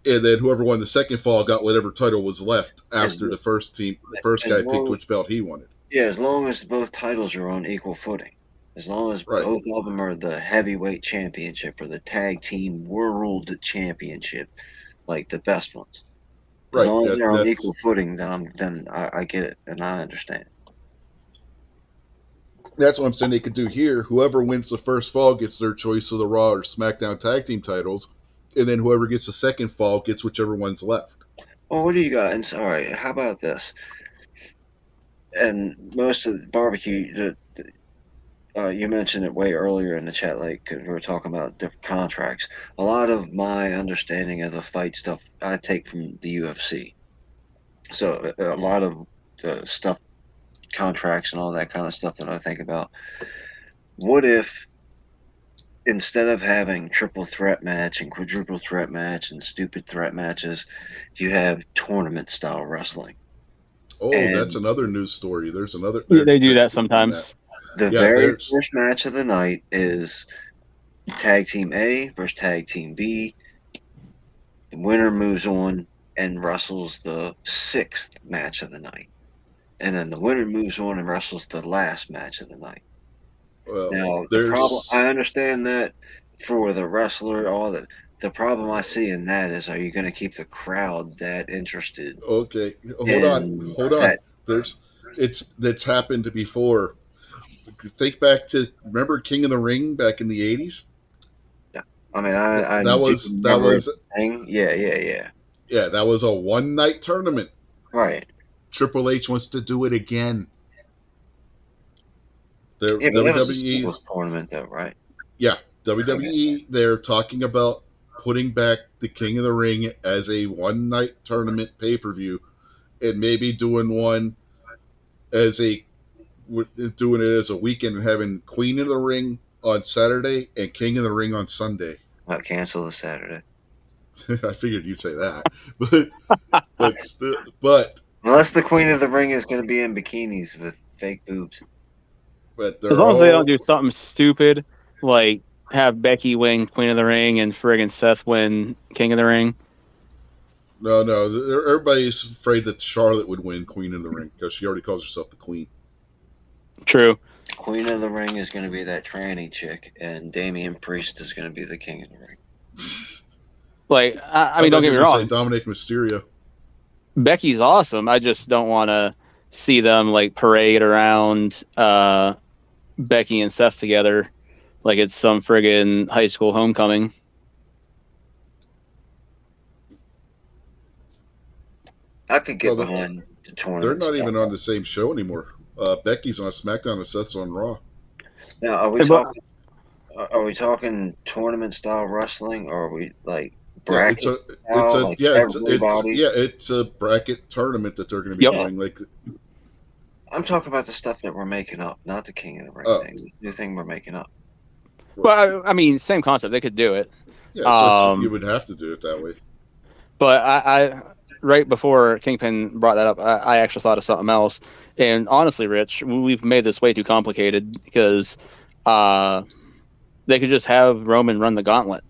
And then whoever won the second fall got whatever title was left after the first guy picked which belt he wanted. Yeah, as long as both titles are on equal footing. As long as both of them are the heavyweight championship or the tag team world championship, like the best ones. As long as they're on equal footing, then I get it and I understand. That's what I'm saying they could do here. Whoever wins the first fall gets their choice of the Raw or SmackDown tag team titles, and then whoever gets the second fall gets whichever one's left. Well, what do you got? And all right, how about this? And most of the barbecue, you mentioned it way earlier in the chat, like cause we were talking about different contracts. A lot of my understanding of the fight stuff I take from the UFC. So a lot of the stuff, contracts and all that kind of stuff that I think about. What if instead of having triple threat match and quadruple threat match and stupid threat matches, you have tournament style wrestling. Oh, that's And another news story. There's another. They do that doing that. sometimes. the Yeah, very there's. first match of the night is Tag Team A versus Tag Team B. The winner moves on and wrestles the sixth match of the night. And then the winner moves on and wrestles the last match of the night. Well, Now, the problem, there's. I understand that for the wrestler, all that. The problem I see in that is, are you going to keep the crowd that interested Okay, in hold on. that? That's happened before. Think back to remember King of the Ring back in the '80s. I mean, I That do that remember it. was Yeah. yeah, that was a one night tournament. Right. Triple H wants to do it again. The Yeah, but that was a WWE, singles tournament, though, right? yeah, Okay. WWE. They're talking about putting back the King of the Ring as a one night tournament pay per view, and maybe doing one as a doing it as a weekend and having Queen of the Ring on Saturday and King of the Ring on Sunday. Not cancel the Saturday. I figured you'd say that, but Unless the Queen of the Ring is going to be in bikinis with fake boobs. but As they're long as they don't all do something stupid like have Becky win Queen of the Ring and friggin' Seth win King of the Ring. no. Everybody's afraid that Charlotte would win Queen of the Ring because she already calls herself the Queen. True. Queen of the Ring is going to be that tranny chick, and Damian Priest is going to be the King of the Ring. Like, I mean, thought don't you get were me going to say wrong. Dominic Mysterio. Becky's awesome. I just don't want to see them like parade around Becky and Seth together like it's some friggin' high school homecoming. I could get Well, behind the they're tournament not stuff. even on the same show anymore. Becky's on SmackDown and Seth's on Raw. Now, are we Hey, but talking? Are we talking tournament style wrestling, or are we like Yeah, bracket style, like everybody? it's a bracket tournament that they're going to be yep. Yeah, doing. Like, I'm talking about the stuff that we're making up, not the King of the Ring uh, thing. The new thing we're making up. Well, I mean, same concept. They could do it. yeah, you Um, would have to do it that way. but I right before Kingpin brought that up, I actually thought of something else. And honestly, Rich, we've made this way too complicated because they could just have Roman run the gauntlet.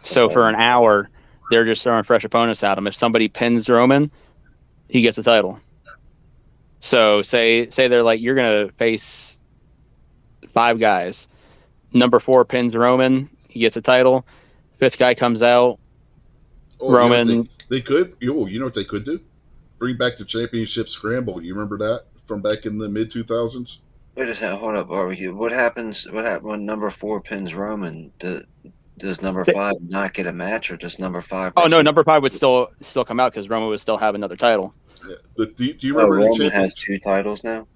So for an hour, they're just throwing fresh opponents at him. If somebody pins Roman, he gets a title. So say they're like, you're gonna face 5 guys. Number 4 pins Roman, he gets a title. 5th guy comes out, Oh, you know what Roman. they could? You know what they could do? Bring back the championship scramble. You remember that from back in the mid 2000s? Wait a second, hold up. What happens? What happens when number 4 pins Roman? Does number 5 not get a match, or does number 5? Oh no, number 5 would still come out because Roman would still have another title. Yeah. But do you Oh, remember the Roman has championship? 2 titles now.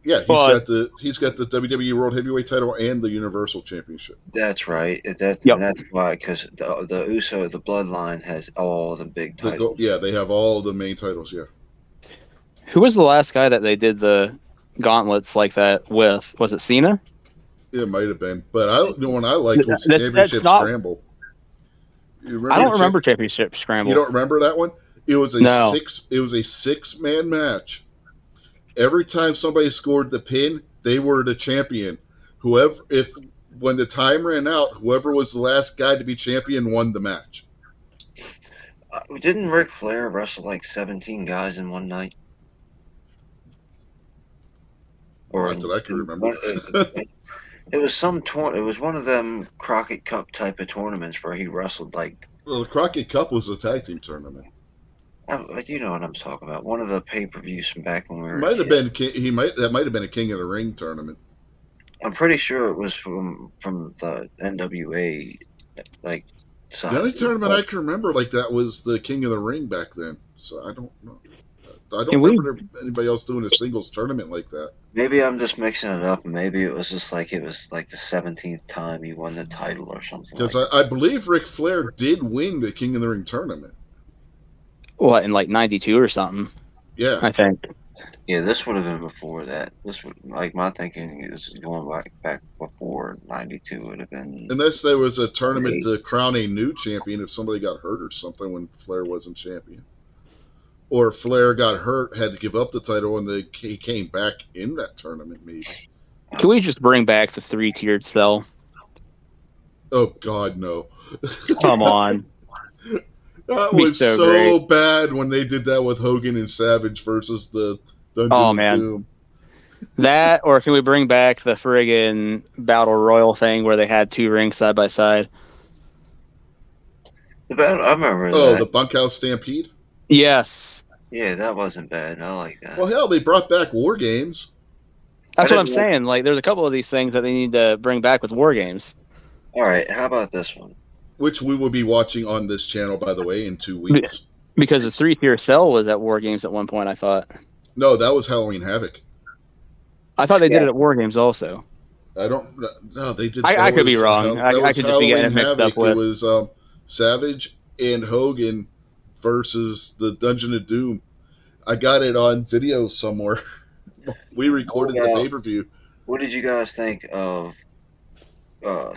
Yeah, But he's got the WWE World Heavyweight title and the Universal Championship. That's right. yep. That's why, because the Uso, the Bloodline, has all the big titles. Yeah, they have all the main titles. Yeah, Who was the last guy that they did the gauntlets like that with? Was it Cena? it might have been, but the one I liked was the That's championship not. scramble. You I remember don't remember Championship Scramble. You don't remember that one? It was a No. 6-man match. Every time somebody scored the pin, they were the champion. When the time ran out, whoever was the last guy to be champion won the match. Didn't Ric Flair wrestle like 17 guys in one night? Or Not that I can remember. it was it was one of them Crockett Cup type of tournaments where he wrestled like. Well, the Crockett Cup was a tag team tournament. You know what I'm talking about. One of the pay-per-views from back when we were. That might have been a King of the Ring tournament. I'm pretty sure it was from the NWA, like. The only tournament I can remember like that was the King of the Ring back then. So I don't know. I don't remember anybody else doing a singles tournament like that. Maybe I'm just mixing it up. Maybe it was just like it was like the 17th time he won the title or something. Because I believe Ric Flair did win the King of the Ring tournament. What, in like 92 or something? Yeah. I think. Yeah, this would have been before that. This would, like, my thinking is going back before 94, 92 would have been. Unless there was a tournament 98. to crown a new champion if somebody got hurt or something when Flair wasn't champion. Or Flair got hurt, had to give up the title, and he came back in that tournament, maybe. Can we just bring back the 3-tiered cell? Oh, God, no. Come on. That Be was so so great. bad when they did that with Hogan and Savage versus the Dungeon Oh, of man. Doom. That, or can we bring back the friggin' Battle Royal thing where they had 2 rings side by side? I remember Oh, that. the Bunkhouse Stampede? Yes. Yeah, that wasn't bad. I like that. Well, hell, they brought back War Games. That's I what I'm didn't like- saying. Like, there's a couple of these things that they need to bring back with War Games. All right, how about this one? Which we will be watching on this channel, by the way, in 2 weeks. Because the 3-tier cell was at War Games at one point, I thought. No, that was Halloween Havoc. I thought they did it at War Games also. I don't. No, they did. I could be wrong. That I was could just be getting Halloween it mixed Havoc. up with. It was Savage and Hogan versus the Dungeon of Doom. I got it on video somewhere. We recorded the pay-per-view. What did you guys think of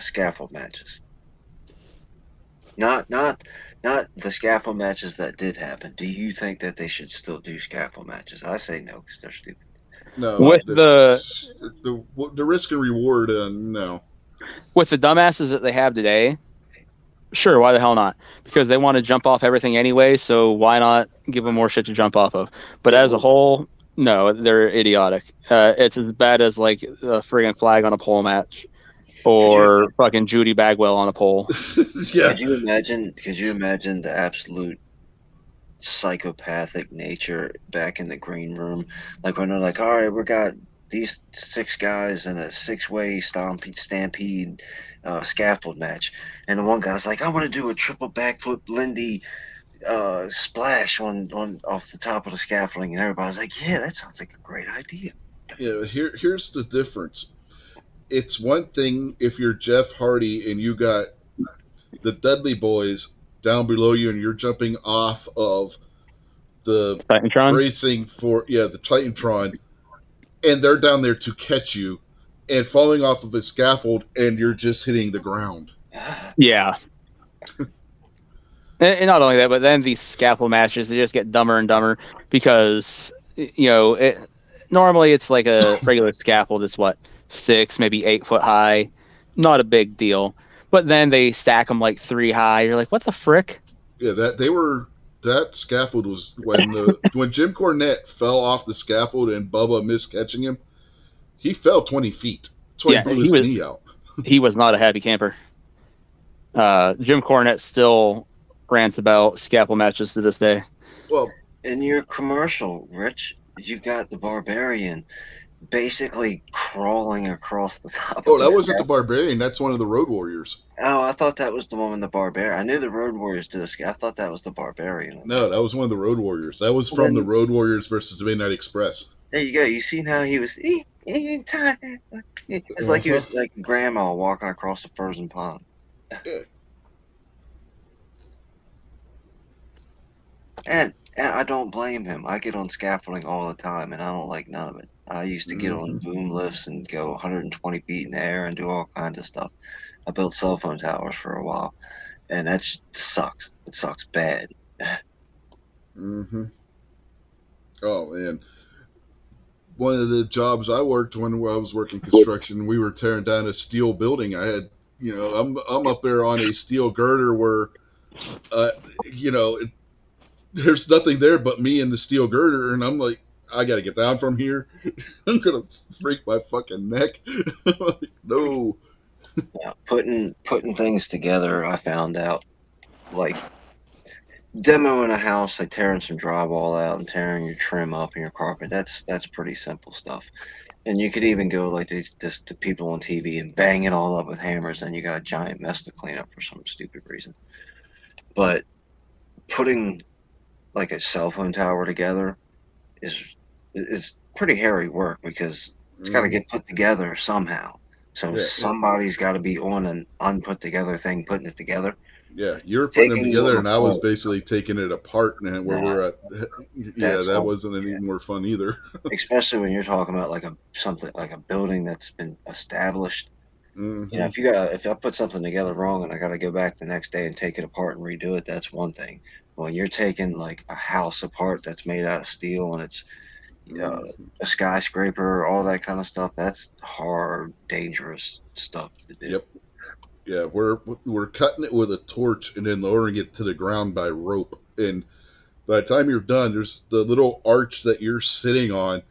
scaffold matches? Not the scaffold matches that did happen. Do you think that they should still do scaffold matches? I say no because they're stupid. No, With the risk and reward, no. With the dumbasses that they have today, sure, why the hell not? Because they want to jump off everything anyway, so why not give them more shit to jump off of? But as a whole, no, they're idiotic. It's as bad as like the friggin' flag on a pole match or fucking Judy Bagwell on a pole. Yeah. Could you imagine the absolute psychopathic nature back in the green room? Like when they're like, all right, we got these 6 guys in a 6-way stampede scaffold match, and the one guy's like, I want to do a triple backflip Lindy splash on off the top of the scaffolding, and everybody's like, yeah, that sounds like a great idea. Yeah, here's the difference. It's one thing if you're Jeff Hardy and you got the Dudley Boys down below you and you're jumping off of the Titantron? bracing for the Titantron, and they're down there to catch you and falling off of a scaffold and you're just hitting the ground. Yeah. And not only that, but then these scaffold matches, they just get dumber and dumber because, normally it's like a regular scaffold that's 6, maybe 8 foot high. Not a big deal. But then they stack them like 3 high. You're like, what the frick? Yeah, that scaffold was when Jim Cornette fell off the scaffold and Bubba missed catching him. He fell 20 feet. That's why he blew his knee out. He was not a happy camper. Jim Cornette still rants about scaffold matches to this day. Well, in your commercial, Rich, you got the Barbarian basically crawling across the top. Oh, that wasn't the Barbarian. That's one of the Road Warriors. Oh, I thought that was the one with the Barbarian. I knew the Road Warriors did this. I thought that was the Barbarian. No, that was one of the Road Warriors. That was from the Road Warriors versus the Midnight Express. There you go. You seen how he was? It's like he was like grandma walking across the frozen pond. Yeah. And I don't blame him. I get on scaffolding all the time, and I don't like none of it. I used to get on boom lifts and go 120 feet in the air and do all kinds of stuff. I built cell phone towers for a while, and that sucks. It sucks bad. Mm-hmm. Oh, man. One of the jobs I worked when I was working construction, we were tearing down a steel building. I had, I'm up there on a steel girder where, there's nothing there but me and the steel girder, and I'm like, I gotta get down from here. I'm gonna freak my fucking neck. Like, no. Yeah, putting things together, I found out, like demoing a house, like tearing some drywall out and tearing your trim up and your carpet. That's pretty simple stuff. And you could even go like the people on TV and bang it all up with hammers, and you got a giant mess to clean up for some stupid reason. But putting like a cell phone tower together is pretty hairy work because it's got to get put together somehow. So somebody's got to be on an unput together thing, putting it together. Yeah, you were putting them together, and I was basically taking it apart, and where we're at. Yeah, that wasn't any more fun either. Especially when you're talking about like something like a building that's been established. You know, if I put something together wrong and I got to go back the next day and take it apart and redo it, that's one thing. When you're taking like a house apart that's made out of steel and it's a skyscraper, all that kind of stuff, that's hard, dangerous stuff to do. Yep. Yeah, we're cutting it with a torch and then lowering it to the ground by rope. And by the time you're done, there's the little arch that you're sitting on.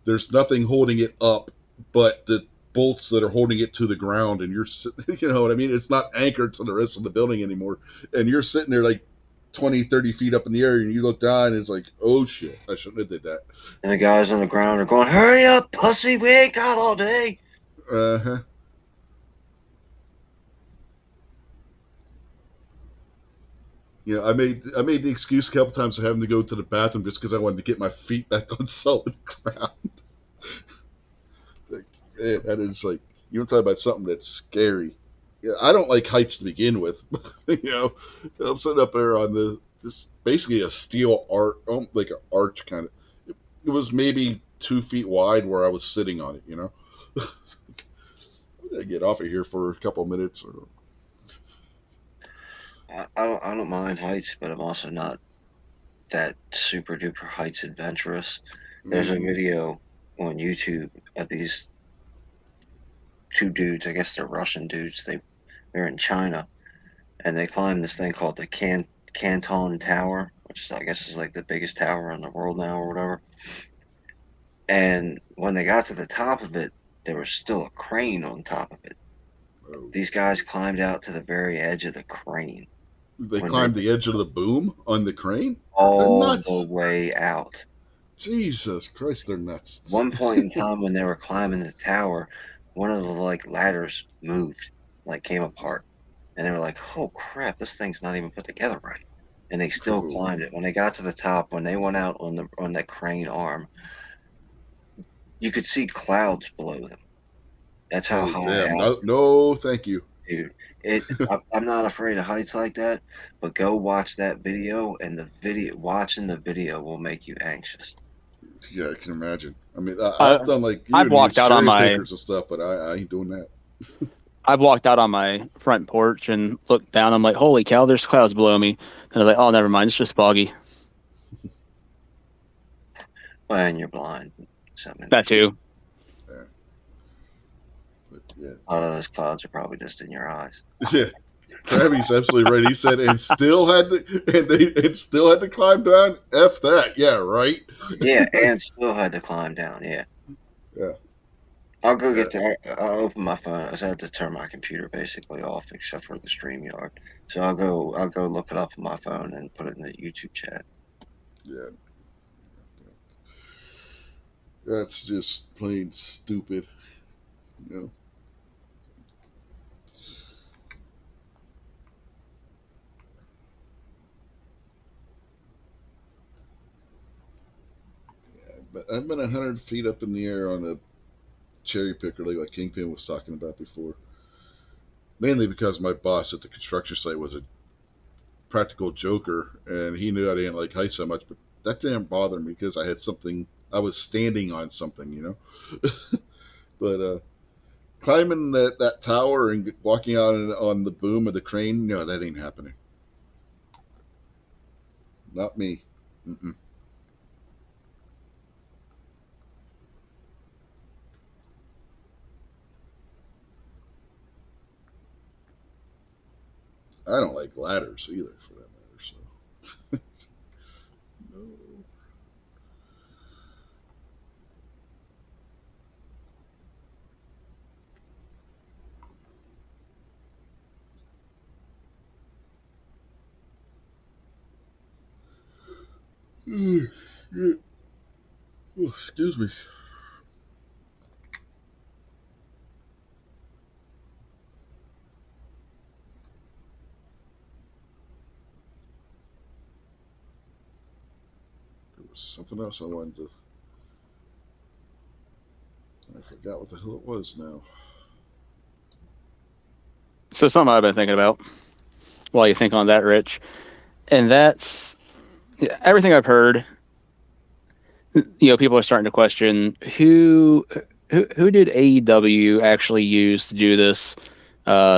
There's nothing holding it up but the bolts that are holding it to the ground. And you're, you know what I mean? It's not anchored to the rest of the building anymore. And you're sitting there like 20, 30 feet up in the air, and you look down, and it's like, oh shit, I shouldn't have did that. And the guys on the ground are going, "Hurry up, pussy! We ain't got all day." Uh-huh. Yeah, I made the excuse a couple times of having to go to the bathroom just because I wanted to get my feet back on solid ground. Like, man, that is like, you want to talk about something that's scary. Yeah, I don't like heights to begin with. You know, I'm sitting up there on the just basically a steel arch, like an arch kind of. It was maybe 2 feet wide where I was sitting on it. You know, I'm gonna get off of here for a couple minutes. Or I don't mind heights, but I'm also not that super duper heights adventurous. There's a video on YouTube of these two dudes. I guess they're Russian dudes. They're in China, and they climbed this thing called the Canton Tower, which I guess is like the biggest tower in the world now or whatever. And when they got to the top of it, there was still a crane on top of it. oh, These guys climbed out to the very edge of the crane they when they climbed the edge of the boom on the crane. They're all the nuts. way out. Jesus Christ, they're nuts. One point in time when they were climbing the tower, one of the like ladders moved, like came apart, and they were like, "Oh crap, this thing's not even put together right." And they still Oh, climbed it. When they got to the top, when they went out on that crane arm, you could see clouds below them. That's how oh high damn. out, No, no, thank you. dude. I'm not afraid of heights like that, but go watch that video, and watching the video will make you anxious. Yeah, I can imagine. I mean, I I've done like you I've and use walked out on cherry my pickers and stuff, but I ain't doing that. I've walked out on my front porch and looked down. I'm like, holy cow, there's clouds below me. And I was like, oh, never mind, it's just foggy. Well, and you're blind. So, I mean, That too. Yeah, but yeah, a lot of those clouds are probably just in your eyes. yeah. Krabby's absolutely right. He said, and still had to climb down. F that. Yeah, right. Yeah, and still had to climb down. Yeah. Yeah. I'll go Yeah. get there. I'll open my phone. I had to turn my computer basically off except for the StreamYard. So I'll go look it up on my phone and put it in the YouTube chat. Yeah. That's just plain stupid. You know. But I've been 100 feet up in the air on a cherry picker, like what Kingpin was talking about before. Mainly because my boss at the construction site was a practical joker, and he knew I didn't like heights so much. But that didn't bother me because I had something. I was standing on something, you know. But climbing that tower and walking out on the boom of the crane, no, that ain't happening. Not me. Mm-mm. I don't like ladders either, for that matter. So, no. Yeah. Oh, excuse me. There was something else I wanted to. I forgot what the hell it was now. So something I've been thinking about while you think on that, Rich, and that's everything I've heard. You know, people are starting to question who who did AEW actually use to do this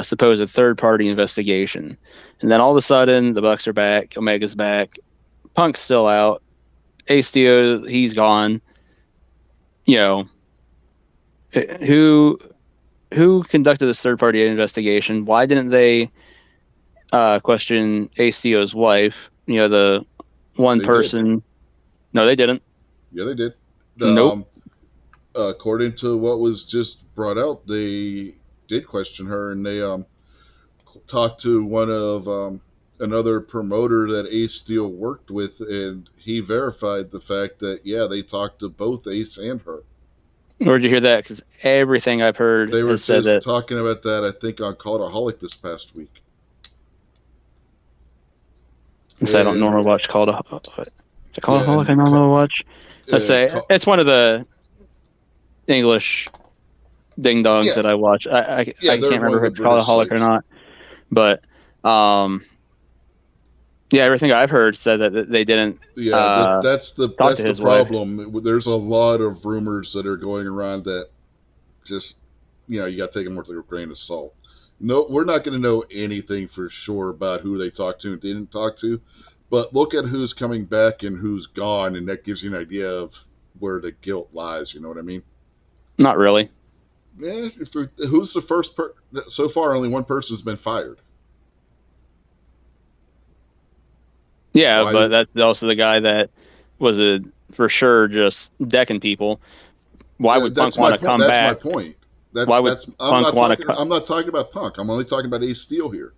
supposed third party investigation? And then all of a sudden, the Bucks are back, Omega's back, Punk's still out, ACO, he's gone. You know, who conducted this third party investigation? Why didn't they question ACO's wife? You know, the one They person. did. No, they didn't. Yeah, they did. Nope. According to what was just brought out, they did question her, and they talked to one of another promoter that Ace Steel worked with, and he verified the fact that, yeah, they talked to both Ace and her. Where'd you hear that? Because everything I've heard They were has said just that. talking about that, I think, on Cultaholic this past week. I don't normally watch Cultaholic. I normally watch. I say it's one of the English ding dongs that I watch. I can't remember if it's Cultaholic or not, but yeah, everything I've heard said that they didn't. Yeah, that's the problem. Wife. There's a lot of rumors that are going around that just, you got to take them with a grain of salt. No, we're not going to know anything for sure about who they talked to and didn't talk to, but look at who's coming back and who's gone, and that gives you an idea of where the guilt lies. You know what I mean? Not really. Yeah. Who's the first so far? Only one person's been fired. Yeah, but that's also the guy that was for sure just decking people. Why would Punk want to come back? That's my point. I'm not talking about Punk. I'm only talking about Ace Steel here.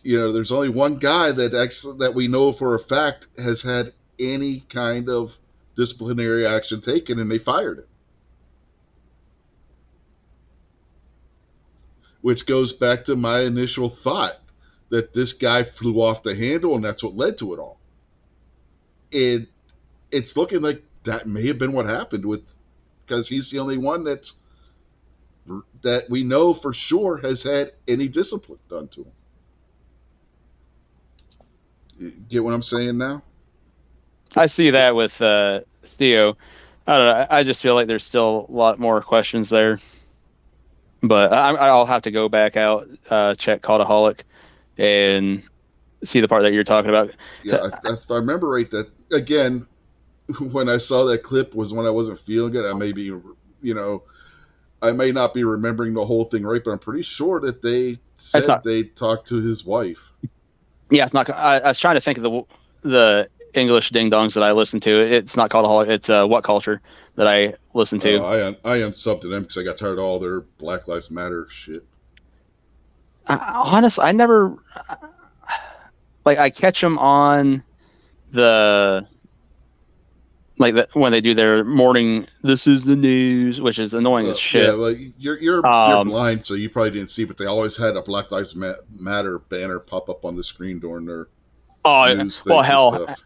There's only one guy that we know for a fact has had any kind of disciplinary action taken, and they fired him. Which goes back to my initial thought that this guy flew off the handle, and that's what led to it all. And it's looking like that may have been what happened because he's the only one that we know for sure has had any discipline done to him. You get what I'm saying now? I see that with Theo. I don't know. I just feel like there's still a lot more questions there. But I'll have to go back out, check Cultaholic, and see the part that you're talking about. Yeah, if I remember right, that again, when I saw that clip was when I wasn't feeling it. I may not be remembering the whole thing right, but I'm pretty sure that they said they talked to his wife. Yeah, it's not. I was trying to think of the English ding dongs that I listen to. It's not Cultaholic. It's What Culture that I listen to. I unsubbed to them because I got tired of all their Black Lives Matter shit. Honestly, I never I catch them on the when they do their morning. This is the news, which is annoying as shit. Yeah, like you're blind, so you probably didn't see, but they always had a Black Lives Matter banner pop up on the screen during their news things and stuff.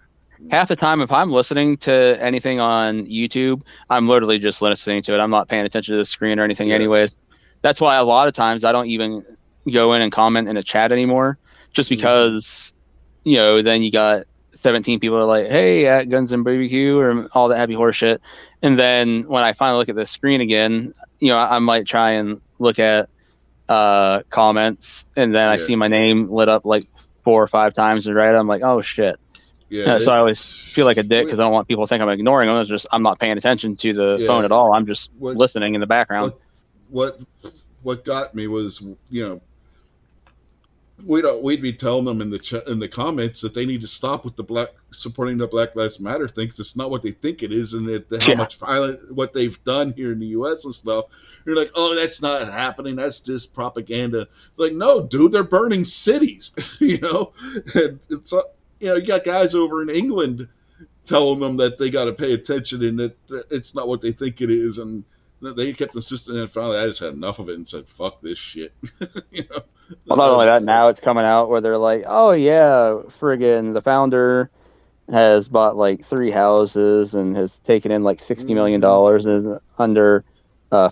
Half the time, if I'm listening to anything on YouTube, I'm literally just listening to it. I'm not paying attention to the screen or anything anyways. That's why a lot of times I don't even go in and comment in a chat anymore, just because, then you got 17 people are like, hey, at Guns and BBQ or all that happy horse shit. And then when I finally look at the screen again, I might try and look at comments, and then I see my name lit up like 4 or 5 times, and I'm like, oh shit. Yeah, so I always feel like a dick because I don't want people to think I'm ignoring them. I'm not paying attention to the phone at all. I'm just listening in the background. What got me was, we'd be telling them in the comments that they need to stop with supporting the Black Lives Matter thing, because it's not what they think it is, and how much what they've done here in the U.S. and stuff. You're like, oh, that's not happening. That's just propaganda. Like, no, dude, they're burning cities. And it's. You got guys over in England telling them that they got to pay attention and that it's not what they think it is, and they kept insisting. And finally, I just had enough of it and said, "Fuck this shit." Well, not only that, now it's coming out where they're like, "Oh yeah, friggin' the founder has bought like 3 houses and has taken in like $60 million and under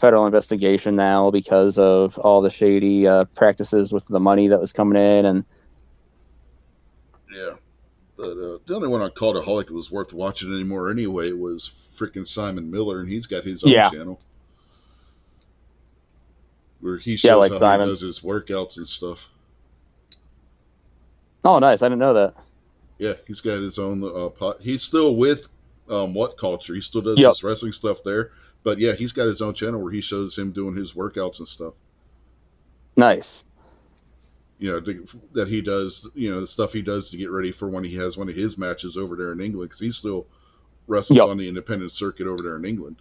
federal investigation now because of all the shady practices with the money that was coming in." And But the only one on Cultaholic that was worth watching anymore anyway was freaking Simon Miller, and he's got his own Yeah. channel where he Yeah, shows like how he Simon. does his workouts and stuff. Oh, nice. I didn't know that. Yeah, he's got his own pot. He's still with What Culture. He still does Yep. his wrestling stuff there. But yeah, he's got his own channel where he shows him doing his workouts and stuff. Nice. You know, that he does, you know, the stuff he does to get ready for when he has one of his matches over there in England, because he still wrestles Yep. on the independent circuit over there in England.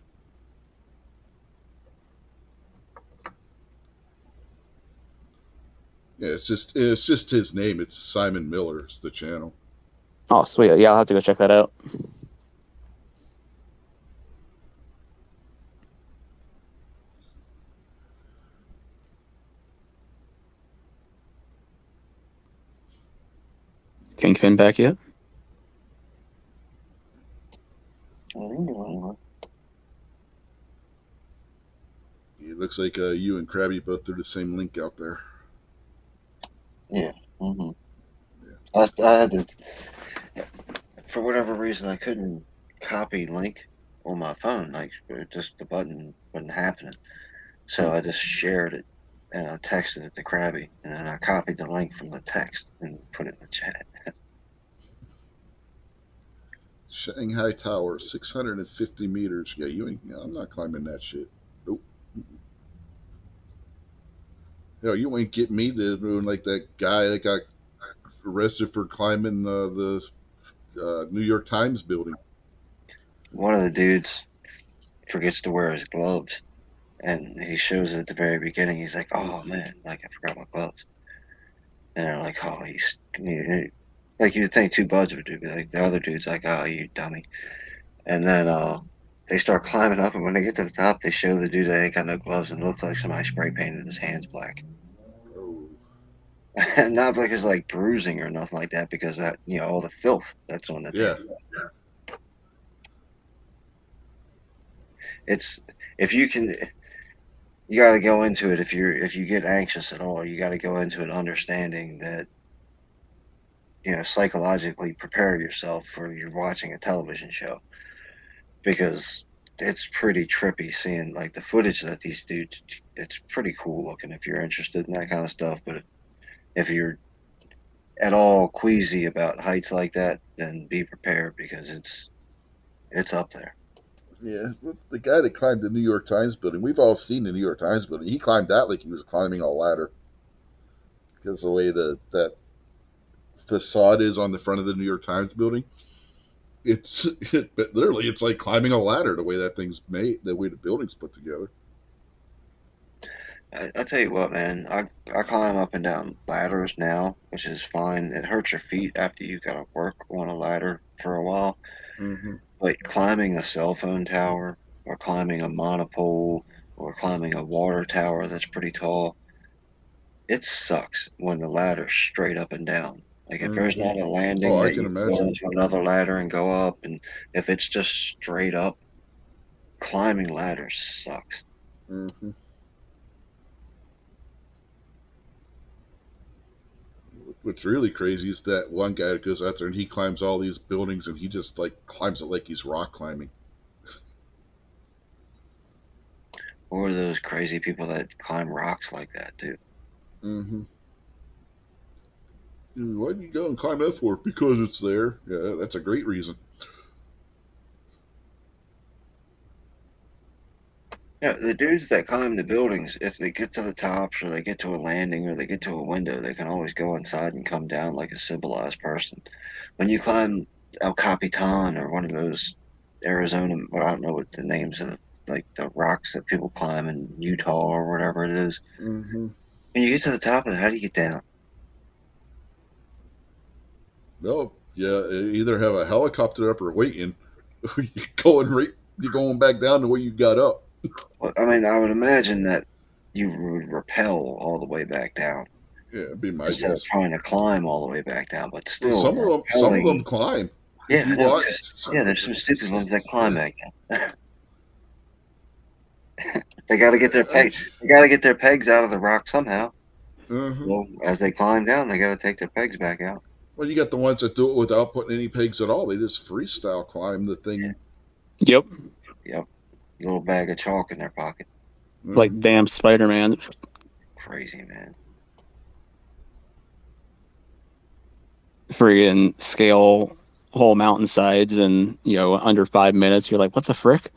Yeah, it's just his name. It's Simon Miller. It's the channel. Oh, sweet. Yeah, I'll have to go check that out. Kingpin back yet? It looks like you and Krabby both threw the same link out there. Yeah. Mm-hmm. I had to, for whatever reason, I couldn't copy link on my phone. Like, just the button wasn't happening. So I just shared it and I texted it to Krabby, and then I copied the link from the text and put it in the chat. Shanghai Tower, 650 meters. Yeah, I'm not climbing that shit. Nope. Hell, you ain't get me to doing like that guy that got arrested for climbing the New York Times building. One of the dudes forgets to wear his gloves, and he shows it at the very beginning. He's like, "Oh man, like I forgot my gloves," and they're like, "Oh, like you'd think two buds would do." Like the other dude's like, "Oh, you dummy," and then they start climbing up, and when they get to the top, they show the dude that ain't got no gloves, and it looks like somebody spray painted his hands black. Oh, Not because like bruising or nothing like that, because that all the filth that's on the yeah. damn. It's if you can, you got to go into it. If you get anxious at all, you got to go into it understanding that psychologically prepare yourself for you're watching a television show, because it's pretty trippy seeing like the footage that these dudes. It's pretty cool looking if you're interested in that kind of stuff, but if you're at all queasy about heights like that, then be prepared because it's up there. Yeah, the guy that climbed the New York Times building, we've all seen the New York Times building. He climbed that like he was climbing a ladder, because the way that facade is on the front of the New York Times building, literally it's like climbing a ladder the way that thing's made, the way the building's put together. I tell you what, man, I climb up and down ladders now, which is fine. It hurts your feet after you got to work on a ladder for a while. Mm-hmm. But climbing a cell phone tower, or climbing a monopole, or climbing a water tower that's pretty tall, it sucks when the ladder's straight up and down. Like if there's Mm-hmm. not a Oh, landing I that can you can go imagine. into another ladder and go up, and if it's just straight up, climbing ladders sucks. Mm-hmm. What's really crazy is that one guy that goes out there and he climbs all these buildings and he just like climbs it like he's rock climbing. Or those crazy people that climb rocks like that, too. Mm-hmm. Why'd you go and climb that for? Because it's there. Yeah, that's a great reason. Yeah, the dudes that climb the buildings, if they get to the tops or they get to a landing or they get to a window, they can always go inside and come down like a civilized person. When you climb El Capitan or one of those Arizona, well, I don't know what the names of like the rocks that people climb in Utah or whatever it is. Mm-hmm. When you get to the top of it, how do you get down? No, yeah, either have a helicopter up or waiting. You're going back down to where you got up. Well, I mean, I would imagine that you would rappel all the way back down Yeah, it'd be my instead of guess. trying to climb all the way back down, but Well, still some of them rappelling. climb. If Yeah, you I know. watch, Yeah, there's some stupid ones that climb yeah, back down. They got to get their I, peg. They got to get their pegs out of the rock somehow. uh-huh. Well, as they climb down, they got to take their pegs back out. Well, you got the ones that do it without putting any pegs at all. They just freestyle climb the thing. Yep. Yep. Little bag of chalk in their pocket. Mm, Like damn Spider-Man. Crazy, man. Friggin' scale whole mountainsides in, under 5 minutes. You're like, what the frick?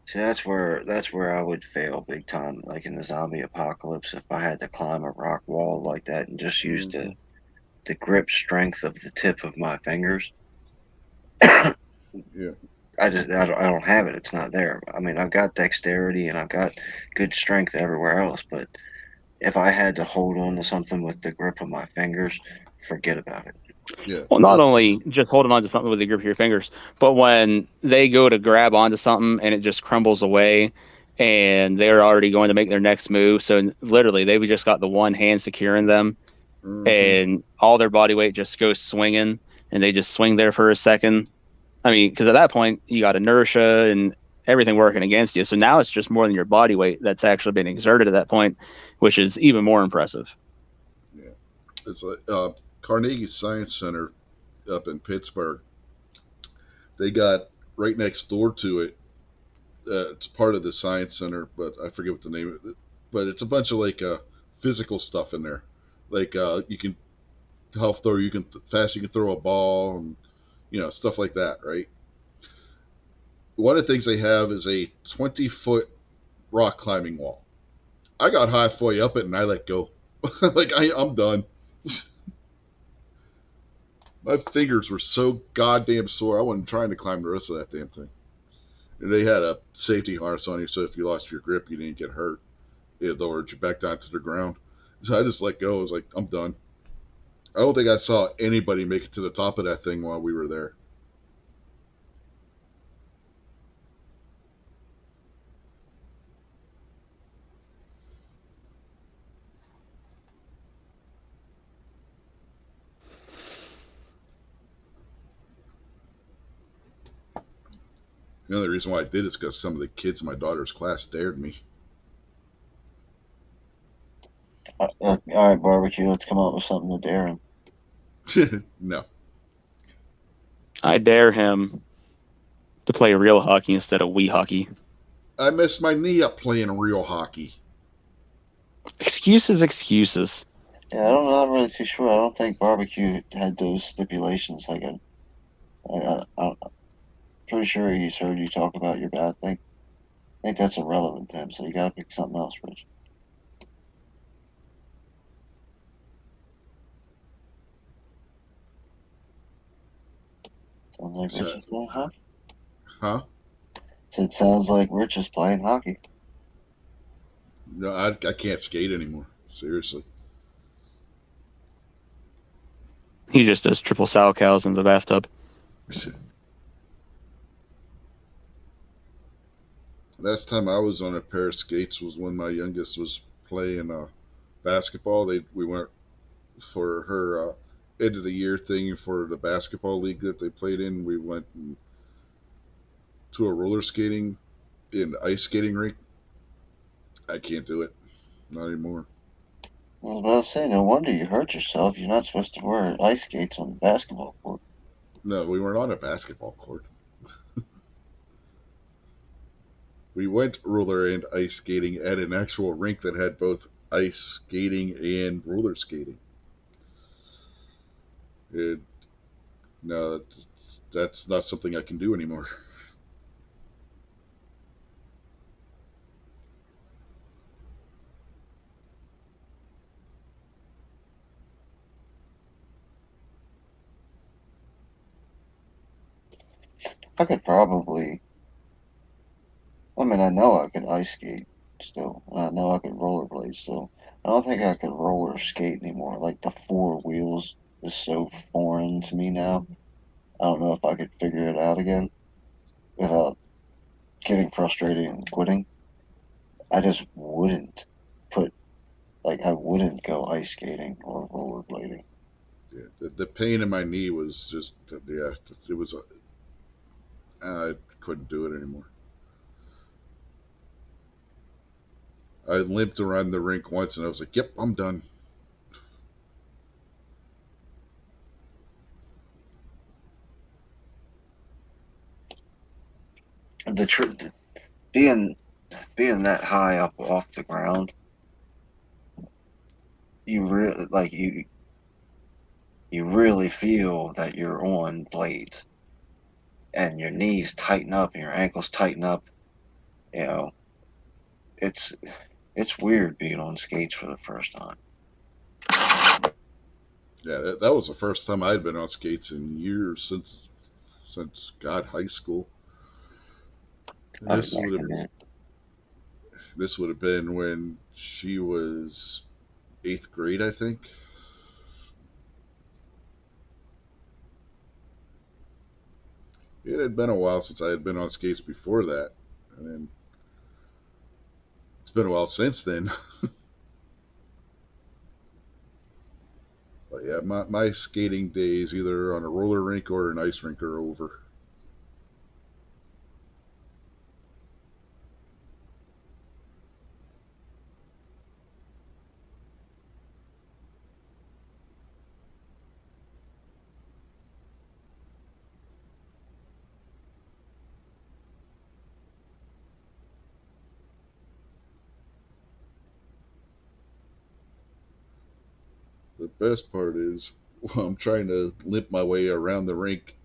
See, that's where I would fail big time, like in the zombie apocalypse, if I had to climb a rock wall like that and just use mm, the grip strength of the tip of my fingers. I yeah, don't have it. It's not there. I mean, I've got dexterity and I've got good strength everywhere else, but if I had to hold on to something with the grip of my fingers, forget about it. yeah. Well, not only just holding on to something with the grip of your fingers, but when they go to grab onto something and it just crumbles away and they're already going to make their next move. So literally, they've just got the one hand securing them Mm-hmm. and all their body weight just goes swinging and they just swing there for a second. I mean, because at that point, you got inertia and everything working against you. So now it's just more than your body weight that's actually been exerted at that point, which is even more impressive. Yeah, it's like Carnegie Science Center up in Pittsburgh. They got right next door to it. It's part of the science center, but I forget what the name of it. But it's a bunch of like physical stuff in there. Like you can how throw you can fast you can throw a ball and stuff like that, right? One of the things they have is a 20-foot rock climbing wall. I got halfway up it and I let go. Like I'm done. My fingers were so goddamn sore. I wasn't trying to climb the rest of that damn thing. And they had a safety harness on you, so if you lost your grip, you didn't get hurt. It lowered you back down to the ground. So I just let go. I was like, I'm done. I don't think I saw anybody make it to the top of that thing while we were there. The only reason why I did is because some of the kids in my daughter's class dared me. All right, barbecue. Let's come up with something to dare him. No. I dare him to play real hockey instead of Wii hockey. I messed my knee up playing real hockey. Excuses, excuses. Yeah, I'm not really too sure. I don't think barbecue had those stipulations. I'm pretty sure he's heard you talk about your bad thing. I think that's irrelevant to him. So you got to pick something else, Rich. Sounds like Rich So, is playing hockey. huh? So it sounds like Rich is playing hockey. No, I can't skate anymore. Seriously. He just does triple sow cows in the bathtub. Last time I was on a pair of skates was when my youngest was playing basketball. We went for her end of the year thing for the basketball league that they played in. We went to a roller skating and ice skating rink. I can't do it, not anymore. I was about to say, no wonder you hurt yourself. You're not supposed to wear ice skates on the basketball court. No, we weren't on a basketball court. We went roller and ice skating at an actual rink that had both ice skating and roller skating. It, no, that's not something I can do anymore. I could probably. I mean, I know I could ice skate still, and I know I could rollerblade still. I don't think I could roller skate anymore. Like the four wheels is so foreign to me now. I don't know if I could figure it out again without getting frustrated and quitting. I just wouldn't put I wouldn't go ice skating or rollerblading. Yeah, the pain in my knee was just yeah, it was. I couldn't do it anymore. I limped around the rink once and I was like, "Yep, I'm done." the being that high up off the ground, you really you really feel that you're on blades, and your knees tighten up and your ankles tighten up. You know, it's it's weird being on skates for the first time. Yeah, that was the first time I'd been on skates in years since God, high school. And I've been back in that. this would have been when she was eighth grade, I think. It had been a while since I had been on skates before that, and then it's been a while since then. But yeah, my skating days, either on a roller rink or an ice rink, are over. The best part is, while I'm trying to limp my way around the rink,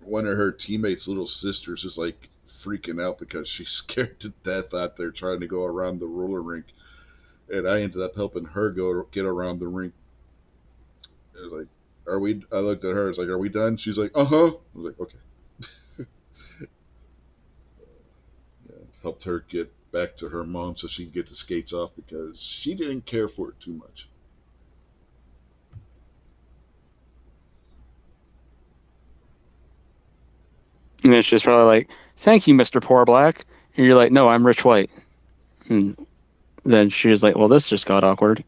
one of her teammates' little sisters is like freaking out because she's scared to death out there trying to go around the roller rink, and I ended up helping her go get around the rink. It was like, "Are we?" I looked at her. It's like, "Are we done?" She's like, "Uh huh." I was like, "Okay." Yeah, helped her get back to her mom so she could get the skates off because she didn't care for it too much. And then she's probably like, "Thank you, Mr. Poor Black." And you're like, "No, I'm Rich White." And then she was like, "Well, this just got awkward."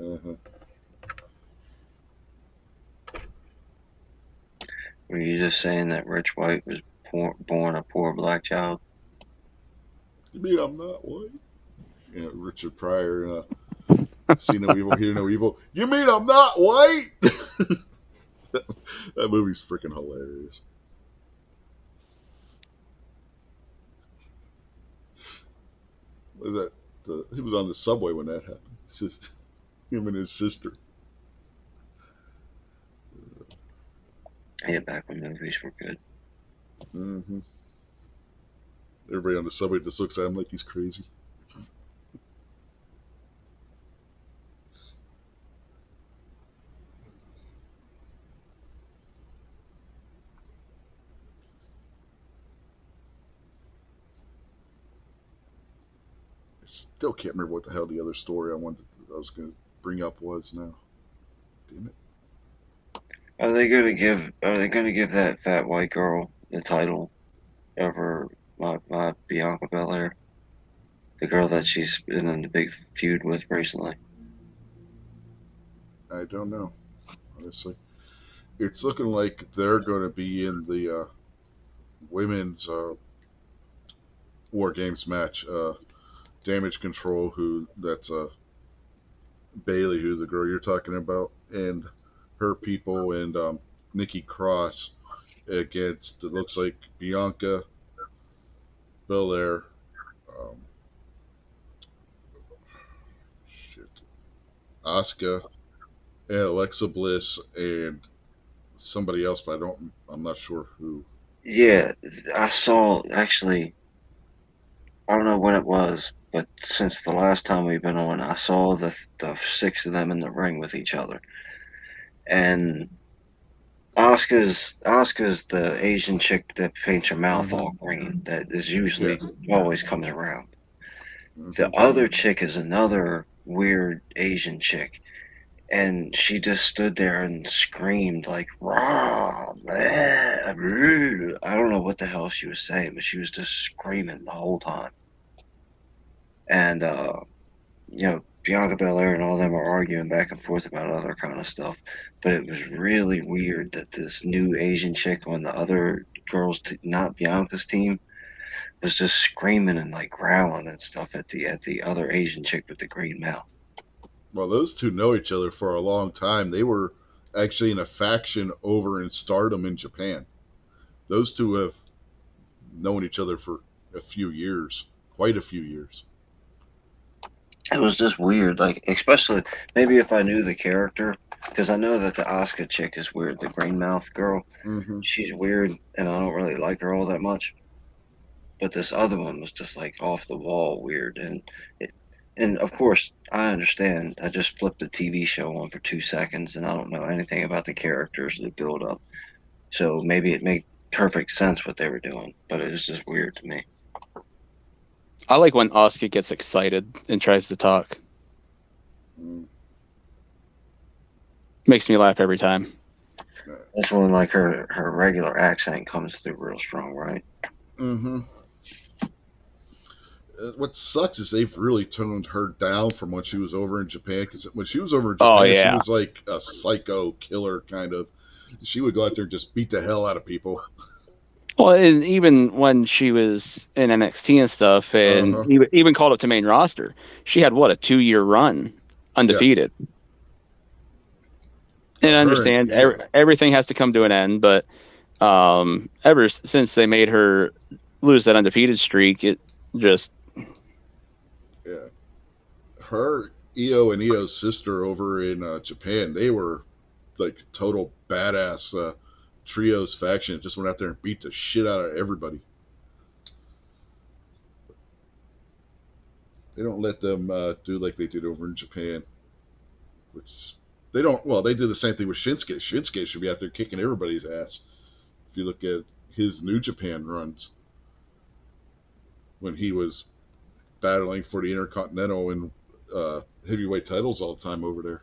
Uh-huh. Were you just saying that Rich White was born a poor black child? You mean I'm not white? Yeah, Richard Pryor. See no evil, hear no evil. You mean I'm not white? That movie's freaking hilarious. Was that he was on the subway when that happened? It's just him and his sister. Yeah, back when movies were good. Mm-hmm. Everybody on the subway just looks at him like he's crazy. I still can't remember what the hell the other story I was going to bring up was now. Damn it. Are they gonna give that fat white girl the title over my Bianca Belair, the girl that she's been in the big feud with recently? I don't know, honestly. It's looking like they're going to be in the women's War Games match. Damage Control, who that's Bailey, who the girl you're talking about, and her people, and Nikki Cross against, it looks like, Bianca Belair, um, shit, Asuka, and Alexa Bliss, and somebody else, but I'm not sure who. Yeah, I saw actually. I don't know when it was, but since the last time we've been on, I saw the six of them in the ring with each other, and Oscar's the Asian chick that paints her mouth Mm-hmm. all green. That is Yeah. usually always comes around. The Mm-hmm. other chick is another weird Asian chick, and she just stood there and screamed like "rah, bleh, bleh." I don't know what the hell she was saying, but she was just screaming the whole time. And Bianca Belair and all them are arguing back and forth about other kind of stuff. But it was really weird that this new Asian chick on the other not Bianca's team, was just screaming and like growling and stuff at the other Asian chick with the green mouth. Well, those two know each other for a long time. They were actually in a faction over in Stardom in Japan. Those two have known each other for a few years, quite a few years. It was just weird, like especially maybe if I knew the character, because I know that the Asuka chick is weird, the green mouth girl. Mm-hmm. She's weird, and I don't really like her all that much. But this other one was just like off the wall weird, and of course I understand. I just flipped the TV show on for 2 seconds, and I don't know anything about the characters, the build up. So maybe it made perfect sense what they were doing, but it was just weird to me. I like when Asuka gets excited and tries to talk. Makes me laugh every time. That's when like her regular accent comes through real strong, right? Mm-hmm. What sucks is they've really toned her down from when she was over in Japan. Because when she was over in Japan, Oh, she yeah. was like a psycho killer kind of. She would go out there and just beat the hell out of people. Well, and even when she was in NXT and stuff, and even called up to main roster, she had what, a 2-year run undefeated. And I understand everything has to come to an end, but ever since they made her lose that undefeated streak, it just her Io and Io's sister over in Japan, they were like total badass trios faction. It just went out there and beat the shit out of everybody. They don't let them do like they did over in Japan, which they don't. Well, they do the same thing with Shinsuke. Shinsuke should be out there kicking everybody's ass. If you look at his New Japan runs, when he was battling for the Intercontinental and heavyweight titles all the time over there.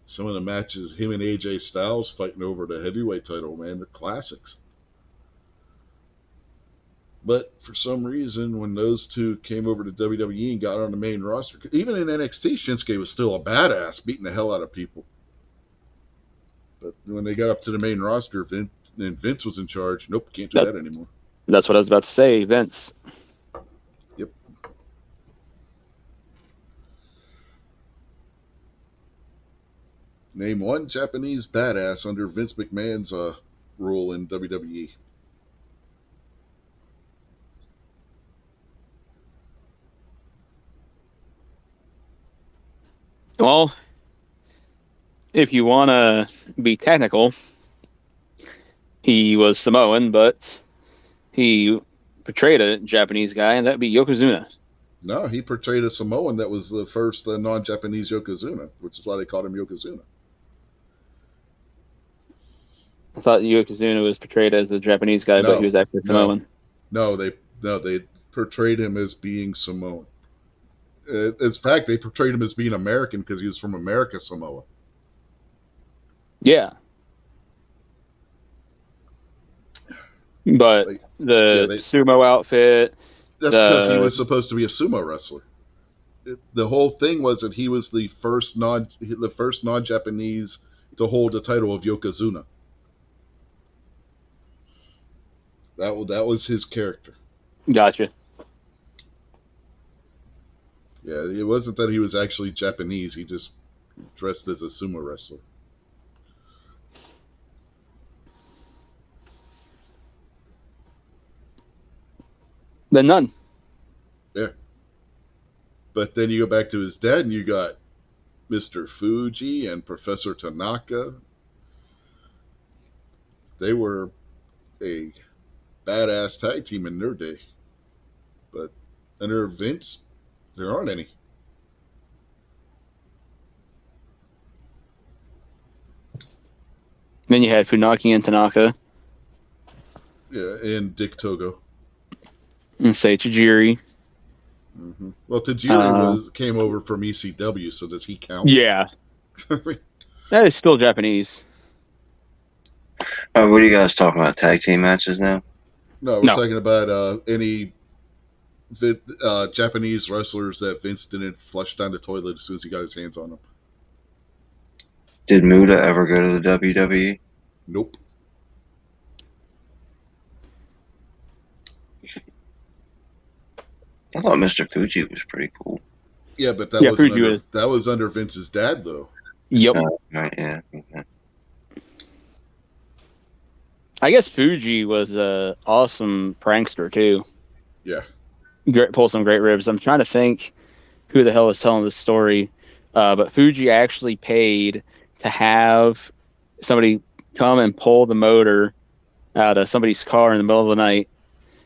Some of the matches, him and AJ Styles fighting over the heavyweight title, man, they're classics. But for some reason, when those two came over to WWE and got on the main roster, even in NXT, Shinsuke was still a badass, beating the hell out of people. But when they got up to the main roster, Vince was in charge. Nope, can't do that anymore. That's what I was about to say, Vince. Yep. Name one Japanese badass under Vince McMahon's rule in WWE. Well, if you want to be technical, he was Samoan, but he portrayed a Japanese guy, and that'd be Yokozuna. No, he portrayed a Samoan that was the first non-Japanese Yokozuna, which is why they called him Yokozuna. I thought Yokozuna was portrayed as a Japanese guy, but he was actually Samoan. No, they portrayed him as being Samoan. In fact, they portrayed him as being American because he was from America, Samoa. Yeah. But the sumo outfit. That's because he was supposed to be a sumo wrestler. The whole thing was that he was the first non-Japanese to hold the title of Yokozuna. That was his character. Gotcha. Yeah, it wasn't that he was actually Japanese. He just dressed as a sumo wrestler. Then none. Yeah. But then you go back to his dad, and you got Mr. Fuji and Professor Tanaka. They were a badass tag team in their day. But under Vince, there aren't any. Then you had Funaki and Tanaka. Yeah, and Dick Togo. And say Tajiri. Mm-hmm. Well, Tajiri came over from ECW, so does he count? Yeah. That is still Japanese. What are you guys talking about? Tag team matches now? No, we're talking about any Japanese wrestlers that Vince didn't flush down the toilet as soon as he got his hands on them. Did Muda ever go to the WWE? Nope. I thought Mr. Fuji was pretty cool. Yeah, but that was under Vince's dad, though. Yep. Right, yeah. Okay. I guess Fuji was a awesome prankster too. Yeah. Pull some great ribs. I'm trying to think who the hell is telling this story, but Fuji actually paid to have somebody come and pull the motor out of somebody's car in the middle of the night.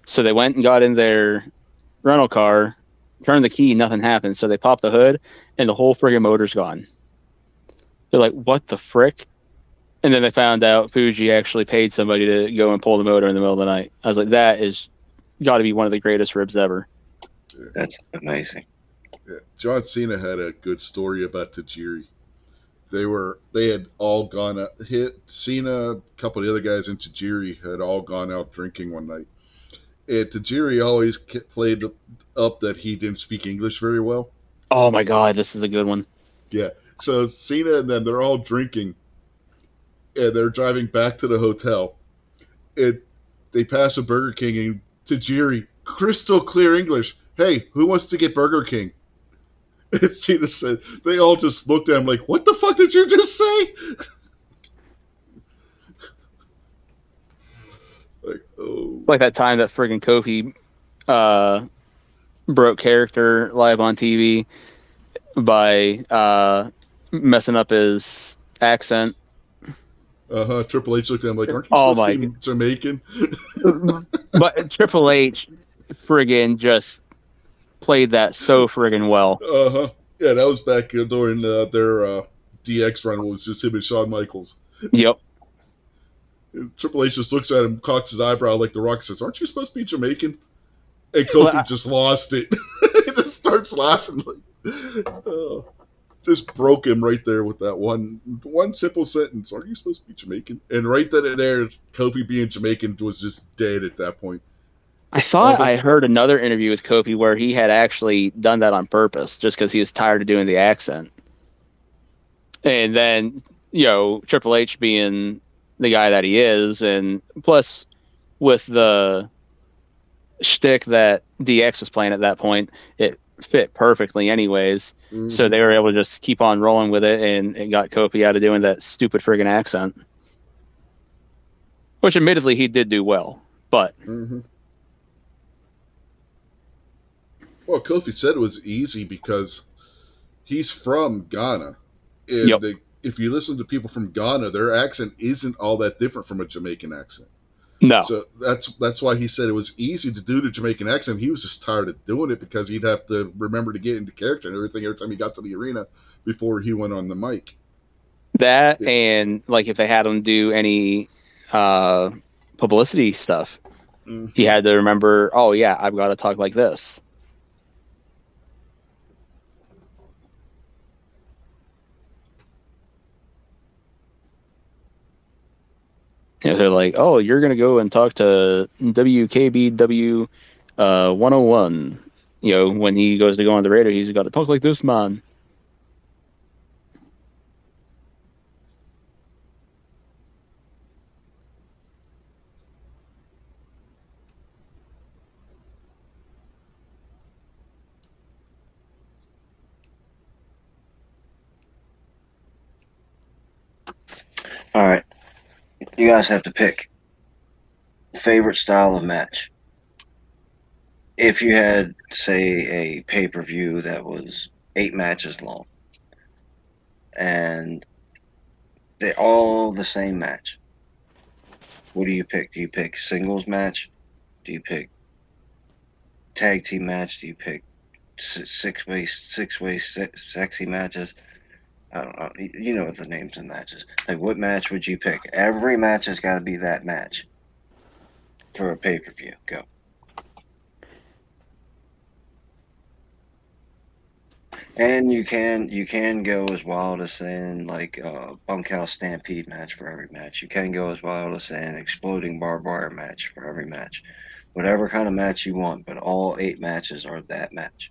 So they went and got in their rental car, turned the key, nothing happened. So they popped the hood, and the whole friggin' motor's gone. They're like, "What the frick?" And then they found out Fuji actually paid somebody to go and pull the motor in the middle of the night. I was like, that is got to be one of the greatest ribs ever. That's amazing. Yeah. John Cena had a good story about Tajiri. They had all gone out, hit Cena, a couple of the other guys, and Tajiri had all gone out drinking one night. And Tajiri always played up that he didn't speak English very well. Oh my god, this is a good one. Yeah. So Cena and them, they're all drinking, and they're driving back to the hotel. And they pass a Burger King, and Tajiri, crystal clear English, "Hey, who wants to get Burger King?" And Cena said, they all just looked at him like, "What the fuck did you just say?" Like, oh. Like that time that friggin' Kofi broke character live on TV by messing up his accent. Triple H looked at him like, "Aren't you supposed to be Jamaican?" But Triple H friggin' just played that so friggin' well. Yeah, that was back during their DX run. It was just him and Shawn Michaels. Yep. And Triple H just looks at him, cocks his eyebrow like The Rock, says, "Aren't you supposed to be Jamaican?" And Kofi just lost it. He just starts laughing. Just broke him right there with that one simple sentence. "Aren't you supposed to be Jamaican?" And right then and there, Kofi being Jamaican was just dead at that point. I thought I heard another interview with Kofi where he had actually done that on purpose just because he was tired of doing the accent. And then, Triple H being the guy that he is, and plus with the shtick that DX was playing at that point, it fit perfectly anyways. Mm-hmm. So they were able to just keep on rolling with it, and it got Kofi out of doing that stupid friggin' accent. Which admittedly he did do well, but... Mm-hmm. Well, Kofi said it was easy because he's from Ghana. And if you listen to people from Ghana, their accent isn't all that different from a Jamaican accent. No. So that's why he said it was easy to do the Jamaican accent. He was just tired of doing it because he'd have to remember to get into character and everything every time he got to the arena before he went on the mic. That and like if they had him do any publicity stuff, he had to remember, oh yeah, I've got to talk like this. They're like, oh, you're going to go and talk to WKBW 101. When he goes to go on the radio, he's got to talk like this, man. All right. You guys have to pick favorite style of match. If you had, say, a pay-per-view that was 8 matches long, and they're all the same match, what do you pick? Do you pick singles match? Do you pick tag team match? Do you pick six-way sexy matches? I don't know. You know what the names of matches. Like, what match would you pick? Every match has got to be that match for a pay-per-view. Go. And you can go as wild as saying like bunkhouse stampede match for every match. You can go as wild as saying exploding barbed wire match for every match. Whatever kind of match you want, but all 8 matches are that match.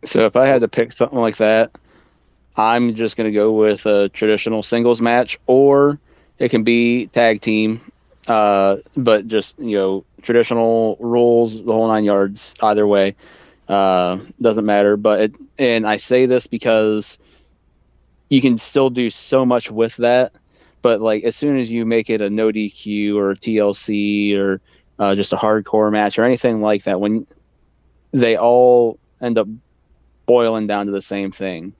So if I had to pick something like that, I'm just going to go with a traditional singles match, or it can be tag team, but just, traditional rules, the whole 9 yards, either way. Doesn't matter. And I say this because you can still do so much with that, But like as soon as you make it a no DQ or TLC or just a hardcore match or anything like that, when they all end up boiling down to the same thing,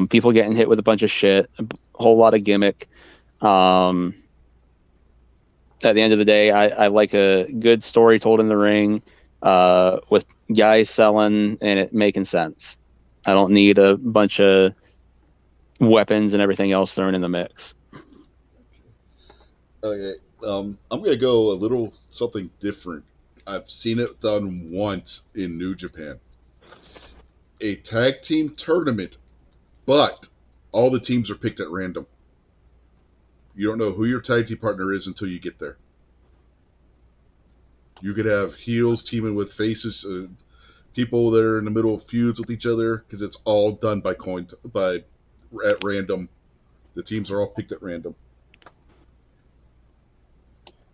people getting hit with a bunch of shit, a whole lot of gimmick. At the end of the day, I like a good story told in the ring with guys selling and it making sense. I don't need a bunch of weapons and everything else thrown in the mix. Okay, I'm gonna go a little something different. I've seen it done once in New Japan. A tag team tournament, but all the teams are picked at random. You don't know who your tag team partner is until you get there. You could have heels teaming with faces, people that are in the middle of feuds with each other, because it's all done by at random. The teams are all picked at random.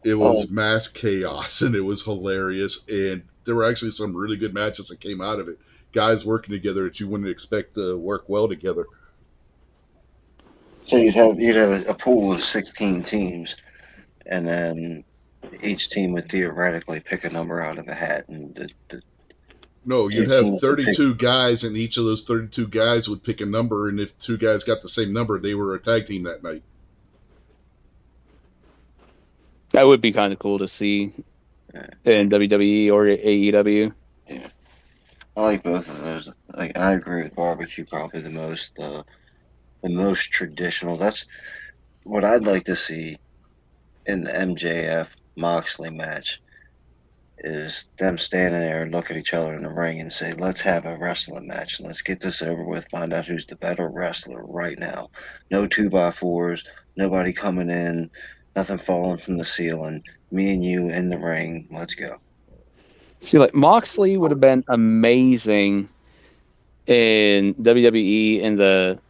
It was mass chaos, and it was hilarious, and there were actually some really good matches that came out of it. Guys working together that you wouldn't expect to work well together. So you'd have a pool of 16 teams, and then each team would theoretically pick a number out of a hat, and the No, two you'd have teams would pick. 32 guys, and each of those 32 guys would pick a number, and if two guys got the same number, they were a tag team that night. That would be kind of cool to see in WWE or AEW. Yeah, I like both of those. Like I agree with barbecue probably the most traditional. That's what I'd like to see in the MJF Moxley match is them standing there and look at each other in the ring and say, let's have a wrestling match. Let's get this over with. Find out who's the better wrestler right now. No 2x4s, nobody coming in, nothing falling from the ceiling. Me and you in the ring. Let's go. See, like Moxley would have been amazing in WWE in the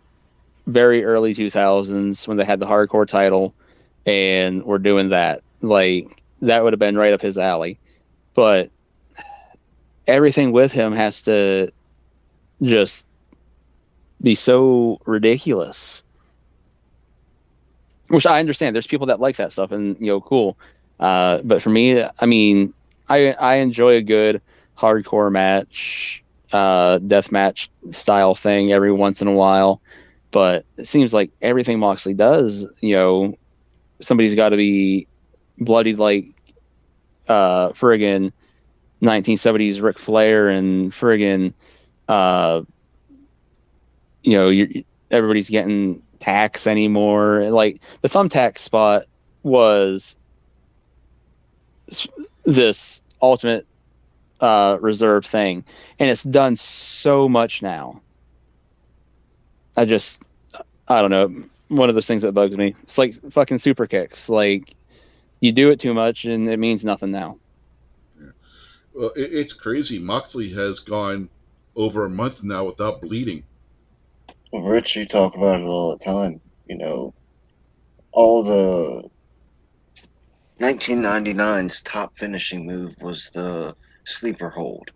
very early 2000s when they had the hardcore title and were doing that. Like that would have been right up his alley. But everything with him has to just be so ridiculous. Which I understand. There's people that like that stuff and cool. But for me, I mean, I enjoy a good hardcore match, death match style thing every once in a while. But it seems like everything Moxley does, somebody's got to be bloodied like friggin' 1970s Ric Flair and friggin' everybody's getting tacks anymore. Like the thumbtack spot was this ultimate reserve thing, and it's done so much now. I don't know, one of those things that bugs me. It's like fucking super kicks. Like you do it too much and it means nothing now. Yeah. Well, it's crazy. Moxley has gone over a month now without bleeding. Well, Rich, you talk about it all the time. All the 1999's top finishing move was the sleeper hold.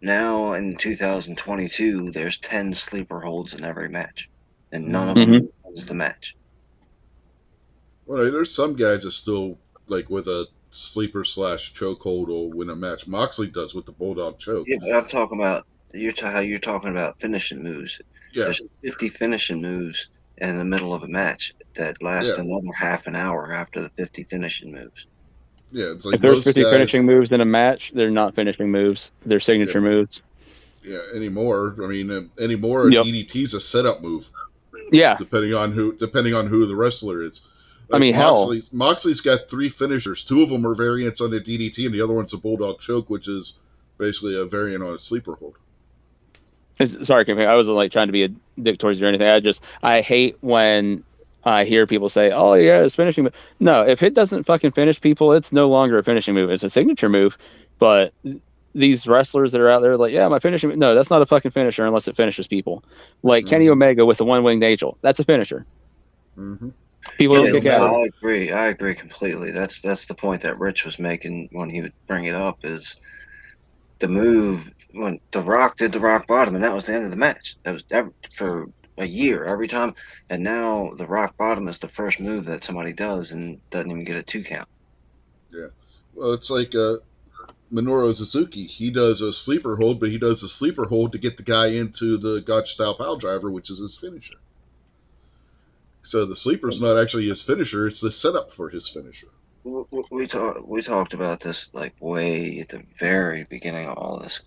Now in 2022, there's 10 sleeper holds in every match, and none of them wins the match. Well, there's some guys that still, like with a sleeper / chokehold, will win a match. Moxley does with the Bulldog choke. Yeah, but I'm talking about how you're talking about finishing moves. Yeah. There's 50 finishing moves in the middle of a match that last another half an hour after the 50 finishing moves. Yeah, it's like if there's 50 finishing moves in a match, they're not finishing moves. They're signature moves. Yeah, anymore. I mean, anymore, a DDT's a setup move. Yeah. Depending on who the wrestler is. Like I mean, Moxley's got 3 finishers. 2 of them are variants on the DDT, and the other one's a Bulldog choke, which is basically a variant on a sleeper hold. Sorry, I wasn't like trying to be a dick towards you or anything. I hate when I hear people say, "Oh yeah, it's finishing move." No, if it doesn't fucking finish people, it's no longer a finishing move. It's a signature move. But these wrestlers that are out there, like, yeah, my finishing move. No, that's not a fucking finisher unless it finishes people. Like Kenny Omega with the one-winged angel. That's a finisher. Mm-hmm. People don't kick out. I agree completely. That's the point that Rich was making when he would bring it up is the move when The Rock did the rock bottom, and that was the end of the match. That was for a year every time. And now the rock bottom is the first move that somebody does and doesn't even get a 2 count. Yeah. Well, it's like Minoru Suzuki. He does a sleeper hold, but he does a sleeper hold to get the guy into the Gotch style pile driver, which is his finisher. So the sleeper's not actually his finisher; it's the setup for his finisher. We talked about this like way at the very beginning of all this,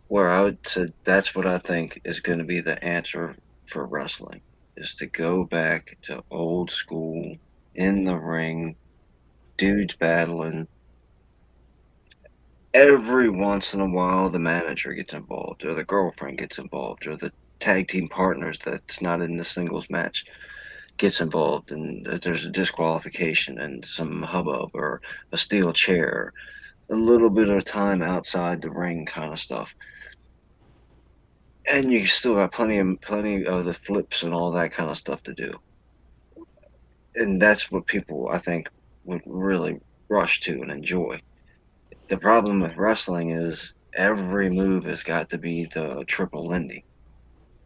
where I would say that's what I think is going to be the answer for wrestling, is to go back to old school in the ring, dudes battling. Every once in a while, the manager gets involved, or the girlfriend gets involved, or the tag team partners that's not in the singles match gets involved, and there's a disqualification and some hubbub or a steel chair, a little bit of time outside the ring kind of stuff. And you still got plenty of the flips and all that kind of stuff to do. And that's what people I think would really rush to and enjoy. The problem with wrestling is every move has got to be the triple Lindy.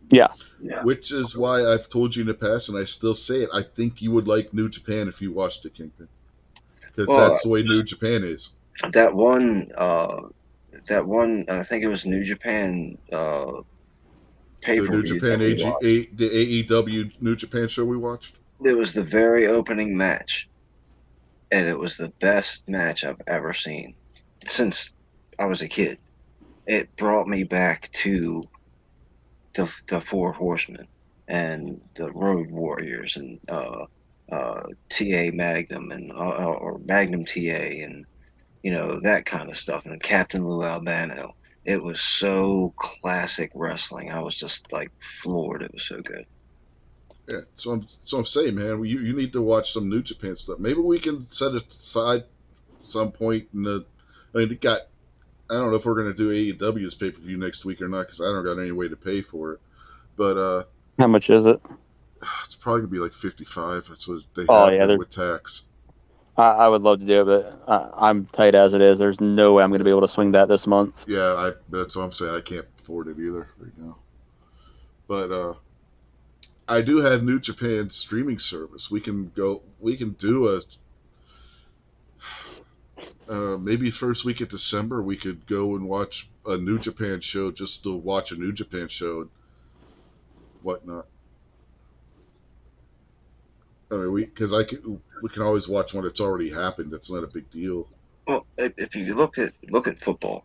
Yeah. Yeah. Which is why I've told you in the past, and I still say it. I think you would like New Japan if you watched it, Kingpin, because Well, that's the way New Japan is. that one, I think it was New Japan pay The per New view that Japan we watched. The AEW New Japan show we watched. It was the very opening match, and it was the best match I've ever seen since I was a kid. It brought me back to the Four Horsemen and the Road Warriors and TA Magnum and or Magnum TA and that kind of stuff and Captain Lou Albano. It was so classic wrestling. I was just like floored. It was so good. Yeah, so I'm saying, man, you need to watch some New Japan stuff. Maybe we can set it aside some point in the. I mean, it got. I don't know if we're gonna do AEW's pay per view next week or not because I don't got any way to pay for it. But How much is it? it's probably gonna be like 55. That's what they Oh have yeah, been with tax. I would love to do it, but I'm tight as it is. There's no way I'm going to be able to swing that this month. Yeah, that's what I'm saying. I can't afford it either right now. But I do have New Japan streaming service. We can go. We can do a maybe first week of December. We could go and watch a New Japan show just to watch a New Japan show and whatnot. I mean, we can always watch one that's already happened. That's not a big deal. Well, if you look at football,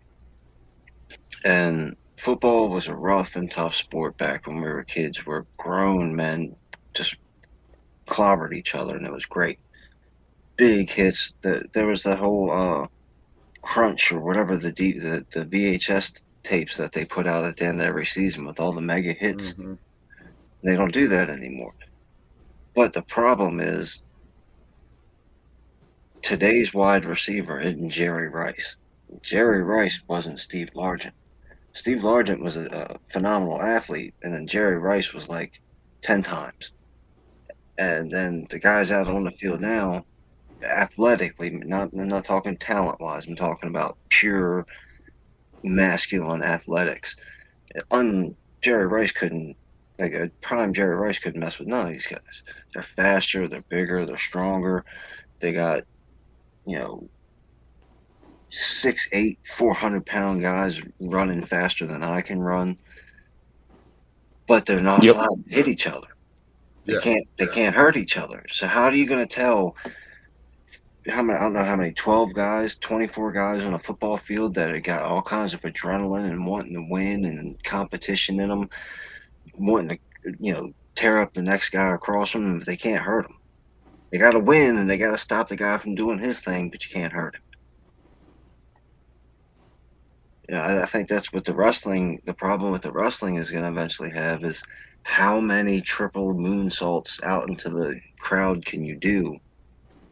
and football was a rough and tough sport back when we were kids, where grown men just clobbered each other, and it was great. Big hits. There was the whole crunch or whatever the VHS tapes that they put out at the end of every season with all the mega hits. Hmm. They don't do that anymore. But the problem is today's wide receiver isn't Jerry Rice. Jerry Rice wasn't Steve Largent. Steve Largent was a phenomenal athlete, and then Jerry Rice was like 10 times. And then the guys out on the field now, athletically, I'm not talking talent wise, I'm talking about pure masculine athletics. Jerry Rice couldn't, like a prime Jerry Rice couldn't mess with none of these guys. They're faster, they're bigger, they're stronger. They got, you know, 6'8", 400-pound guys running faster than I can run, but they're not Yep. allowed to hit each other. They Yeah, can't hurt each other. So how are you going to tell how many? I don't know how many. 12 guys, 24 guys on a football field that have got all kinds of adrenaline and wanting to win and competition in them, wanting to tear up the next guy across them. But they can't hurt them. They got to win and they got to stop the guy from doing his thing, but you can't hurt him. Yeah, I think that's what the problem with the wrestling is going to eventually have is how many triple moonsaults out into the crowd can you do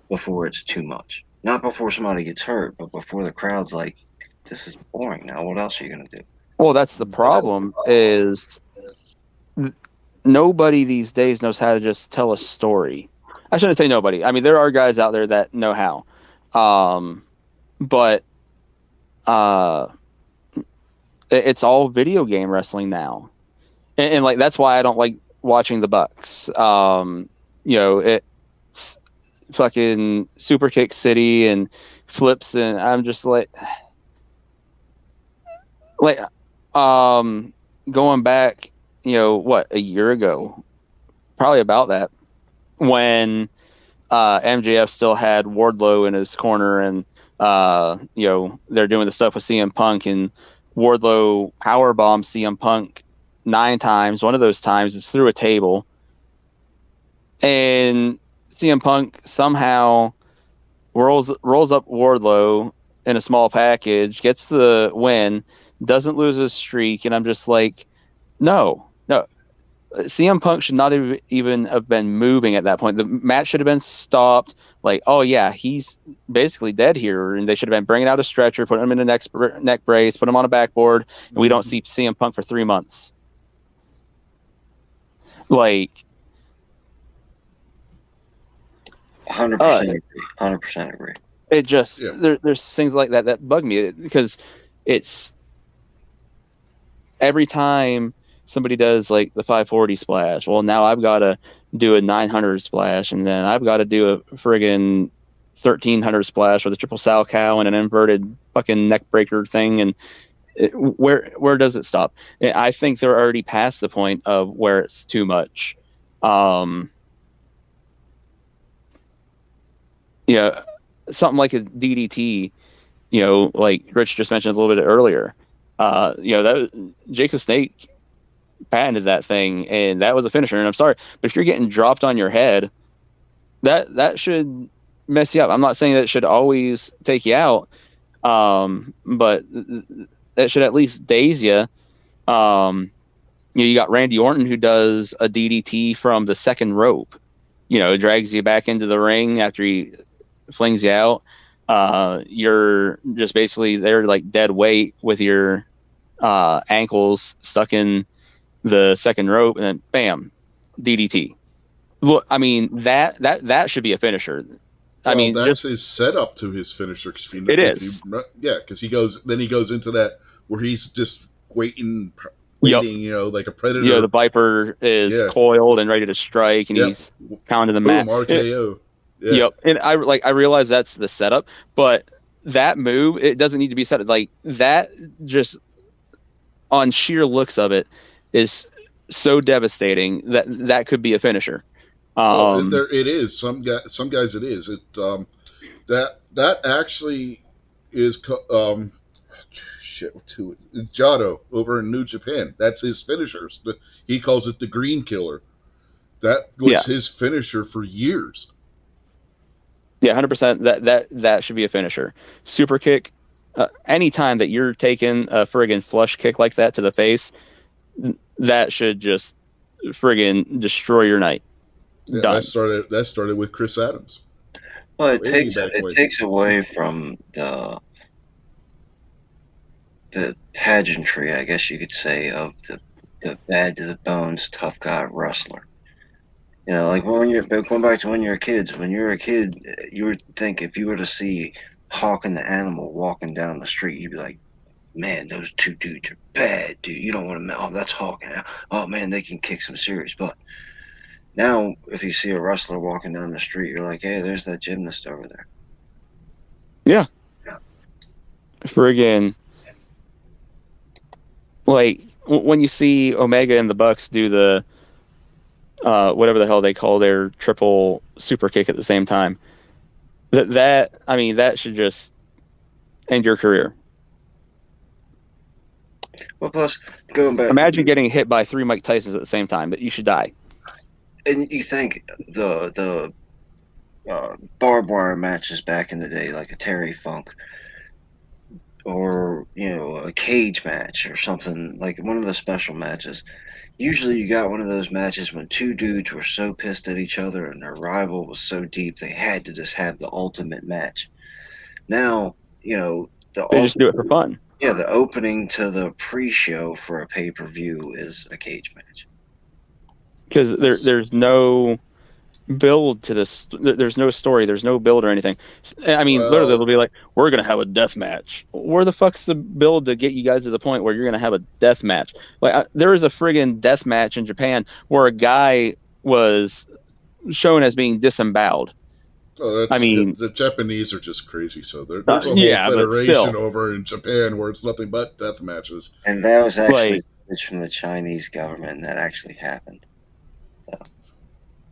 before it's too much? Not before somebody gets hurt, but before the crowd's like, this is boring now. What else are you going to do? Well, that's the problem is nobody these days knows how to just tell a story. I shouldn't say nobody. I mean, there are guys out there that know how. But it's all video game wrestling now. and like that's why I don't like watching the Bucks. It's fucking super kick city and flips, and I'm just like going back, what, a year ago, probably about that, when MJF still had Wardlow in his corner, and they're doing the stuff with CM Punk, and Wardlow powerbombed CM Punk 9 times. One of those times is through a table, and CM Punk somehow rolls up Wardlow in a small package, gets the win, doesn't lose his streak, and I'm just like, no. CM Punk should not even have been moving at that point. The match should have been stopped. Like, oh yeah, he's basically dead here, and they should have been bringing out a stretcher, putting him in a neck brace, put him on a backboard, and we don't see CM Punk for 3 months. Like, 100% agree. 100% agree. It just there's things like that bug me, because it's every time somebody does like the 540 splash, well, now I've got to do a 900 splash, and then I've got to do a friggin' 1300 splash with a triple sow cow and an inverted fucking neck breaker thing. And where does it stop? I think they're already past the point of where it's too much. Something like a DDT, like Rich just mentioned a little bit earlier. That Jake the Snake patented that thing, and that was a finisher. And I'm sorry, but if you're getting dropped on your head, that should mess you up. I'm not saying that it should always take you out, but that should at least daze you. You got Randy Orton, who does a DDT from the second rope. Drags you back into the ring after he flings you out. You're just basically there like dead weight with your ankles stuck in the second rope, and then bam, DDT. Look, I mean that should be a finisher. Well, that's his setup to his finisher. It is. Because he goes into that where he's just waiting, yep. Like a predator. The Viper is coiled and ready to strike, and he's pounding the mat. RKO. Yep. And I realize that's the setup, but that move, it doesn't need to be set like that. Just on sheer looks of it, is so devastating that could be a finisher. It is. Some guys it is. That actually is it's Jado over in New Japan. That's his finisher. He calls it the Green Killer. That was his finisher for years. Yeah, 100%. That should be a finisher. Super kick. Anytime that you're taking a friggin' flush kick like that to the face, that should just friggin' destroy your night. Yeah, Done. That started with Chris Adams. Well, it takes away from the pageantry, I guess you could say, of the bad to the bones tough guy wrestler. Like going back to when you're kids. When you're a kid, you would think if you were to see Hawk and the Animal walking down the street, you'd be like, man, those two dudes are bad, dude. You don't want to. Oh, that's Hawk. Oh man, they can kick some serious butt. Now, if you see a wrestler walking down the street, you're like, hey, there's that gymnast over there. Yeah. Friggin'. Like, when you see Omega and the Bucks do the whatever the hell they call their triple super kick at the same time, that should just end your career. Well, plus, going back... Imagine getting hit by 3 Mike Tysons at the same time, but you should die. And you think the barbed wire matches back in the day, like a Terry Funk, or a cage match or something, like one of the special matches. Usually you got one of those matches when two dudes were so pissed at each other and their rival was so deep they had to just have the ultimate match. Now, they just do it for fun. Yeah, the opening to the pre-show for a pay-per-view is a cage match. Because there's no build to this. There's no story. There's no build or anything. I mean, literally, they'll Well, be like, "We're gonna have a death match." Where the fuck's the build to get you guys to the point where you're gonna have a death match? Like, there was a friggin' death match in Japan where a guy was shown as being disemboweled. oh, I that's mean, the Japanese are just crazy. So there's a whole yeah, but federation still, over in Japan where it's nothing but death matches. And that was actually like, it's from the Chinese government that actually happened.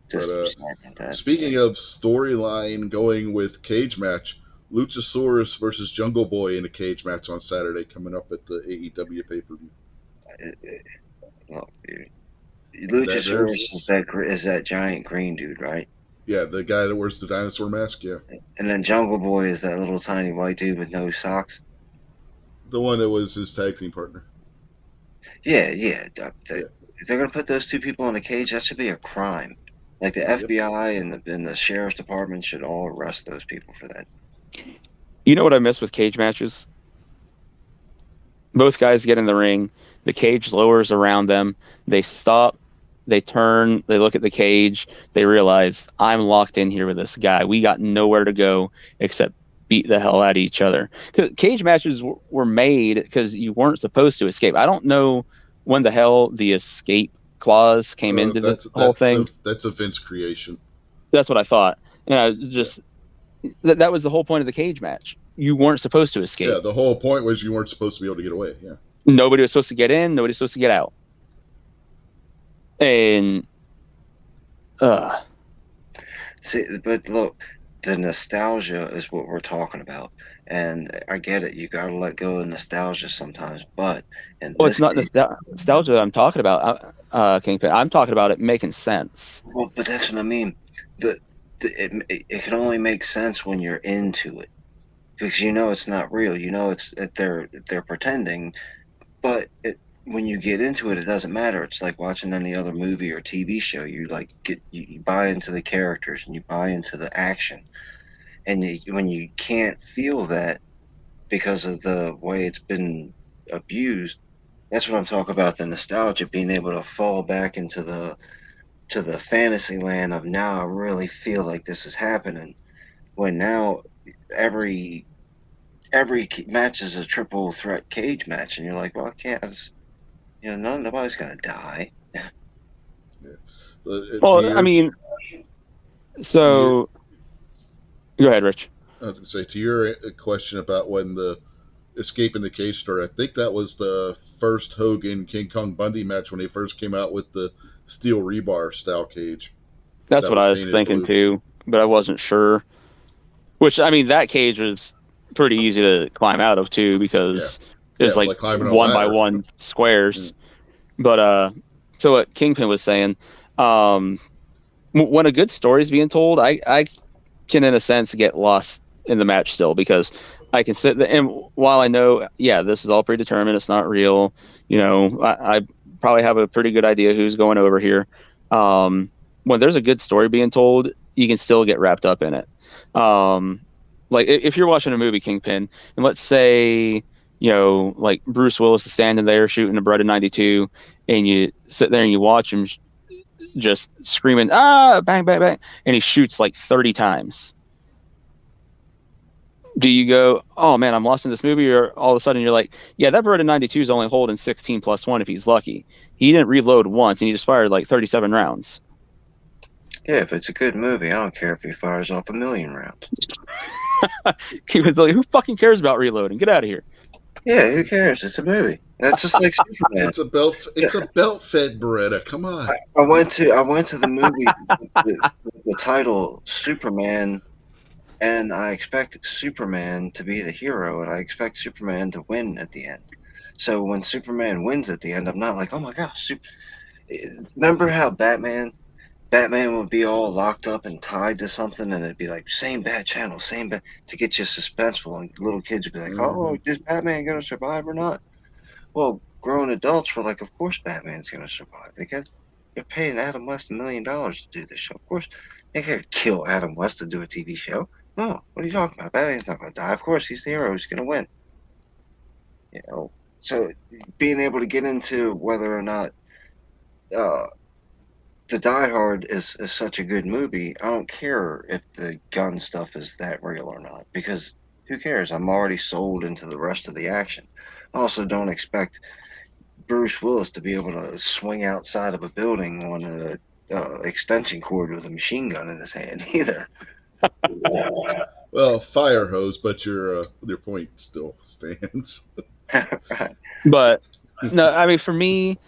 So But just sorry about that. Yeah. speaking of storyline going with cage match, Luchasaurus versus Jungle Boy in a cage match on Saturday coming up at the AEW pay per view. Look, dude. That Luchasaurus there's is that giant green dude, right? yeah, the guy that wears the dinosaur mask, yeah, And then Jungle Boy is that little tiny white dude with no socks. the one that was his tag team partner. Yeah, yeah. Yeah, If they're gonna put those two people in a cage, that should be a crime. Like the yep. FBI and the sheriff's department should all arrest those people for that. you know what I miss with cage matches? Both guys get in the ring, the cage lowers around them, they stop, they turn, they look at the cage, they realize I'm locked in here with this guy. We got nowhere to go except beat the hell out of each other. Cage matches were made because you weren't supposed to escape. I don't know when the hell the escape clause came into the whole thing. That's a Vince creation. That's what I thought. And I Yeah. just that was the whole point of the cage match. You weren't supposed to escape. Yeah, the whole point was you weren't supposed to be able to get away. Yeah. Nobody was supposed to get in. Nobody was supposed to get out. And See, but look, the nostalgia is what we're talking about, and I get it. You got to let go of nostalgia sometimes, but in well, it's this not case, nostalgia that I'm talking about, Kingpin. I'm talking about it making sense. well, but that's what I mean. It can only make sense when you're into it because you know it's not real. You know it's that they're pretending, but when you get into it, it doesn't matter. It's like watching any other movie or TV show. You like you buy into the characters and you buy into the action, and when you can't feel that because of the way it's been abused, that's what I'm talking about. The nostalgia, being able to fall back into the fantasy land of now I really feel like this is happening. When now every match is a triple threat cage match, and you're like, well, I can't. Nobody's gonna die. Yeah. But Well, I mean, to your, so go ahead, Rich. I was gonna say to your question about when the escaping the cage started, I think that was the first Hogan King Kong Bundy match when they first came out with the steel rebar style cage That's that what was I was painted thinking blue. too, but I wasn't sure. Which, I mean, that cage was pretty easy to climb out of too Yeah, because yeah, it's it was like like climbing a one by ladder. one Mm. squares. But so what Kingpin was saying, um, when a good story is being told, I can in a sense get lost in the match still because I can sit there and while I know, yeah, this is all predetermined, it's not real. I probably have a pretty good idea who's going over here. When there's a good story being told, you can still get wrapped up in it. Um, like if you're watching a movie, Kingpin, and let's say like Bruce Willis is standing there shooting a Bread 92, and you sit there and you watch him just screaming, ah, bang, bang, bang, and he shoots like 30 times. Do you go, oh man, I'm lost in this movie? Or all of a sudden you're like, yeah, that Beretta 92 is only holding 16 plus one if he's lucky. He didn't reload once and he just fired like 37 rounds. Yeah, if it's a good movie, I don't care if he fires off 1,000,000 rounds. He was like, who fucking cares about reloading? Get out of here. Yeah, who cares? It's a movie. That's just like Superman. It's a belt. It's a belt fed Beretta. Come on. I went to the movie with the title Superman, and I expect Superman to be the hero, and I expect Superman to win at the end. So when Superman wins at the end, I'm not like, oh my gosh. Remember how Batman would be all locked up and tied to something, and it'd be like same bad channel, same bad to get you suspenseful, and little kids would be like, Hmm. oh, is Batman gonna survive or not? Well, grown adults were like, of course Batman's gonna survive. They're paying Adam West $1 million to do this show. Of course, they could kill Adam West to do a TV show. No, what are you talking about? Batman's not gonna die. Of course, he's the hero. He's gonna win. You know. So being able to get into whether or not uh, The Die Hard is such a good movie. I don't care if the gun stuff is that real or not, because who cares? I'm already sold into the rest of the action. I also don't expect Bruce Willis to be able to swing outside of a building on a extension cord with a machine gun in his hand either. Well, fire hose, but your point still stands. Right. But no, I mean, for me,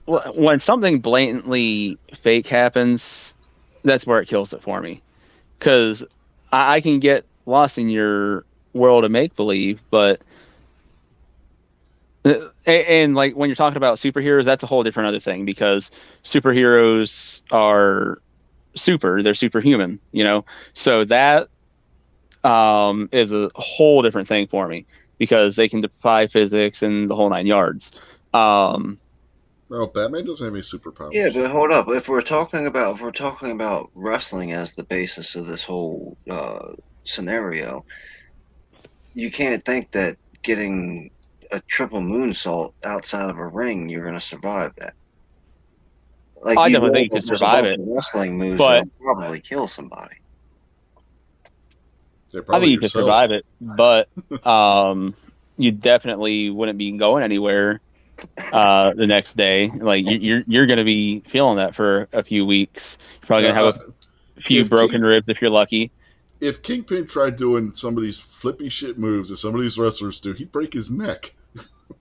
when something blatantly fake happens, that's where it kills it for me. Because I can get lost in your world of make believe, but and like when you're talking about superheroes, that's a whole different other thing because superheroes are they're superhuman, so that is a whole different thing for me because they can defy physics and the whole nine yards. um No, Batman doesn't have any Yeah, superpowers. but hold up. If we're talking about wrestling as the basis of this whole scenario, you can't think that getting a triple moonsault outside of a ring, you're going to survive that. Like I you definitely know think you that could there's a survive bunch it, of wrestling moves but that'll probably kill somebody. Yeah, I probably think you could yourself. survive it, but you definitely wouldn't be going anywhere the next day. Like you're going to be feeling that for a few weeks. You're probably Yeah, going to have a few if broken ribs if you're lucky. Kingpin tried doing some of these flippy shit moves that some of these wrestlers do, he'd break his neck.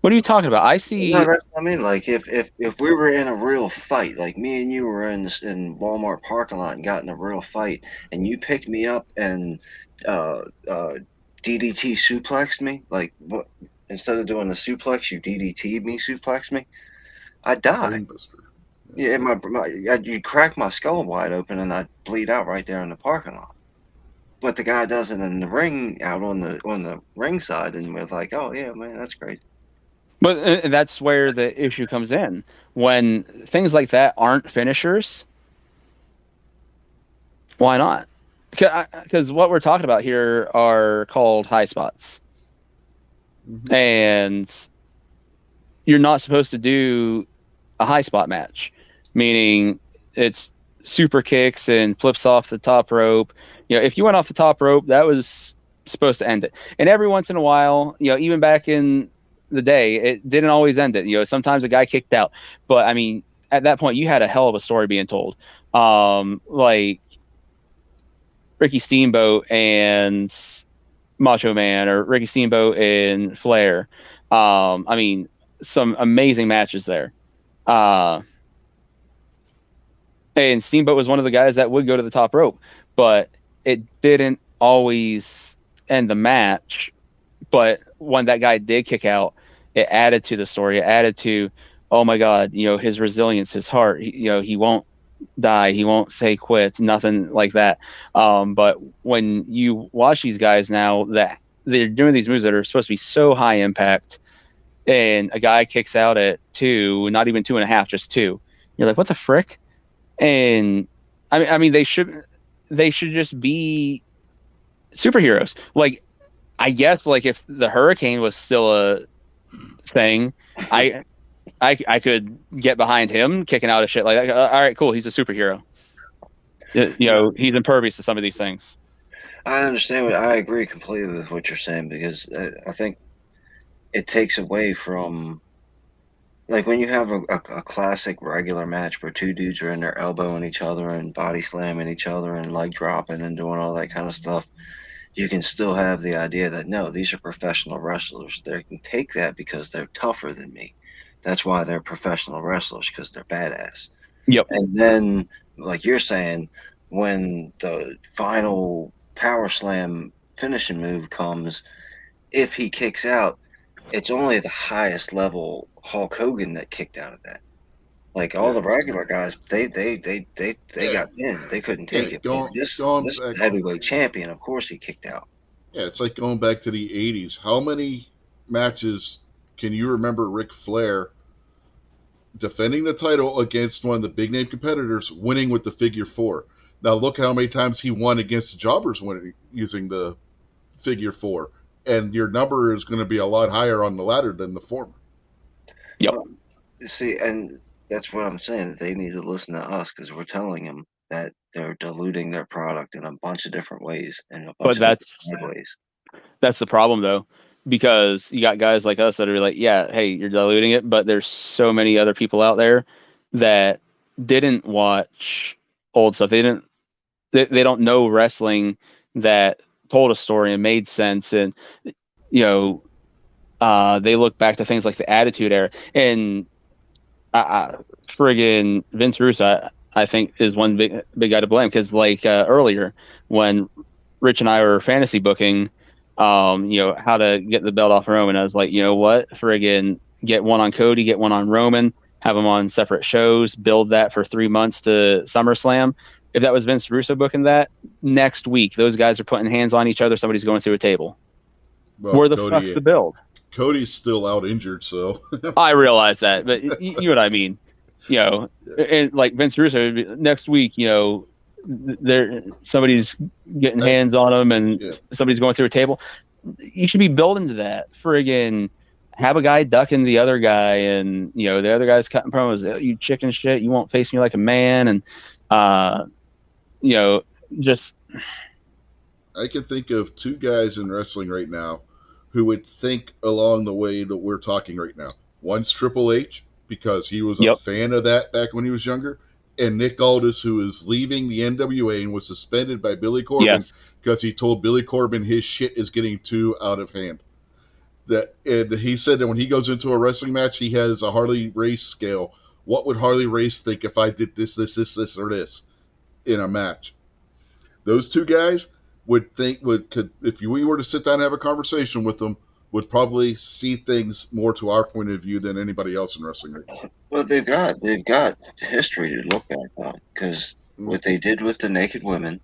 What are you talking about? I No, see. that's what I mean. Like if we were in a real fight, like me and you were in Walmart parking lot and got in a real fight, and you picked me up and uh, uh, DDT suplexed me, like what? Instead of doing the suplex, you DDT'd me, suplexed me. I die. Bone buster. Yeah, you'd crack my skull wide open and I'd bleed out right there in the parking lot. But the guy does it in the ring out on the ring side, and was like, "Oh yeah, man, that's crazy." But that's where the issue comes in. When things like that aren't finishers, why not? Because what we're talking about here are called high spots. Mm-hmm. And you're not supposed to do a high spot match, meaning it's super kicks and flips off the top rope. If you went off the top rope, that was supposed to end it. And every once in a while, even back in the day, it didn't always end it. Sometimes a guy kicked out, but I mean, at that point, you had a hell of a story being told. Like Ricky Steamboat and Macho Man, or Ricky Steamboat and Flair. I mean, some amazing matches there. Uh, and Steamboat was one of the guys that would go to the top rope, but it didn't always end the match. But when that guy did kick out, it added to the story. It added to, oh my God, his resilience, his heart. He won't die. He won't say quits. Nothing like that. But when you watch these guys now, that they're doing these moves that are supposed to be so high impact, and a guy kicks out at 2, not even 2.5, just 2. You're like, what the frick? And I mean, they should just be superheroes. Like, I guess, like if the Hurricane was still a thing, I I could get behind him kicking out of shit like that. All right, cool. He's a superhero. No, He's impervious to some of these things. I understand. I agree completely with what you're saying because I think it takes away from like when you have a classic regular match where two dudes are in there elbowing each other and body slamming each other and leg dropping and doing all that kind of stuff. You can still have the idea that no, these are professional wrestlers. They can take that because they're tougher than me. That's why they're professional wrestlers because they're badass. Yep. And then, like you're saying, when the final power slam finishing move comes, if he kicks out, it's only the highest level Hulk Hogan that kicked out of that. Like all Yeah, the regular guys, they yeah, got pinned. They couldn't yeah. take it. But Going going this back. heavyweight champion, of course, he kicked out. Yeah, it's like going back to the '80s. How many matches can you remember Ric Flair defending the title against one of the big name competitors, winning with the figure four? Now look how many times he won against the jobbers when using the figure four, and your number is going to be a lot higher on the latter than the former. Yep. See, and that's what I'm saying. They need to listen to us because we're telling them that they're diluting their product in a bunch of different ways and a bunch But of different ways. that's the problem though, because you got guys like us that are like, yeah, hey, you're diluting it, but there's so many other people out there that didn't watch old stuff. They don't know wrestling that told a story and made sense, and you know, they look back to things like the Attitude Era, and friggin' Vince Russo, I think, is one big guy to blame because, like earlier, when Rich and I were fantasy booking, how to get the belt off Roman, I was like, you know what, friggin' get one on Cody, get one on Roman, have them on separate shows, build that for 3 months to SummerSlam. If that was Vince Russo booking that, next week those guys are putting hands on each other, somebody's going through a table. Well, Where the fuck's the build? Cody's still out injured, so I realize that, but you know what I mean. yeah. And like Vince Russo next week, there somebody's getting I, hands on them and yeah. somebody's going through a table. You should be building to that. Friggin' have a guy ducking the other guy, and the other guy's cutting promos. "Oh, you chicken shit, you won't face me like a man," and uh, you know, just I can think of two guys in wrestling right now who would think along the way that we're talking right now. One's Triple H, because he was a yep, fan of that back when he was younger, and Nick Aldis, who is leaving the NWA and was suspended by Billy Corben yes, because he told Billy Corben his shit is getting too out of hand. And he said that when he goes into a wrestling match, he has a Harley Race scale. What would Harley Race think if I did this, or this in a match? Those two guys could if we were to sit down and have a conversation with them, would probably see things more to our point of view than anybody else in wrestling right now. Well, they've got history to look at though, because Mm, what they did with the naked women.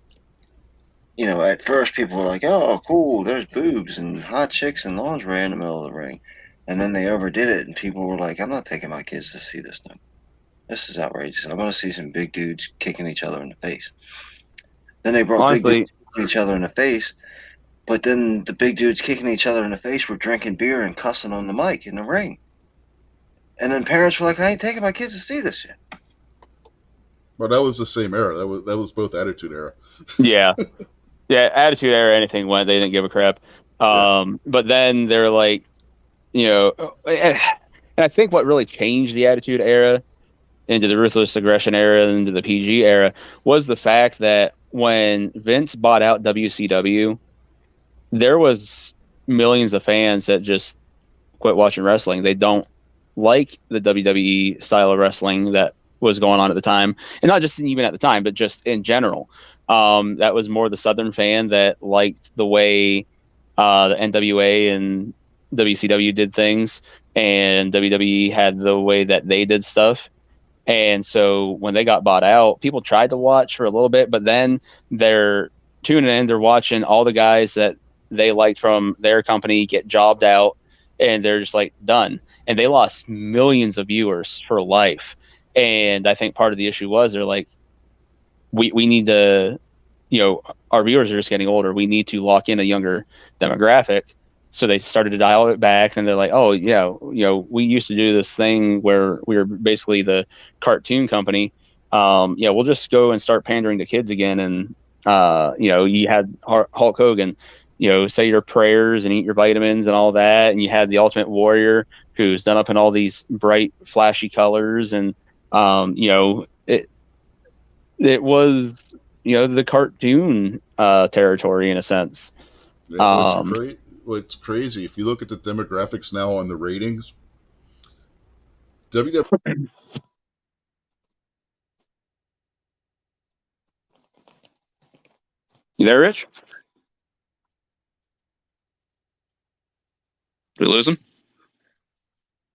At first people were like, "Oh, cool, there's boobs and hot chicks and lingerie in the middle of the ring," and then they overdid it, and people were like, "I'm not taking my kids to see this thing. This is outrageous. I want to see some big dudes kicking each other in the face." Then they brought big dudes honestly, kicking each other in the face, but then the big dudes kicking each other in the face were drinking beer and cussing on the mic in the ring. And then parents were like, "I ain't taking my kids to see this shit." but that was the same era. That was both Attitude Era. yeah, yeah, Attitude Era, anything went. They didn't give a crap. Yeah, But then they're like, and I think what really changed the Attitude Era into the Ruthless Aggression era and into the PG era was the fact that when Vince bought out WCW, there was millions of fans that just quit watching wrestling. They don't like the WWE style of wrestling that was going on at the time, and not just even at the time, but just in general. That was more the Southern fan that liked the way the NWA and WCW did things, and WWE had the way that they did stuff. And so when they got bought out, people tried to watch for a little bit, but then they're tuning in, they're watching all the guys that they liked from their company get jobbed out, and they're just like done. And they lost millions of viewers for life. And I think part of the issue was they're like, we need to, our viewers are just getting older. We need to lock in a younger demographic. So they started to dial it back, and they're like, oh yeah, we used to do this thing where we were basically the cartoon company. Yeah, we'll just go and start pandering to kids again. And you had Hulk Hogan, say your prayers and eat your vitamins and all that, and you had the Ultimate Warrior who's done up in all these bright, flashy colors, and it was the cartoon territory in a sense. yeah. Um, What's crazy if you look at the demographics now on the ratings. WWE. you there, Rich? Did we lose him?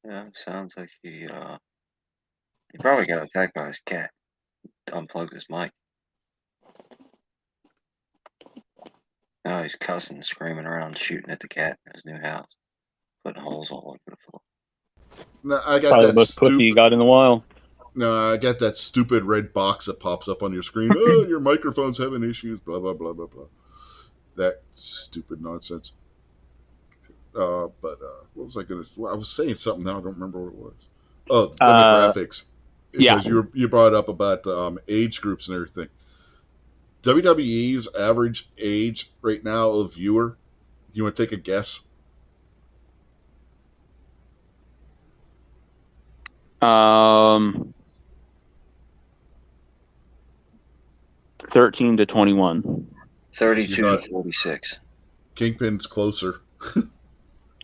Yeah, it sounds like he probably got attacked by his cat. Unplugged his mic. Now he's cussing, screaming around, shooting at the cat in his new house, putting holes all over the floor. No, I got Probably the that most pussy you stupid. got in the wild. No, I got that stupid red box that pops up on your screen. Oh, your microphone's having issues. Blah blah blah blah blah. That stupid nonsense. But what was I going to? Well, I was saying something now. I don't remember what it was. Oh, the Uh, demographics. Yeah. because you brought up about age groups and everything. WWE's average age right now of viewer. You want to take a guess? Um, 13 to 21. You're 32 not. to 46. Kingpin's closer.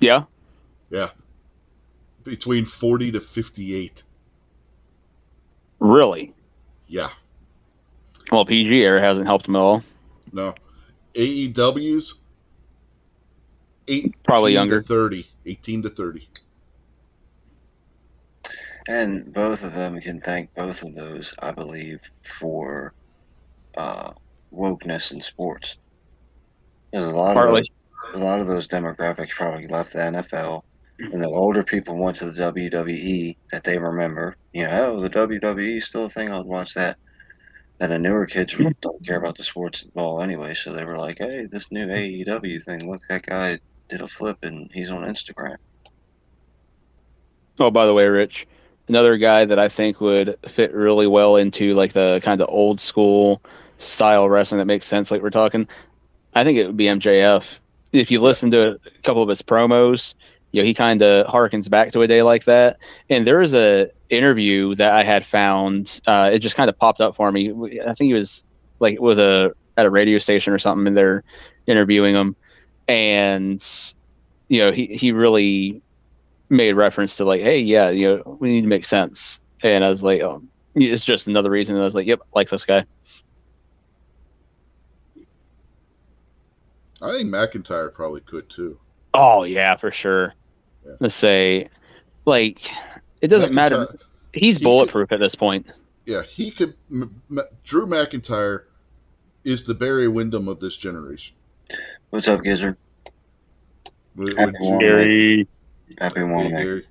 Yeah. Yeah, between 40 to 58. Really? Yeah. Well, PG era hasn't helped him at all. No. AEW's Probably 18 to younger. 30. 18 to 30. And both of them can thank both of those, I believe, for uh, wokeness in sports. There's Partly. a lot of those demographics probably left the NFL, and the older people went to the WWE that they remember. Oh, the WWE is still a thing. I'll watch that. And the newer kids don't care about the sports at all anyway, so they were like, "Hey, this new AEW thing. Look, that guy did a flip and he's on Instagram." Oh, by the way, Rich, another guy that I think would fit really well into like the kind of old school style wrestling that makes sense, like we're talking. I think it would be MJF. If you Yeah. listen to a couple of his promos, he kind of harkens back to a day like that. And there was a interview that I had found. It just kind of popped up for me. I think he was like at a radio station or something, and they're interviewing him. And he really made reference to like, hey, yeah, we need to make sense. And I was like, oh, it's just another reason. And I was like, yep, I like this guy. I think McIntyre probably could too. Oh yeah, for sure. Yeah. Let's say, like, it doesn't matter. McIntyre, He's he could, bulletproof at this point. yeah, he could. Drew McIntyre is the Barry Windham of this generation. What's up, Gizzard? Would Happy you, one, Gary. Happy hey, one, Gary,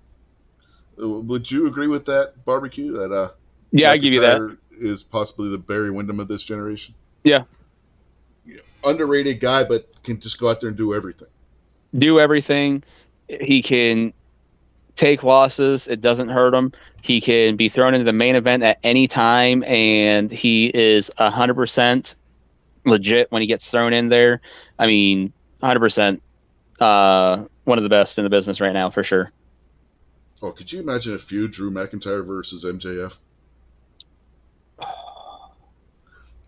would you agree with that, barbecue? That Yeah, I give you that. McIntyre is possibly the Barry Windham of this generation. Yeah. Underrated guy, but can just go out there and do everything. Do everything. He can take losses. It doesn't hurt him. He can be thrown into the main event at any time, and he is 100% legit when he gets thrown in there. I mean, 100%. One of the best in the business right now, for sure. Oh, could you imagine a feud Drew McIntyre versus MJF?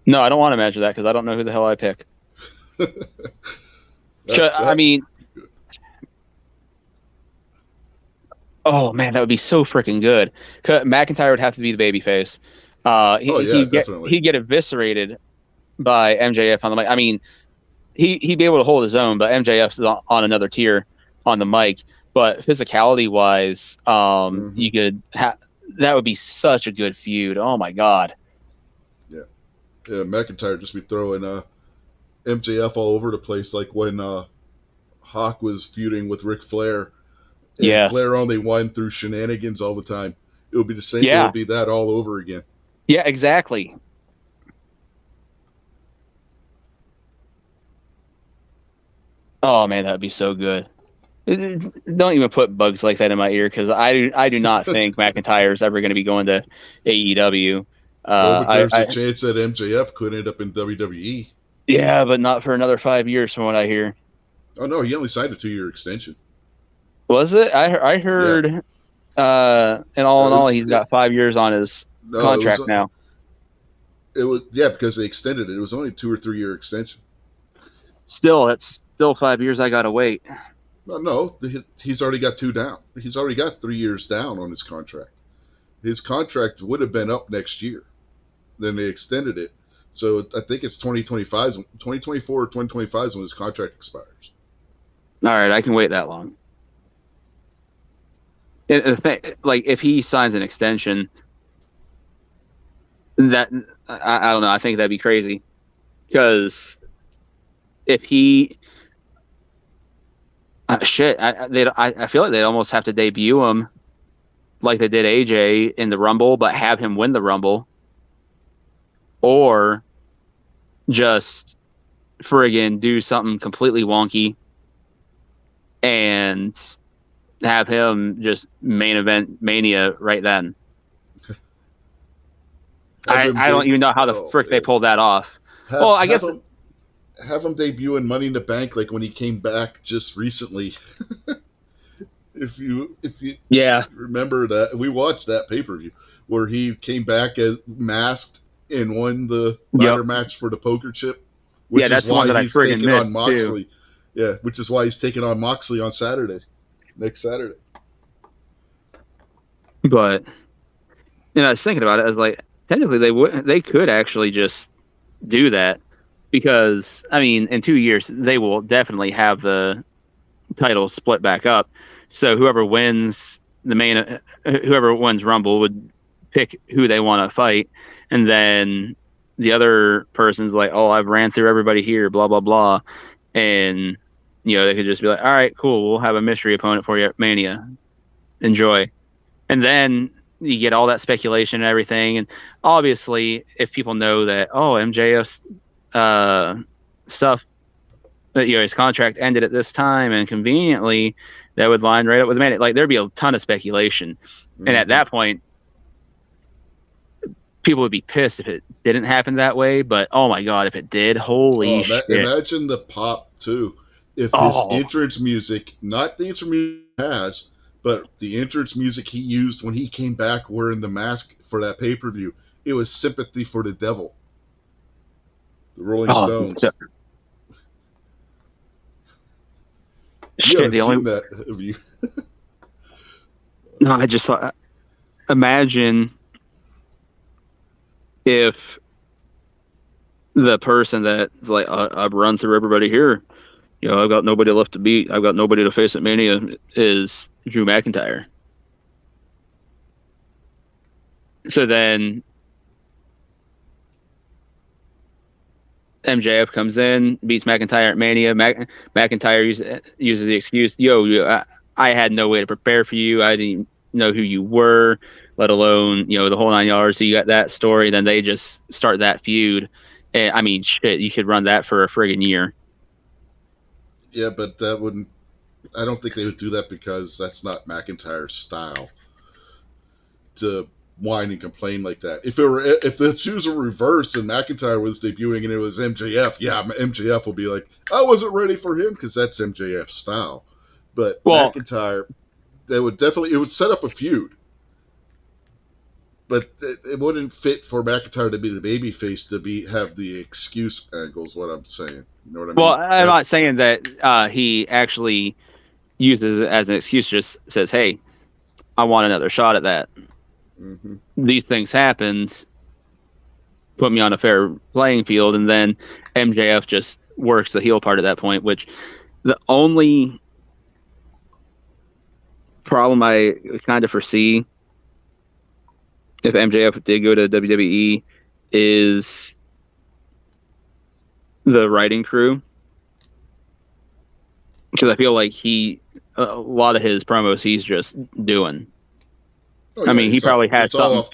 No, I don't want to imagine that because I don't know who the hell I pick. I mean, oh man, that would be so freaking good. McIntyre would have to be the babyface. Definitely. He'd get eviscerated by MJF on the mic. I mean, he'd be able to hold his own, but MJF's on another tier on the mic. But physicality wise, you could that would be such a good feud. Oh my god. Yeah, McIntyre just be throwing MJF all over the place, like when Hawk was feuding with Ric Flair. And yes. Flair only won through shenanigans all the time. It would be the same. Yeah. It would be that all over again. Yeah, exactly. Oh man, that'd be so good. Don't even put bugs like that in my ear because I do not think McIntyre is ever going to be going to AEW. But there's a chance that MJF could end up in WWE. Yeah, but not for another 5 years, from what I hear. Oh no, he only signed a 2-year extension. Was it? I heard. Yeah. In all, he's got 5 years on his contract now. It was because they extended it. It was only a 2 or 3 year extension. Still, that's still 5 years. I gotta wait. No, he's already got 2 down. He's already got 3 years down on his contract. His contract would have been up next year. Then they extended it. So I think it's 2024 or 2025 is when his contract expires. All right, I can wait that long. Like if he signs an extension, that I don't know. I think that'd be crazy because if he I feel like they'd almost have to debut him like they did AJ in the Rumble, but have him win the Rumble, or just friggin' do something completely wonky and have him just main event Mania right then. I don't even know how the frick they pulled that off. Well, I guess have him debut in Money in the Bank like when he came back just recently. if you remember that, we watched that pay-per-view where he came back as masked and won the ladder match for the poker chip, which that's is why one that he's I taking on Moxley. Too. Yeah, which is why he's taking on Moxley on next Saturday. But I was thinking about it. I was like, technically they could actually just do that, because I mean, in 2 years they will definitely have the title split back up. So whoever wins Rumble would pick who they want to fight, and then the other person's like, oh, I've ran through everybody here, blah blah blah, and they could just be like, all right, cool, we'll have a mystery opponent for you at Mania, enjoy. And then you get all that speculation and everything, and obviously if people know that, oh, MJF's stuff, that his contract ended at this time, and conveniently that would line right up with the Mania, like there'd be a ton of speculation. And at that point people would be pissed if it didn't happen that way. But oh my god, if it did, holy shit. Imagine the pop too if his entrance music, not the entrance music he has, but the entrance music he used when he came back wearing the mask for that pay-per-view, it was Sympathy for the Devil, the Rolling Stones. You haven't seen that, have you? No, I just thought, imagine if the person that's like, I've run through everybody here, I've got nobody left to beat, I've got nobody to face at Mania, is Drew McIntyre. So then MJF comes in, beats McIntyre at Mania. McIntyre uses the excuse, I had no way to prepare for you. I didn't know who you were, let alone, the whole 9 yards. So you got that story. Then they just start that feud. And I mean, shit, you could run that for a friggin' year. Yeah, but that wouldn't. I don't think they would do that because that's not McIntyre's style to whine and complain like that. If the shoes were reversed and McIntyre was debuting and it was MJF, MJF will be like, I wasn't ready for him, because that's MJF's style. But McIntyre, it would set up a feud. But it wouldn't fit for McIntyre to be the babyface to have the excuse angles. What I'm saying, you know what I mean? Well, I'm not saying that he actually uses it as an excuse. Just says, "Hey, I want another shot at that. Mm-hmm. These things happened. Put me on a fair playing field." And then MJF just works the heel part at that point. Which the only problem I kind of foresee, if MJF did go to WWE, is the writing crew. Because I feel like a lot of his promos he's just doing. Oh, yeah, I mean, he probably has something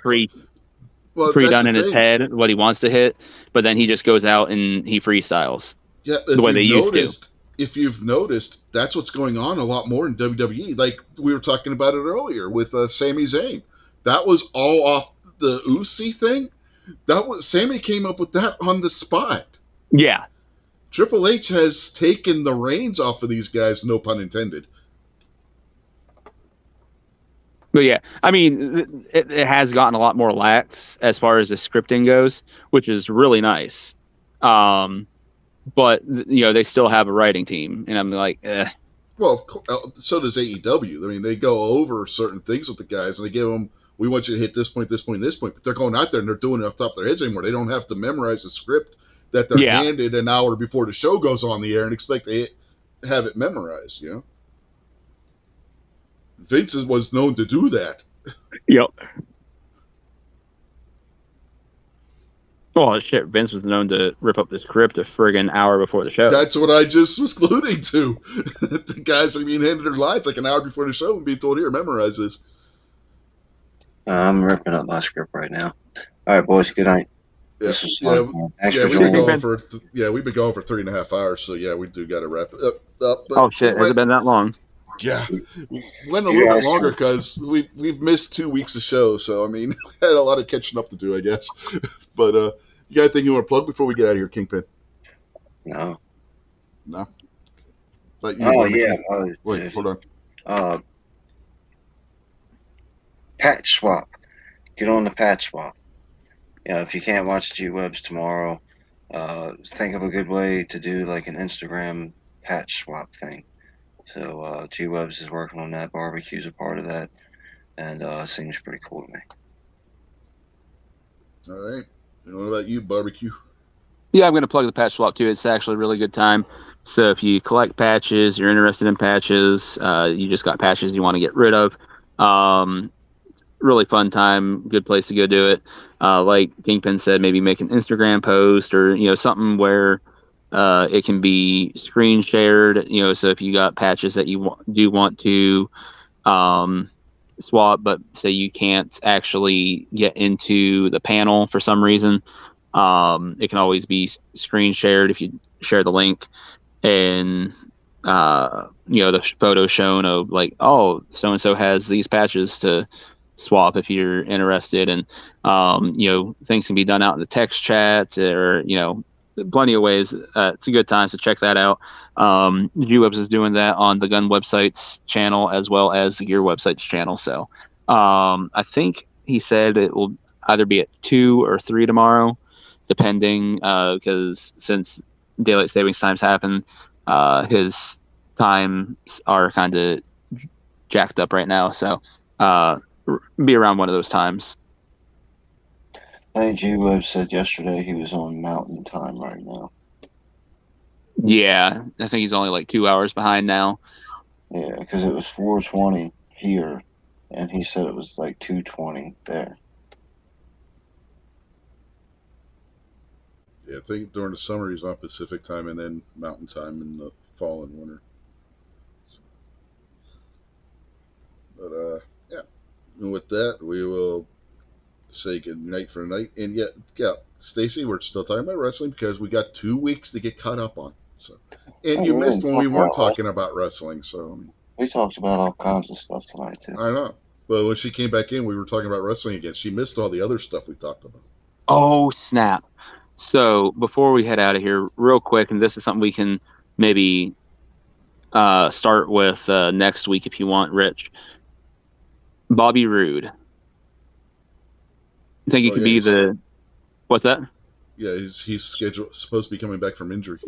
pre-done in his head, what he wants to hit, but then he just goes out and he freestyles. Yeah, the way they used to. If you've noticed, that's what's going on a lot more in WWE. Like we were talking about it earlier with Sami Zayn. That was all off the Uzi thing. Sami came up with that on the spot. Yeah. Triple H has taken the reins off of these guys, no pun intended. But yeah, I mean, it has gotten a lot more lax as far as the scripting goes, which is really nice. But they still have a writing team, and I'm like, eh. Well, so does AEW. I mean, they go over certain things with the guys, and they give them, we want you to hit this point, this point, this point. But they're going out there and they're doing it off the top of their heads anymore. They don't have to memorize the script that they're handed an hour before the show goes on the air and expect to have it memorized. Vince was known to do that. Yep. Oh, shit. Vince was known to rip up the script a friggin' hour before the show. That's what I just was alluding to. The guys being handed their lines like an hour before the show and being told, here, memorize this. I'm ripping up my script right now. All right, boys. Good night. Yeah, this is fun. We've been going for 3.5 hours, so yeah, we do got to wrap it up. Has it been that long? Yeah, we went a You little bit guys longer can- because we've missed 2 weeks of show. So I mean, we had a lot of catching up to do, I guess. But you got anything you want to plug before we get out of here, Kingpin? No. No. Like you, Oh yeah. barbecue. Wait, hold on. Uh, patch swap. Get on the patch swap. If you can't watch G-Webs tomorrow, think of a good way to do like an Instagram patch swap thing. So G-Webs is working on that. Barbecue's a part of that, and seems pretty cool to me. All right. And what about you, barbecue? Yeah, I'm going to plug the patch swap too. It's actually a really good time. So if you collect patches, you're interested in patches, you just got patches you want to get rid of, really fun time, good place to go do it. Like Kingpin said, maybe make an Instagram post or something where it can be screen shared. So if you got patches that you do want to swap, but say you can't actually get into the panel for some reason, it can always be screen shared if you share the link, and the photo shown of like, oh, so and so has these patches to swap if you're interested. And things can be done out in the text chat, or plenty of ways. It's a good time, so check that out. G-Webs is doing that on the Gun Websites channel as well as the Gear Websites channel. So I think he said it will either be at 2 or 3 tomorrow, depending, because since daylight savings times happen, his times are kind of jacked up right now. So be around one of those times. I think G-Web said yesterday he was on Mountain Time right now. Yeah, I think he's only like 2 hours behind now. Yeah, because it was 4:20 here, and he said it was like 2:20 there. Yeah, I think during the summer he's on Pacific time and then Mountain time in the fall and winter. But yeah. And with that, we will say good night for tonight. And yeah, Stacy, we're still talking about wrestling because we got 2 weeks to get caught up on. So, and you missed when we weren't talking about wrestling. So we talked about all kinds of stuff tonight too. I know, but when she came back in, we were talking about wrestling again. She missed all the other stuff we talked about. Oh snap! So before we head out of here, real quick, and this is something we can maybe start with next week if you want, Rich. Bobby Roode. I think he could be the. What's that? Yeah, he's supposed to be coming back from injury.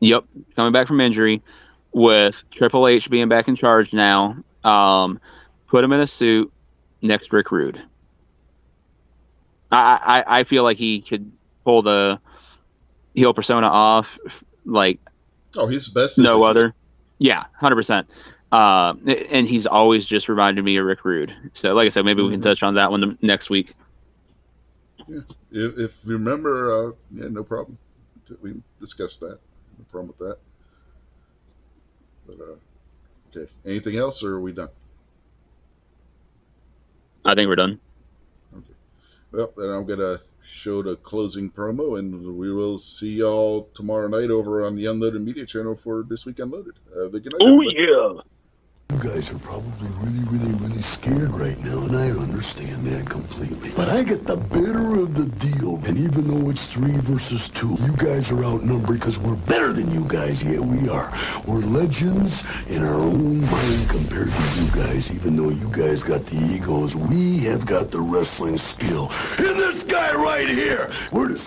Yep, coming back from injury, with Triple H being back in charge now. Put him in a suit next to Rick Rude. I feel like he could pull the heel persona off like. Oh, he's the best. No other. Yeah, 100%. And he's always just reminded me of Rick Rude. So, like I said, maybe we can touch on that one next week. Yeah, if you remember, yeah, no problem. We discussed that. No problem with that. But okay, anything else, or are we done? I think we're done. Okay. Well, then I'm gonna show the closing promo, and we will see y'all tomorrow night over on the Unloaded Media channel for This Week Unloaded. Good night. Oh yeah. You guys are probably really scared right now, and I understand that completely. But I get the better of the deal, and even though it's 3 versus 2, you guys are outnumbered because we're better than you guys. Yeah, we are. We're legends in our own mind compared to you guys. Even though you guys got the egos, we have got the wrestling skill. And this guy right here, we're the